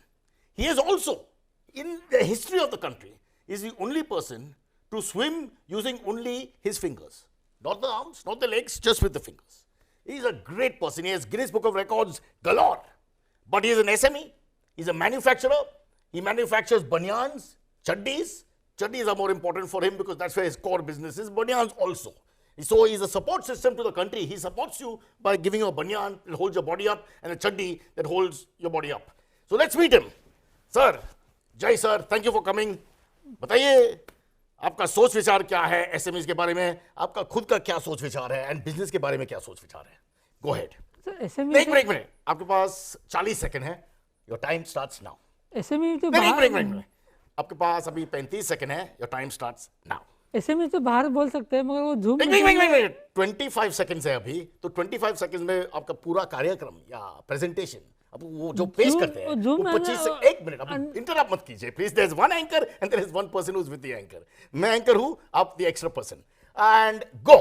He is also, in the history of the country, is the only person to swim using only his fingers. Not the arms, not the legs, just with the fingers. He's a great person. He has Guinness Book of Records galore. But he is an SME. He's a manufacturer. He manufactures banyans, chaddis, Chaddis are more important for him because that's where his core business is. Banyans also. So he's a support system to the country. He supports you by giving you a banyan that holds your body up and a chaddi that holds your body up. So let's meet him. Sir, Jai sir, thank you for coming. बताइए आपका सोच विचार क्या है SMEs के बारे में, आपका खुद का क्या सोच विचार है एंड बिजनेस के बारे में क्या सोच विचार है. Go ahead. एक मिनट आपके पास 40 सेकंड है. Your time starts now. SME तो आपके पास अभी 35 सेकंड है. Your time starts now. SME तो बाहर बोल सकते हैं मगर वो जूम 25 सेकंड्स है अभी, तो 25 सेकंड्स में आपका पूरा कार्यक्रम या प्रेजेंटेशन अब वो जो पेश करते हैं वो 25 से 1 मिनट. अब इंटरप्ट मत कीजिए please. There is one anchor and there is one person who is with the anchor. मैं एंकर हूं, आप the extra person and go.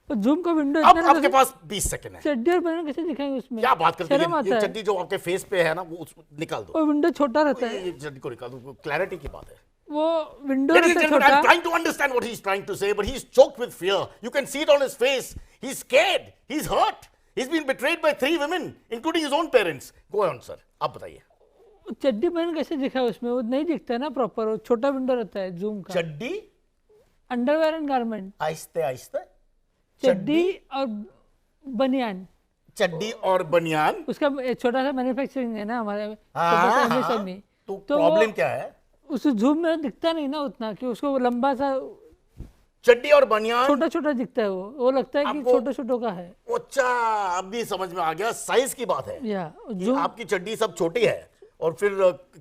तो जूम का विंडो अब आपके पास 20 सेकंड है. चड्डी और बनियान कैसे दिखाएंगे उसमें? क्या बात करते हैं, ये चड्डी जो आपके फेस पे है ना वो निकाल दो. वो विंडो छोटा रहता है. ये चड्डी को निकाल दो. क्लैरिटी की बात है. वो विंडो रहता है छोटा. I'm trying to understand what he's trying to say, but he's choked with fear. You can see it on his face. He's scared. He's hurt. He's been betrayed by 3 women, including his own parents. Go on, sir. आप बताइए. चड्डी बनियान कैसे दिखा उसमें? वो नहीं दिखता है ना प्रॉपर. वो छोटा विंडो रहता है जूम का. चड्डी, अंडरवेयर एंड गारमेंट. आहिस्ते आहिस्ते. चड्डी और बनियान. चड्डी और बनियान. उसका छोटा सा मैन्युफैक्चरिंग है ना हमारे MSME. तो प्रॉब्लम क्या है? उस जूम में दिखता नहीं ना उतना कि उसको लंबा सा चड्डी और बनियान छोटा छोटा दिखता है. वो लगता है कि छोटे छोटों का है. अच्छा, अब भी समझ में आ गया. साइज की बात है. आपकी चड्डी सब छोटी है और फिर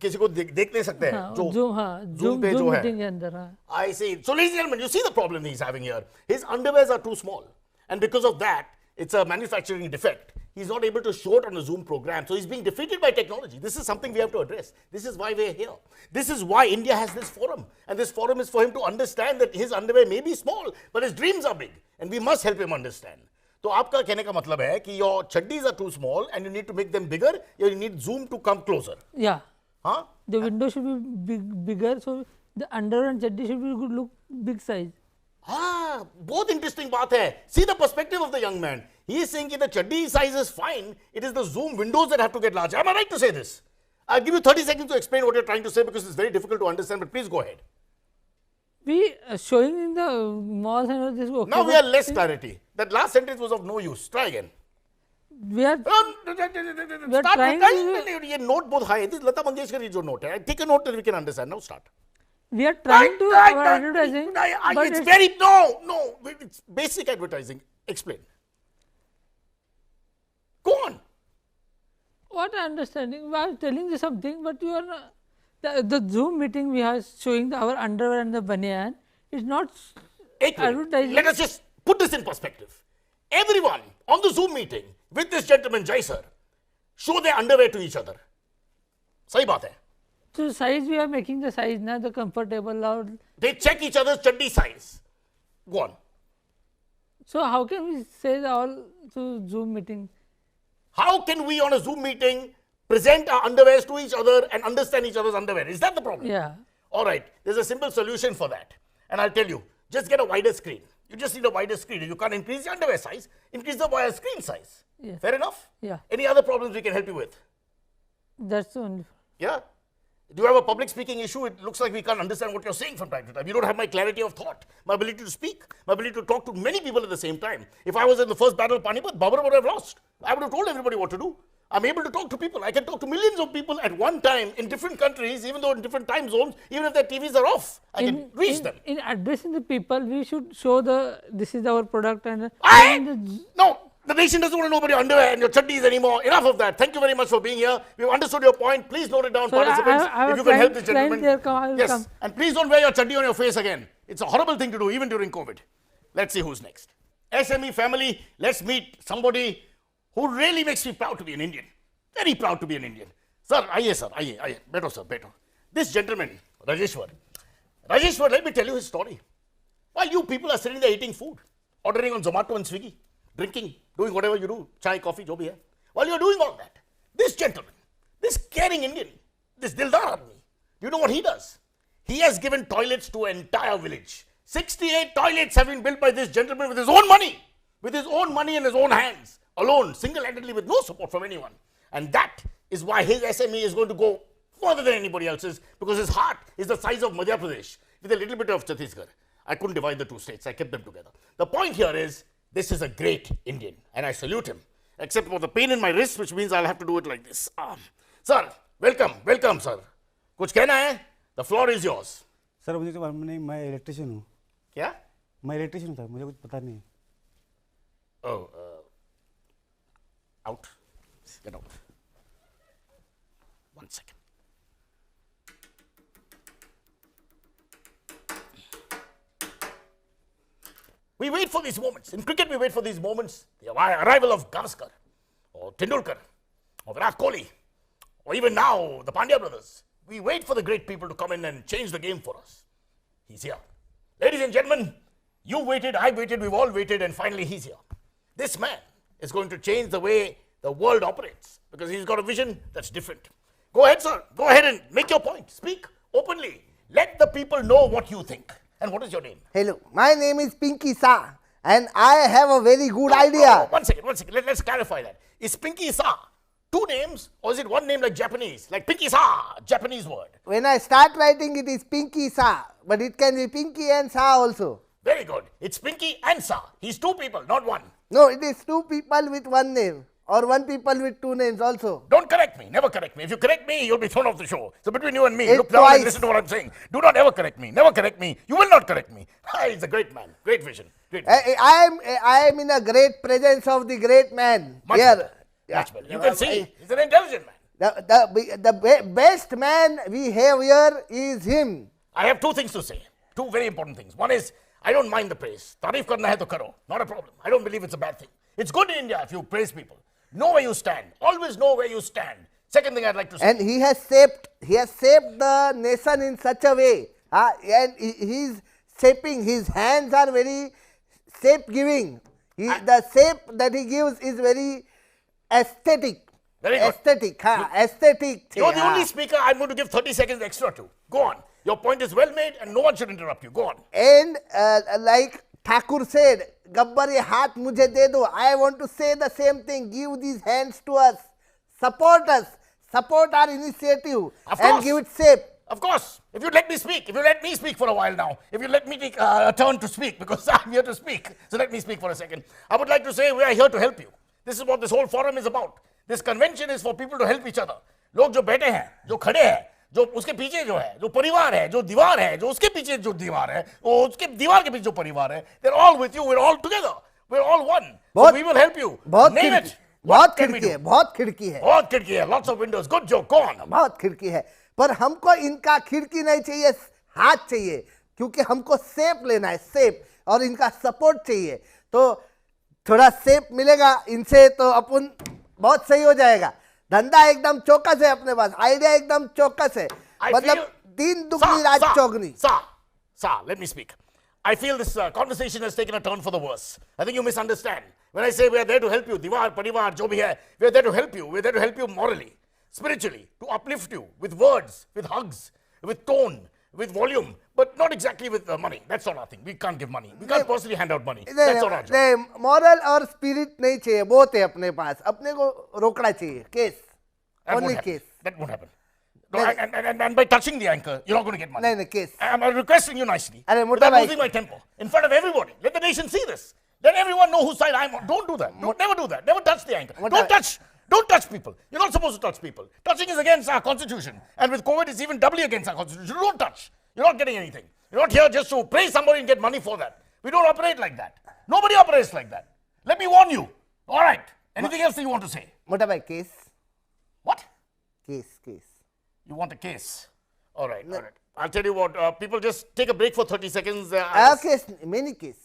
किसी को देख नहीं सकते हैं जूम पे जो है के अंदर. I see. So ladies and gentlemen, you see the problem he's having here. His underwears are too small, and because of that, it's a manufacturing defect. He's not able to show it on a Zoom program, so he's being defeated by technology. This is something we have to address. This is why we're here. This is why India has this forum, and this forum is for him to understand that his underwear may be small, but his dreams are big, and we must help him understand. तो आपका कहने का मतलब है कि your chaddis are too small, and you need to make them bigger. You need Zoom to come closer. Yeah. Huh? The window should be bigger, so the underwear and chaddi should be look big size. हाँ, बहुत interesting बात है. See the perspective of the young man. He is saying that the chaddi size is fine. It is the Zoom windows that have to get larger. Am I right to say this? I'll give you 30 seconds to explain what you're trying to say because it's very difficult to understand. But please go ahead. We showing in the malls and this. Okay, now we have less clarity. That last sentence was of no use. Try again. We are trying to. ये note बहुत high है. This Lata Mangeshkar की जो note है. Take a note that we can understand. Now start. We are trying to advertising. But it's very no. It's basic advertising. Explain. Go on. What understanding? We are telling you something, but you are not. The Zoom meeting we are showing our underwear and the banyan is not advertising. Let us just put this in perspective. Everyone on the Zoom meeting with this gentleman Jai sir show their underwear to each other. सही बात है. So size we are making the size now the comfortable loud. They check each other's chaddi size. Go on. So how can we say all to Zoom meeting? How can we on a Zoom meeting present our underwears to each other and understand each other's underwear? Is that the problem? Yeah. All right. There's a simple solution for that. And I'll tell you, just get a wider screen. You just need a wider screen. You can't increase the underwear size, increase the wire screen size. Yeah. Fair enough? Yeah. Any other problems we can help you with? That's the only. Yeah. Do you have a public speaking issue? It looks like we can't understand what you're saying from time to time. You don't have my clarity of thought, my ability to speak, my ability to talk to many people at the same time. If I was in the first battle of Panipat, Babur would have lost. I would have told everybody what to do. I'm able to talk to people. I can talk to millions of people at one time in different countries, even though in different time zones, even if their TVs are off. I can reach them. In addressing the people, we should show this is our product and no. The nation doesn't want to know about your underwear and your chutneys anymore. Enough of that. Thank you very much for being here. We've understood your point. Please note it down, participants. If you can help this gentleman. Yes. And please don't wear your chutney on your face again. It's a horrible thing to do, even during COVID. Let's see who's next. SME family, let's meet somebody who really makes me proud to be an Indian. Very proud to be an Indian. Sir, aye, sir. Aye. Better, sir. Better. This gentleman, Rajeshwar. Rajeshwar, let me tell you his story. While you people are sitting there eating food, ordering on Zomato and Swiggy, drinking, doing whatever you do, chai, coffee, jo bhi hai. While you're doing all that, this gentleman, this caring Indian, this Dildar Admi, you know what he does? He has given toilets to an entire village. 68 toilets have been built by this gentleman with his own money in his own hands, alone, single-handedly, with no support from anyone. And that is why his SME is going to go further than anybody else's, because his heart is the size of Madhya Pradesh. with a little bit of Chhattisgarh. I couldn't divide the two states. I kept them together. The point here is, this is a great Indian, and I salute him, except for the pain in my wrist, which means I'll have to do it like this. Sir, welcome, sir. कुछ कहना है? The floor is yours. Sir मुझे तो मालूम नहीं, मैं electrician हूँ. क्या? मैं इलेक्ट्रिशियन हूँ सर, मुझे कुछ पता नहीं. Oh, out. Get out. 1 second. We wait for these moments. In cricket, we wait for these moments. The arrival of Gavaskar, or Tendulkar, or Virat Kohli, or even now the Pandya brothers. We wait for the great people to come in and change the game for us. He's here. Ladies and gentlemen, you waited, I waited, we've all waited, and finally he's here. This man is going to change the way the world operates, because he's got a vision that's different. Go ahead, sir. Go ahead and make your point. Speak openly. Let the people know what you think. And what is your name? Hello, my name is Pinky Sa, and I have a very good idea. One second. Let's clarify that. Is Pinky Sa two names, or is it one name like Japanese? Like Pinky Sa, Japanese word. When I start writing, it is Pinky Sa, but it can be Pinky and Sa also. Very good. It's Pinky and Sa. He's two people, not one. No, it is two people with one name, or one people with two names also. Don't correct me. Never correct me. If you correct me, you'll be thrown off the show. So between you and me, It's look down twice. and listen to what I'm saying. Do not ever correct me. Never correct me. You will not correct me. He's a great man. Great vision. Great vision. I am in a great presence of the great man. Much Here. better. Much better. You can see. He's an intelligent man. The best man we have here is him. I have two things to say. Two very important things. One is, I don't mind the praise. Tareef karna hai to karo. Not a problem. I don't believe it's a bad thing. It's good in India if you praise people. Know where you stand. Always know where you stand. Second thing I'd like to say. And he has shaped the nation in such a way. And he's shaping, his hands are very shape giving. The shape that he gives is very aesthetic. Very good. Aesthetic. You're the only speaker I'm going to give 30 seconds extra to. Go on. Your point is well made and no one should interrupt you. Go on. And like Thakur said, Gabbar ye haath mujhe de do. I want to say the same thing. Give these hands to us. Support us. Support our initiative. And give it shape. Of course. If you let me speak. If you let me speak for a while now. If you let me take a turn to speak, because I'm here to speak. So let me speak for a second. I would like to say we are here to help you. This is what this whole forum is about. This convention is for people to help each other. लोग जो बैठे हैं, जो खड़े हैं, जो उसके पीछे जो है, जो परिवार है, जो दीवार है, जो उसके पीछे जो दीवार है, वो उसके दीवार के पीछे जो परिवार है, they're all with you. We're all together. We're all one. So we will help you. Name it. बहुत खिड़की है, बहुत खिड़की है. बहुत खिड़की है. Lots of windows. Good joke. Go on. बहुत खिड़की है. पर हमको इनका खिड़की नहीं चाहिए, हाथ चाहिए, क्योंकि हमको शेप लेना है, शेप, और इनका सपोर्ट चाहिए. तो थोड़ा शेप मिलेगा इनसे तो अपन बहुत सही हो जाएगा. धंधा एकदम चौकस है अपने पास, आइडिया एकदम चौकस है, मतलब दिन दुगनी रात चौगनी. Let me speak. I feel this conversation has taken a turn for the worse. I think you misunderstand. When I say we are there to help you, Divar, Parivar, jo bhi hai, we are there to help you. We are there to help you morally, spiritually, to uplift you with words, with hugs, with tone, with volume, but not exactly with money. That's not our thing. We can't give money. We can't personally hand out money. That's not our job. Moral और spirit नहीं चाहिए, बहुत है अपने पास. अपने को रोकना चाहिए. Case. Only case. That won't happen. No, and by touching the anchor, you're not going to get money. No, case. I'm requesting you nicely, without losing my temper, in front of everybody. Let the nation see this. Let everyone know whose side I'm on. Don't do that. Never do that. Never touch the anchor. Don't touch people. You're not supposed to touch people. Touching is against our constitution. And with COVID, it's even doubly against our constitution. Don't touch. You're not getting anything. You're not here just to praise somebody and get money for that. We don't operate like that. Nobody operates like that. Let me warn you. All right. Anything else that you want to say? What about case? What? Case. You want a case? All right. I'll tell you what. People just take a break for 30 seconds. Case, many case.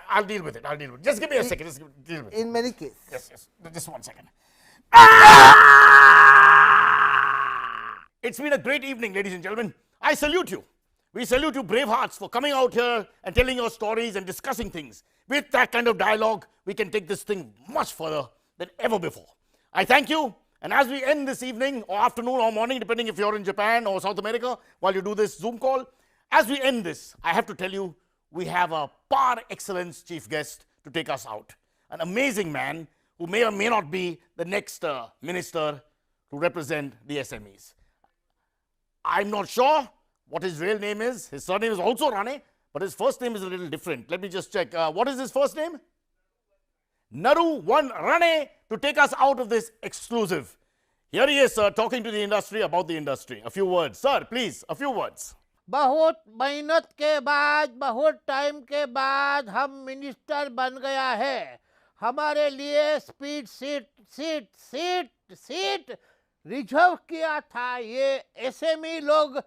I'll deal with it. Just give me a second. Just deal with it. In many cases. Yes. Just 1 second. It's been a great evening, ladies and gentlemen. I salute you. We salute you, brave hearts, for coming out here and telling your stories and discussing things. With that kind of dialogue, we can take this thing much further than ever before. I thank you. And as we end this evening or afternoon or morning, depending if you're in Japan or South America, while you do this Zoom call, as we end this, I have to tell you, we have a par excellence chief guest to take us out. An amazing man who may or may not be the next minister to represent the SMEs. I'm not sure, what his real name is. His surname is also Rane, but his first name is a little different. Let me just check. What is his first name? Naru One Rane, to take us out of this exclusive. Here he is, sir, talking to the industry about the industry. A few words. Sir, please, a few words. बहुत मेहनत के बाद, बहुत time के बाद हम minister बन गया है. हमारे लिए स्पीड सीट रिजर्व किया था. ये एसएमई लोग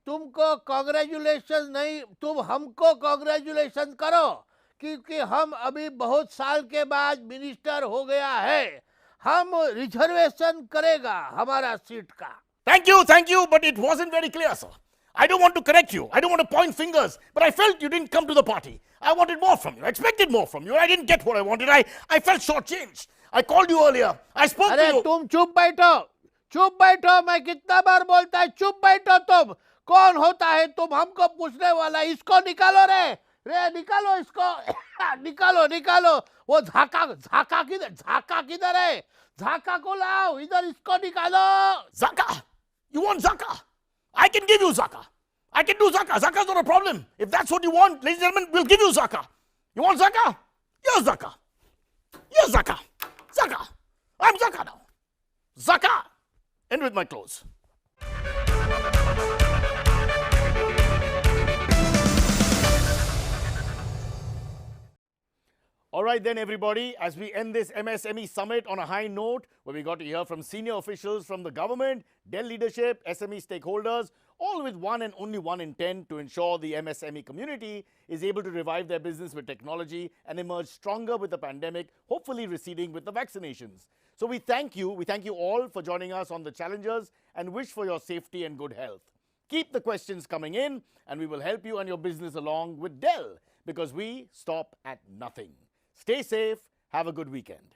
तुमको कांग्रेचुलेशन नहीं, तुम हमको कांग्रेचुलेशन करो, क्योंकि हम अभी बहुत साल के बाद मिनिस्टर हो गया है. हम रिजर्वेशन करेगा हमारा सीट का. Thank you, but it wasn't very clear, sir. I don't want to correct you. I don't want to point fingers, but I felt you didn't come to the party. I wanted more from you. I expected more from you. I didn't get what I wanted. I felt shortchanged. I called you earlier. I spoke to you. अरे तुम चुप बैठो. मैं कितना बार बोलता है चुप बैठो. तुम कौन होता है तुम हमको पूछने वाला? इसको निकालो रे निकालो इसको. निकालो. वो झाका किधर है? झाका को लाओ इधर. इसको निकालो. Zaka? You want Zaka? I can give you Zaka. I can do Zaka. Zaka is not a problem. If that's what you want, ladies and gentlemen, we'll give you Zaka. You want Zaka? Here's Zaka. Zaka. I'm Zaka now. Zaka. End with my close. All right then, everybody, as we end this MSME summit on a high note, where we got to hear from senior officials from the government, Dell leadership, SME stakeholders, all with one and only one intent: to ensure the MSME community is able to revive their business with technology and emerge stronger with the pandemic, hopefully receding with the vaccinations. So we thank you all for joining us on The Challengers and wish for your safety and good health. Keep the questions coming in and we will help you and your business along with Dell, because we stop at nothing. Stay safe. Have a good weekend.